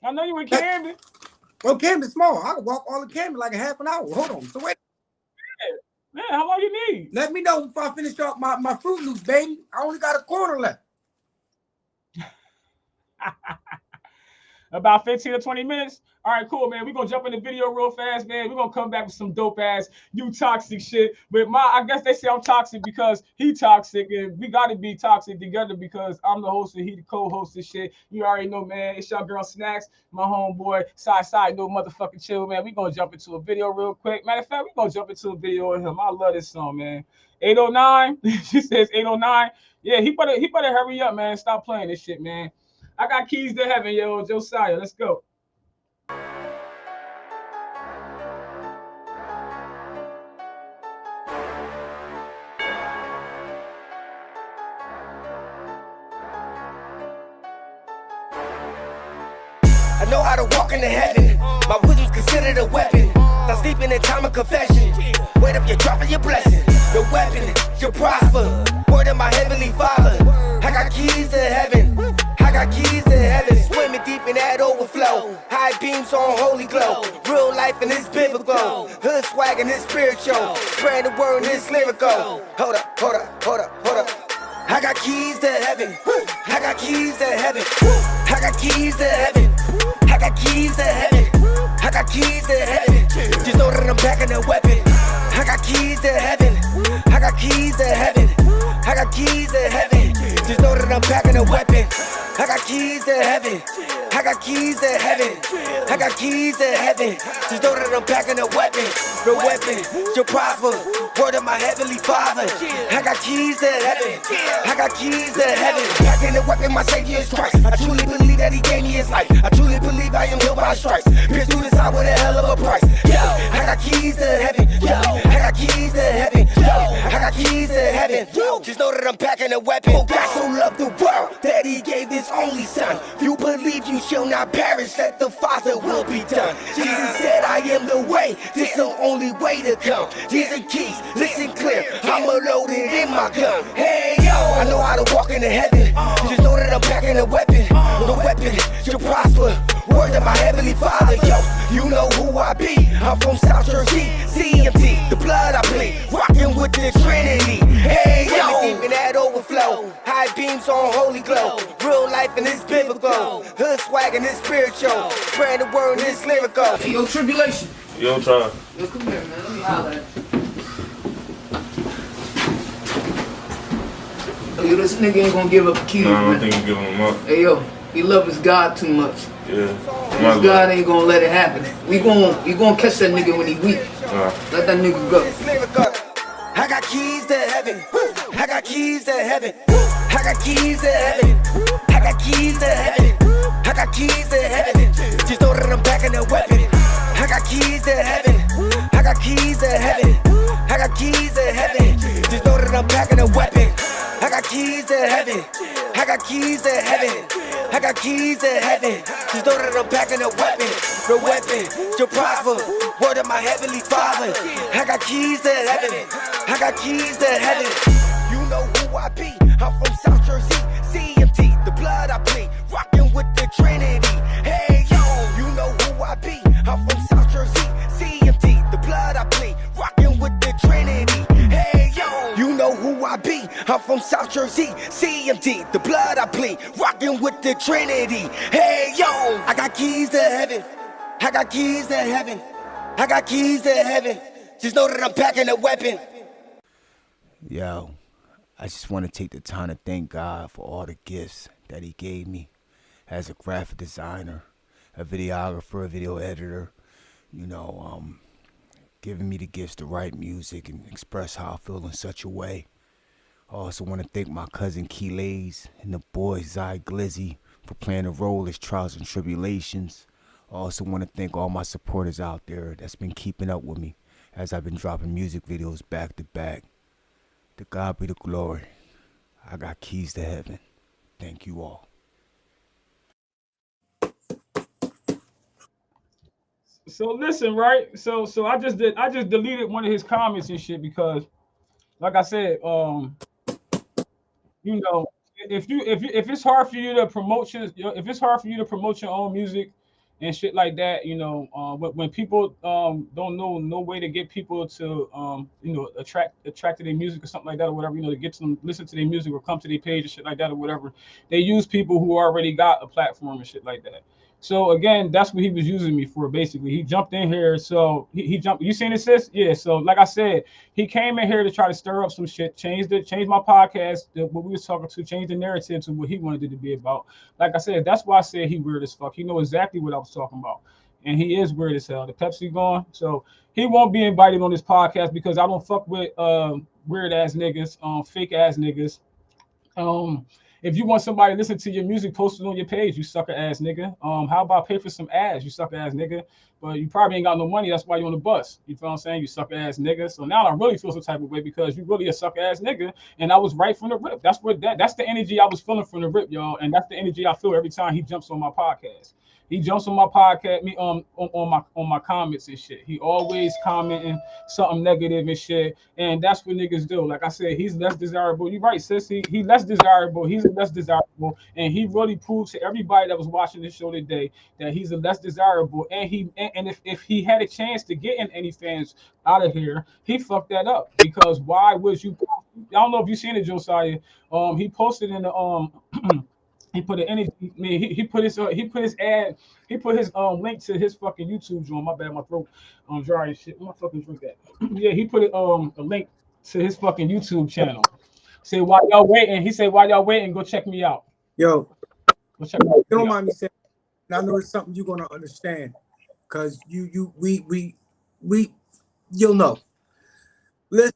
I know you in Camden. Well, Camden's small. I can walk all of Camden like a half an hour. Hold on. So wait. Man, how long you need? Let me know before I finish off my Fruit Loops, baby. I only got a quarter left. About 15 or 20 minutes. All right, cool, man. We're gonna jump in the video real fast, man. We're gonna come back with some dope ass you toxic shit. But I guess they say I'm toxic because he toxic, and we gotta be toxic together because I'm the host and he the co-host and shit. You already know, man. It's your girl Snacks, my homeboy, side, no motherfucking chill, man. We're gonna jump into a video real quick. Matter of fact, we're gonna jump into a video of him. I love this song, man. 809. She says 809. Yeah, he better hurry up, man. Stop playing this shit, man. I got keys to heaven, yo, Josiah. Let's go. I know how to walk into heaven. My wisdom's considered a weapon. Stop sleeping in time of confession. Wait up, you're dropping your blessing. The weapon, you prosper. Word of my heavenly Father. I got keys to heaven. I got keys to heaven. Swimming deep in that overflow. High beams on holy glow. Real life in this biblical. Hood swag in this spiritual. Spread the word in this lyrical. Hold up. I got keys to heaven. I got keys to heaven. I got keys to heaven. I got keys to heaven. I got keys to heaven. Just know that I'm packing a weapon. I got keys to heaven. I got keys to heaven. I got keys to heaven. Just know that I'm packing a weapon. I got keys to heaven. I got keys to heaven. I got keys to heaven. Just know that I'm packing a weapon. The weapon shall prosper. Word of my heavenly Father. I got keys to heaven. I got keys to heaven. Packing the weapon, my Savior is Christ. I truly believe that He gave me His life. I truly believe I am healed by stripes. Pierced through the side with a hell of a price. Yo, I got keys to heaven. Yo, I got keys to heaven. Yo, I got keys to heaven. Just know that I'm packing a weapon. Oh, God so loved the world that He gave His only Son. You believe you shall not perish, that the Father will be done. Jesus said, I am the way. This the only way to come. These are keys, listen clear. I'm loaded in my gun. Hey yo, I know how to walk into heaven. Just know that I'm packing a weapon. The weapon should prosper. Word of my heavenly Father. Yo, you know who I be. I'm from South Jersey, CMT. The blood I bleed, rocking with the Trinity. Hey yo, deep in that overflow. High beams on holy glow. Real life in this biblical. Hood swag and this spiritual. Spread the word in this lyrical. Hey, yo, Tribulation. Yo, try. Yo, come here, man. Let me holler at you. Yo, this nigga ain't gonna give up the keys, No, I don't man. think you giving him up. Hey, yo, he love his God too much. Yeah. His God ain't gonna let it happen. We gonna catch that nigga when he weak. Let that nigga go. I got keys to heaven. I got keys to heaven. I got keys to heaven. I got keys to heaven. I got keys to heaven. Just know that I'm packing a weapon. I got keys to heaven. I got keys to heaven. I got keys to heaven. Just know that I'm packing a weapon. I got keys to heaven. I got keys to heaven. I got keys to heaven. Just know that I'm packing a weapon. The weapon to prosper. Word of my heavenly Father. I got keys to heaven. I got keys to heaven. You know who I be. I'm from South Jersey, CMT. The blood I bleed, rocking with the Trinity. Hey yo, you know who I be. I'm from South Jersey, CMT. The blood I bleed, rocking with the Trinity. Hey yo, you know who I be. I'm from South Jersey, CMT. The blood I bleed, rocking with the Trinity. Hey yo, I got keys to heaven. I got keys to heaven. I got keys to heaven. Just know that I'm packing a weapon. Yo, I just want to take the time to thank God for all the gifts that He gave me as a graphic designer, a videographer, a video editor, giving me the gifts to write music and express how I feel in such a way. I also want to thank my cousin Keelays and the boy Zy Glizzy for playing a role as Trials and Tribulations. I also want to thank all my supporters out there that's been keeping up with me as I've been dropping music videos back to back. To God be the glory. I got keys to heaven. Thank you all. So listen, right? So I just deleted one of his comments and shit because, like I said, if it's hard for you to promote if it's hard for you to promote your own music and shit like that, when people don't know no way to get people to attract to their music or something like that or whatever, to get to them listen to their music or come to their page and shit like that or whatever, they use people who already got a platform and shit like that. So again, that's what he was using me for. Basically, he jumped in here. So he jumped. You seen it, sis? Yeah. So like I said, he came in here to try to stir up some shit, change my podcast, what we was talking to, change the narrative to what he wanted it to be about. Like I said, that's why I said he weird as fuck. He know exactly what I was talking about, and he is weird as hell. The Pepsi gone, so he won't be invited on this podcast because I don't fuck with weird ass niggas, fake ass niggas. If you want somebody to listen to your music, post it on your page, you sucker ass nigga. How about pay for some ads, you sucker ass nigga? But you probably ain't got no money, that's why you're on the bus. You feel what I'm saying? You sucker ass nigga. So now I really feel some type of way because you really a sucker ass nigga, and I was right from the rip. That's the energy I was feeling from the rip, y'all, and that's the energy I feel every time he jumps on my podcast. He jumps on my podcast, on my comments and shit. He always commenting something negative and shit, and that's what niggas do. Like I said, he's less desirable. You're right, sis. He less desirable. He's less desirable, and he really proved to everybody that was watching this show today that he's a less desirable. And if he had a chance to get in any fans out of here, he fucked that up because why was you? I don't know if you seen it, Josiah. He posted in the He put an energy. I mean, he put his ad. He put his link to his fucking YouTube joint. My bad, my throat dry and shit. I'm gonna fucking drink that. Yeah, he put a link to his fucking YouTube channel. Say while y'all waiting, he said while y'all waiting, go check me out. Yo, We'll check that You don't video out. mind me saying, and I know it's something you're gonna understand, because we you'll know. Listen,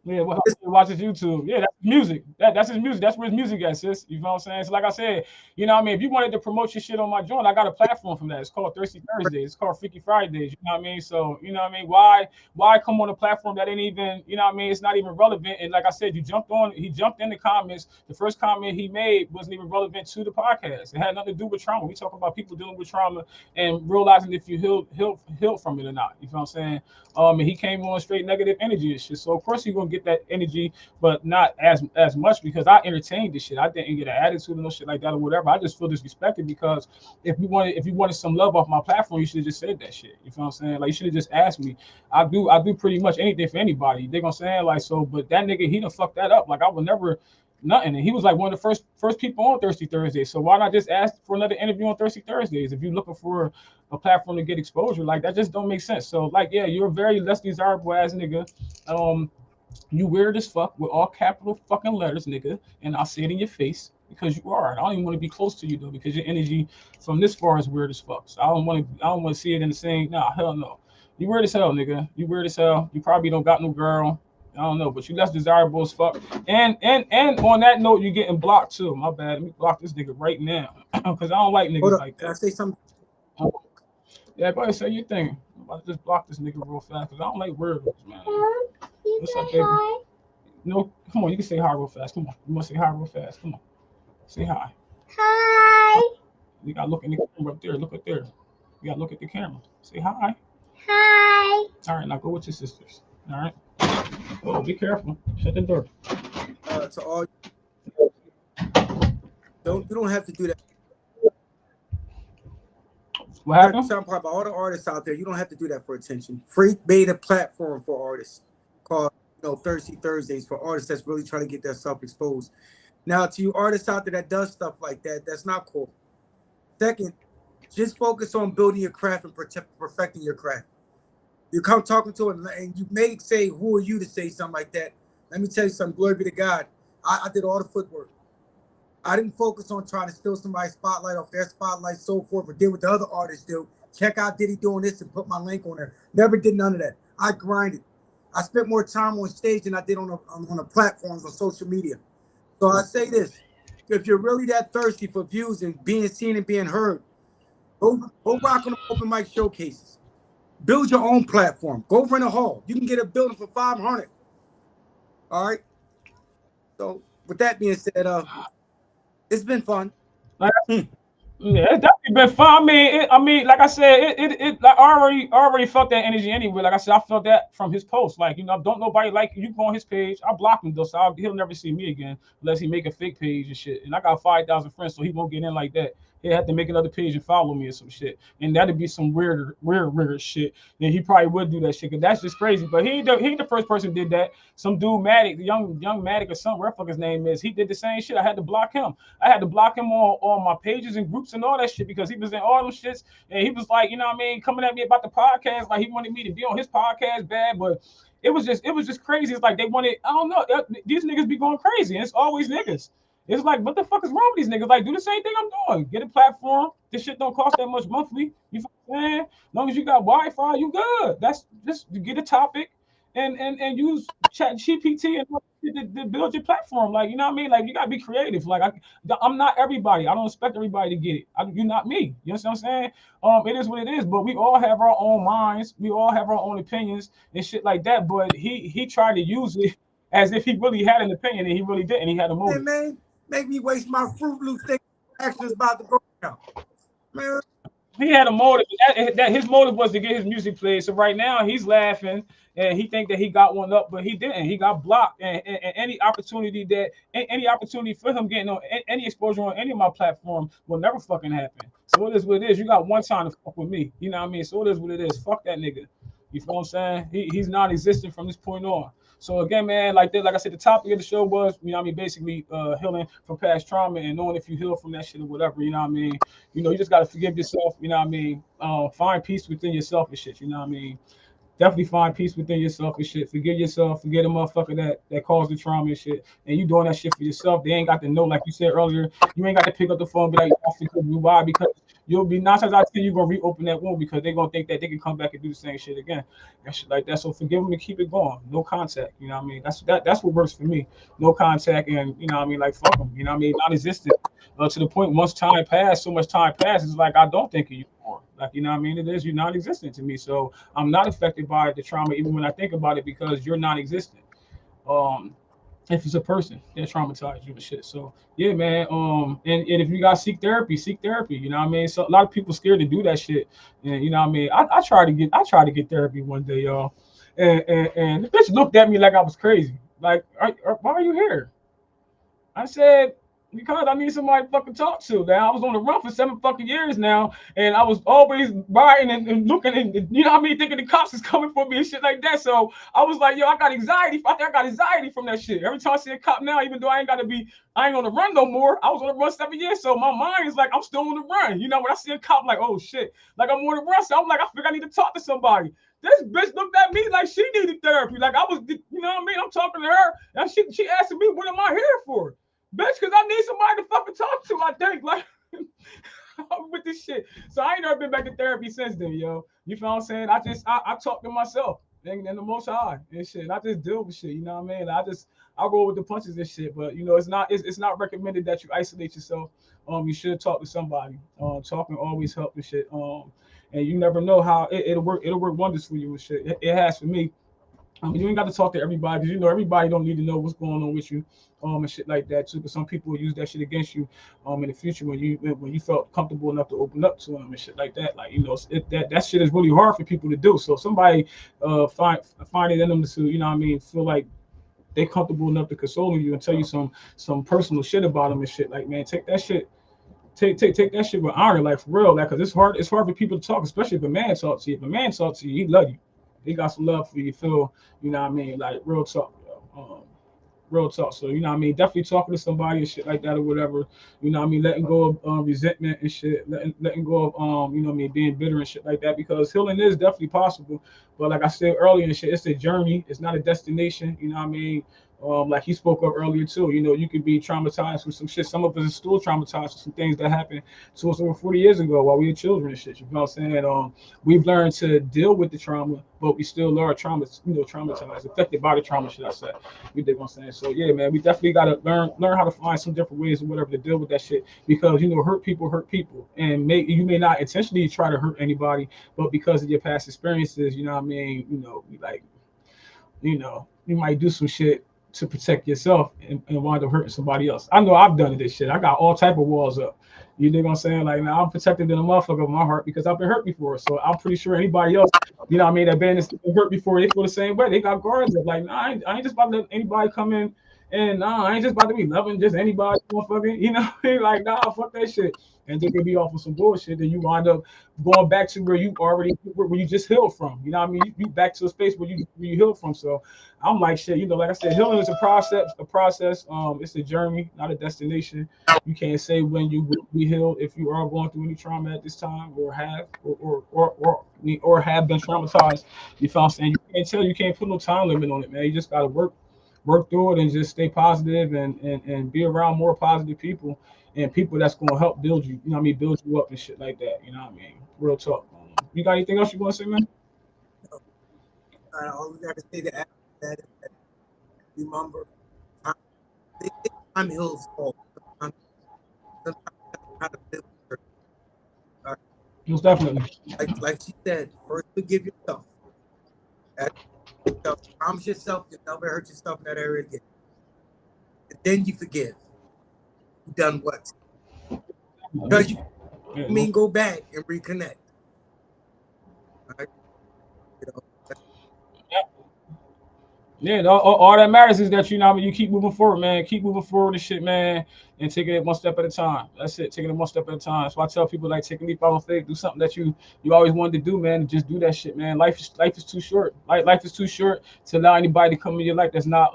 Yeah, well, listen, he watches YouTube. Yeah, that's music. That's his music. That's where his music at, sis. You know what I'm saying? So like I said, you know what I mean? If you wanted to promote your shit on my joint, I got a platform from that. It's called Thirsty Thursdays. It's called Freaky Fridays. You know what I mean? So, you know what I mean? Why come on a platform that ain't even, you know what I mean? It's not even relevant. And like I said, he jumped in the comments. The first comment he made wasn't even relevant to the podcast. It had nothing to do with trauma. We talking about people dealing with trauma and realizing if you heal from it or not. You know what I'm saying? And he came on straight negative energy and shit. So of course you're gonna get that energy, but not as much because I entertained this shit. I didn't get an attitude or no shit like that or whatever. I just feel disrespected because if you wanted some love off my platform, you should have just said that shit. You feel what I'm saying? Like you should have just asked me. I do pretty much anything for anybody. They gonna say like so, but that nigga he done fucked that up. Like I would never nothing. And he was like one of the first people on Thirsty Thursdays. So why not just ask for another interview on Thirsty Thursdays? If you're looking for a platform to get exposure, like that just don't make sense. So like yeah, you're a very less desirable ass nigga. Um, you weird as fuck with all capital fucking letters, nigga. And I'll say it in your face because you are. I don't even want to be close to you though because your energy from this far is weird as fuck. So I don't want to see it in the same. Nah, hell no. You weird as hell, nigga. You weird as hell. You probably don't got no girl. I don't know, but you less desirable as fuck. And on that note, you're getting blocked too. My bad. Let me block this nigga right now because I don't like hold niggas up. like Can I that. say something? Yeah, go ahead, say your thing. I'm about to just block this nigga real fast because I don't like weirdos, man. What's up, baby? No, come on, you can say hi real fast. Come on, you want to say hi real fast? Come on, say hi. Hi. You gotta look in the camera up there. Look up there. You gotta look at the camera. Say hi. Hi. All right, now go with your sisters. All right. Oh, be careful. Shut the door. To all, you don't have to do that. What Check happened? some part about all the artists out there. You don't have to do that for attention. Freak made a platform for artists called Thirsty Thursdays for artists that's really trying to get their self exposed. Now, to you artists out there that does stuff like that, that's not cool. Second, just focus on building your craft and perfecting your craft. You come talking to it, and you may say, "Who are you to say something like that?" Let me tell you something. Glory be to God. I did all the footwork. I didn't focus on trying to steal somebody's spotlight off their spotlight, so forth, or did what the other artists do. Check out Diddy doing this and put my link on there. Never did none of that. I grinded. I spent more time on stage than I did on the platforms on social media. So I say this: if you're really that thirsty for views and being seen and being heard, go rock on the open mic showcases. Build your own platform. Go rent a hall. You can get a building for 500. All right. So with that being said, it's been fun. Like Hmm. yeah, it's definitely been fun. I mean, like I said, like I already felt that energy anyway. Like I said, I felt that from his post. Like, don't nobody like you go on his page. I block him though, so he'll never see me again unless he make a fake page and shit. And I got 5,000 friends, so he won't get in like that. He'll have to make another page and follow me or some shit. And that'd be some weird shit. Then he probably would do that shit, cause that's just crazy. But he ain't the first person did that. Some dude Matic, young Matic or something, where the fuck his name is, he did the same shit. I had to block him. I had to block him on my pages and groups and all that shit because he was in all them shits and he was like, you know what I mean, coming at me about the podcast, like he wanted me to be on his podcast bad, but it was just crazy. It's like they wanted, I don't know, these niggas be going crazy, and it's always niggas. It's like, what the fuck is wrong with these niggas? Like, do the same thing I'm doing. Get a platform. This shit don't cost that much monthly. You feel what I'm saying? As long as you got Wi-Fi, you good. That's just get a topic and use Chat GPT and to build your platform. Like, you know what I mean? Like, you gotta be creative. Like, I'm not everybody. I don't expect everybody to get it. You're not me. You know what I'm saying? It is what it is. But we all have our own minds. We all have our own opinions and shit like that. But he tried to use it as if he really had an opinion and he really didn't. He had a Hey motive. man, make me waste my Fruit Loop thing. Action's about to go down. Man, He had a motive. That his motive was to get his music played. So right now he's laughing and he think that he got one up, but he didn't. He got blocked. And any opportunity for him getting on any exposure on any of my platform will never fucking happen. So it is what it is. You got one time to fuck with me. You know what I mean? So it is what it is. Fuck that nigga. You feel what I'm saying? He's non-existent from this point on. So again, man, like I said, the topic of the show was, you know what I mean, basically healing from past trauma and knowing if you heal from that shit or whatever, you know what I mean? You just gotta forgive yourself, you know what I mean? Find peace within yourself and shit, you know what I mean? Definitely find peace within yourself and shit. Forget yourself. Forget a motherfucker that caused the trauma and shit. And you doing that shit for yourself. They ain't got to know, like you said earlier. You ain't got to pick up the phone and be like, I forgive you. Why? Because you'll be 9 times out of 10 you're gonna reopen that wound because they're gonna think that they can come back and do the same shit again and shit like that. So forgive them and keep it going. No contact. You know what I mean? That's what works for me. No contact and you know what I mean, like fuck them. You know what I mean? Non-existent. To the point once time passed, so much time passes, like I don't think of you anymore. Like you know what I mean? It is you're non-existent to me. So I'm not affected by the trauma even when I think about it because you're non-existent. Um, if it's a person that traumatized you and shit. So yeah, man. And if you guys seek therapy, seek therapy. You know what I mean? So a lot of people scared to do that shit. And you know what I mean? I tried to get therapy one day, y'all. And the bitch looked at me like I was crazy. Like, why are you here? I said, because I need somebody to fucking talk to. Now I was on the run for 7 fucking years now, and I was always riding and looking and you know what I mean, thinking the cops is coming for me and shit like that. So I was like, yo, I got anxiety. I think I got anxiety from that shit. Every time I see a cop now, even though I ain't on the run no more. I was on the run 7 years, so my mind is like I'm still on the run. You know, when I see a cop, I'm like, oh shit, like I'm on the run. So I'm like, I think I need to talk to somebody. This bitch looked at me like she needed therapy. Like I was, you know what I mean? I'm talking to her, and she asking me, what am I here for? Bitch, because I need somebody to fucking talk to, I think. Like, with this shit. So I ain't never been back to therapy since then, yo. You feel what I'm saying? I talk to myself and the most high and shit. I just deal with shit, you know what I mean? I roll with the punches and shit, but you know, it's not recommended that you isolate yourself. You should talk to somebody. Talking always help and shit. And you never know how it'll work wonders for you and shit. It has for me. You ain't got to talk to everybody because you know everybody don't need to know what's going on with you, and shit like that too. Because some people will use that shit against you, in the future when you felt comfortable enough to open up to them and shit like that. Like you know, that shit is really hard for people to do. So if somebody find it in them to you know what I mean feel like they comfortable enough to console you and tell you some personal shit about them and shit. Like man, take that shit. Take that shit with honor, like for real, like, cause it's hard. It's hard for people to talk, especially if a man talks to you. If a man talks to you, he love you. He got some love for you. Feel, you know what I mean? Like real talk, yo. Real talk. So you know what I mean? Definitely talking to somebody and shit like that or whatever. You know what I mean? Letting go of resentment and shit. Letting go of you know what I mean, being bitter and shit like that. Because healing is definitely possible. But like I said earlier and shit, it's a journey. It's not a destination. You know what I mean? Like he spoke of earlier too. You know, you could be traumatized with some shit. Some of us are still traumatized with some things that happened to us over 40 years ago while we were children and shit. You know what I'm saying? We've learned to deal with the trauma, but we still are traumatized, affected by the trauma, should I say. You dig what I'm saying? So yeah, man, we definitely gotta learn how to find some different ways or whatever to deal with that shit because you know, hurt people. And you may not intentionally try to hurt anybody, but because of your past experiences, you know what I mean, you know, you might do some shit to protect yourself and wind up hurting somebody else. I know I've done this shit. I got all type of walls up. You dig what I'm saying? Like now I'm protected in the motherfucker of my heart because I've been hurt before. So I'm pretty sure anybody else, you know what I mean, that been hurt before, they feel the same way. They got guards up. Like, nah, I ain't just about to let anybody come in and nah, I ain't just about to be loving just anybody motherfucking, you know, like nah, fuck that shit. And they could be off of some bullshit, then you wind up going back to where you just healed from. You know what I mean? You back to a space where you healed from. So I'm like shit, you know, like I said, healing is a process. It's a journey, not a destination. You can't say when you will be healed if you are going through any trauma at this time, or have, or have been traumatized. You feel what I'm saying? You can't put no time limit on it, man. You just gotta work through it and just stay positive and be around more positive people and people that's gonna help build you. You know what I mean? Build you up and shit like that. You know what I mean? Real talk. You got anything else you want to say, man? All we got to say to add to that is that remember, time, they say time heals all. Sometimes you got to live with her. Most definitely. Like she said, first forgive yourself. That yourself. Promise yourself you'll never hurt yourself in that area again. And then you forgive. You done what? Because you Yeah, mean go back and reconnect. Right? You know, Yeah, all that matters is that you know what I mean, you keep moving forward, man. Keep moving forward and shit, man, and taking it one step at a time. That's it, taking it one step at a time. So I tell people like take a leap out on faith, do something that you always wanted to do, man, and just do that shit, man. Life is too short. Life is too short to allow anybody to come in your life that's not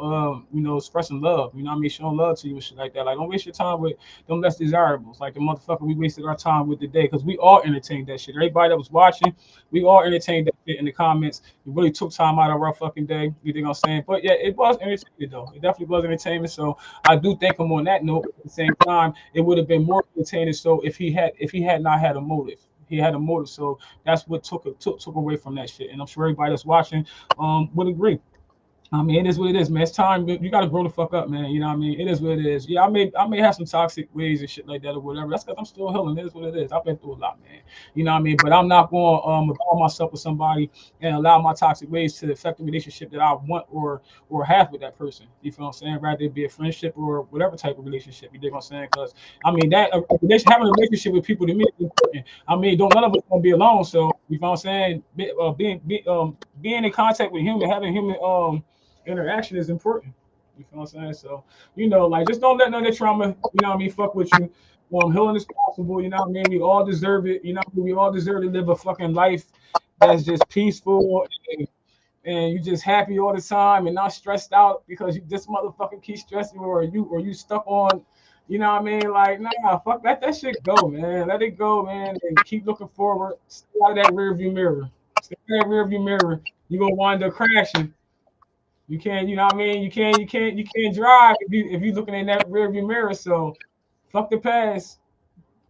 expressing love. You know what I mean, showing love to you and shit like that. Like don't waste your time with them less desirables, like the motherfucker we wasted our time with today, because we all entertained that shit. Everybody that was watching, we all entertained that shit in the comments. We really took time out of our fucking day. You think I'm saying? But yeah, it was entertainment though. It definitely was entertainment. So I do think him on that note. At the same time, it would have been more entertaining. So if he had not had a motive. He had a motive, so that's what took away from that shit. And I'm sure everybody that's watching would agree. I mean, it is what it is, man. It's time. You got to grow the fuck up, man. You know what I mean? It is what it is. Yeah, I may have some toxic ways and shit like that or whatever. That's because I'm still healing. It is what it is. I've been through a lot, man. You know what I mean? But I'm not going to involve myself with somebody and allow my toxic ways to affect the relationship that I want or have with that person. You feel what I'm saying? Rather it be a friendship or whatever type of relationship. You dig what I'm saying? Because I mean that having a relationship with people to me is important. I mean, don't none of us gonna be alone. So you feel what I'm saying? Being in contact with human, having human interaction is important. You feel what I'm saying? So, like just don't let none of the trauma, fuck with you. Healing is possible, you know what I mean? We all deserve it, you know what I mean? We all deserve to live a fucking life that's just peaceful and you just happy all the time and not stressed out because you this motherfucker keep stressing or you stuck on, you know what I mean? Like, nah, fuck that shit go, man. Let it go, man, and keep looking forward. Stay out of that rear view mirror. Stay out of that rear view mirror. You're gonna wind up crashing. You can't, you know what I mean? You can't drive if you looking in that rearview mirror. So fuck the past.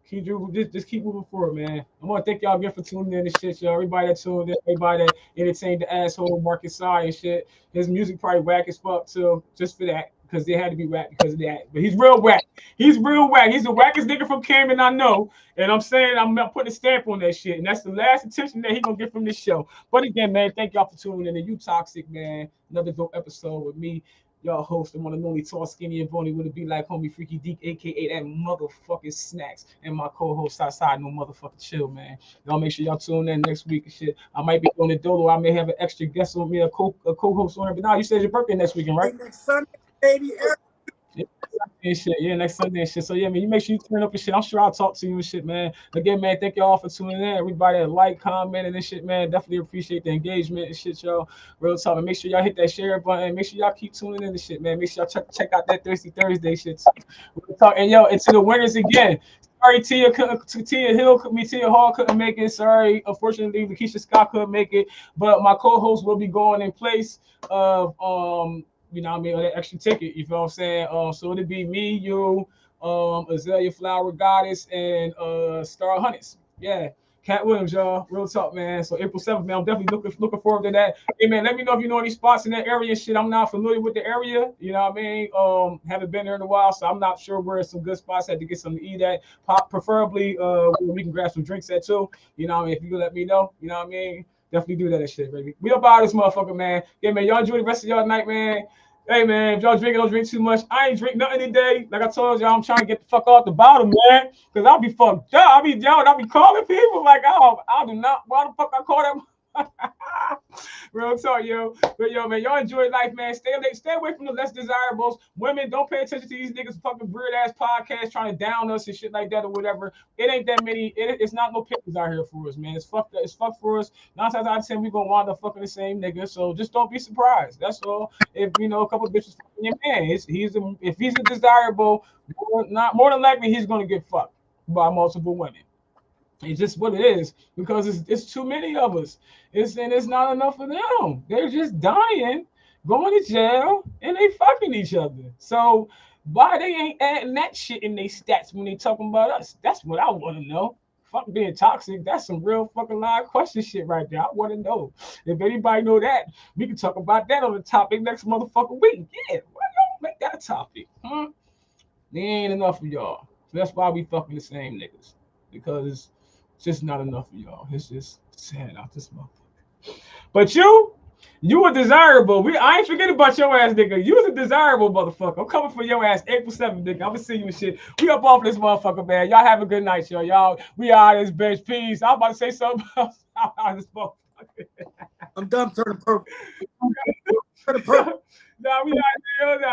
Just keep moving forward, man. I want to thank y'all again for tuning in and shit, y'all. Everybody that tuned in, everybody that entertained the asshole Marcus Sai and shit. His music probably whack as fuck too, just for that. Because they had to be whack because of that. But he's real whack. He's real whack. He's the wackest nigga from Camden I know. And I'm saying I'm not putting a stamp on that shit. And that's the last attention that he gonna get from this show. But again, man, thank y'all for tuning in. And you toxic, man. Another dope episode with me. Y'all host the one and only tall, skinny, and bony would it be like homie Freaky Deek, aka that motherfucking snacks, and my co-host outside, no motherfucking chill, man. Y'all make sure y'all tune in next week and shit. I might be doing a dolo. I may have an extra guest on me, a co-host on it. But now you said your birthday next weekend, right? Hey, next Sunday, baby. Yeah, and shit. Yeah, next Sunday and shit. So yeah, man, you make sure you turn up and shit. I'm sure I'll talk to you and shit, man. Again, man, thank y'all for tuning in. Everybody that like, commented and shit, man. Definitely appreciate the engagement and shit, y'all. Real talk. And make sure y'all hit that share button. Make sure y'all keep tuning in and shit, man. Make sure y'all check out that Thirsty Thursday shit too. Real talk. And yo, and to the winners again. Sorry, Tia Hall couldn't make it. Sorry, unfortunately, Lakeisha Scott couldn't make it. But my co-host will be going in place of you know what I mean, or that extra ticket, you feel what I'm saying? So it'd be me, you, Azalea Flower Goddess, and Star Hunters. Yeah. Cat Williams, y'all. Real talk, man. So April 7th, man. I'm definitely looking forward to that. Hey man, let me know if you know any spots in that area and shit. I'm not familiar with the area, you know what I mean? Haven't been there in a while, so I'm not sure where some good spots had to get something to eat at. Preferably where we can grab some drinks at too. You know what I mean? If you can let me know, you know what I mean? Definitely do that and shit, baby. We about this motherfucker, man. Yeah, man. Y'all enjoy the rest of y'all night, man. Hey man, if y'all drinking, don't drink too much. I ain't drink nothing today. Like I told y'all, I'm trying to get the fuck off the bottom, man. Cause I'll be fucked up. I'll be calling people like, oh, I do not. Why the fuck I call them? Real talk, yo. But yo, man, y'all enjoy life, man. Stay away from the less desirables. Women, don't pay attention to these niggas fucking weird ass podcasts trying to down us and shit like that or whatever. It ain't that many. It's not no pictures out here for us, man. It's fucked. It's fucked for us. 9 times out of 10, we gonna wind up fucking the same nigga. So just don't be surprised. That's all. If you know a couple bitches fucking your man, if he's a desirable, more than likely he's gonna get fucked by multiple women. It's just what it is because it's too many of us. It's not enough for them. They're just dying, going to jail, and they fucking each other. So why they ain't adding that shit in their stats when they talking about us? That's what I want to know. Fuck being toxic. That's some real fucking live question shit right there. I want to know. If anybody know that, we can talk about that on the topic next motherfucking week. Yeah, why don't make that a topic? Huh? There ain't enough of y'all. So that's why we fucking the same niggas. Because it's just not enough of y'all. It's just sad out this motherfucker. But you were desirable. I ain't forgetting about your ass, nigga. You was a desirable motherfucker. I'm coming for your ass April 7th, nigga. I'm gonna see you and shit. We up off this motherfucker, man. Y'all have a good night, yo. Y'all, we out of this bitch. Peace. I'm about to say something else. I'm out of this motherfucker. I'm done turning purple. For the purpose. Nah, we not there. Nah.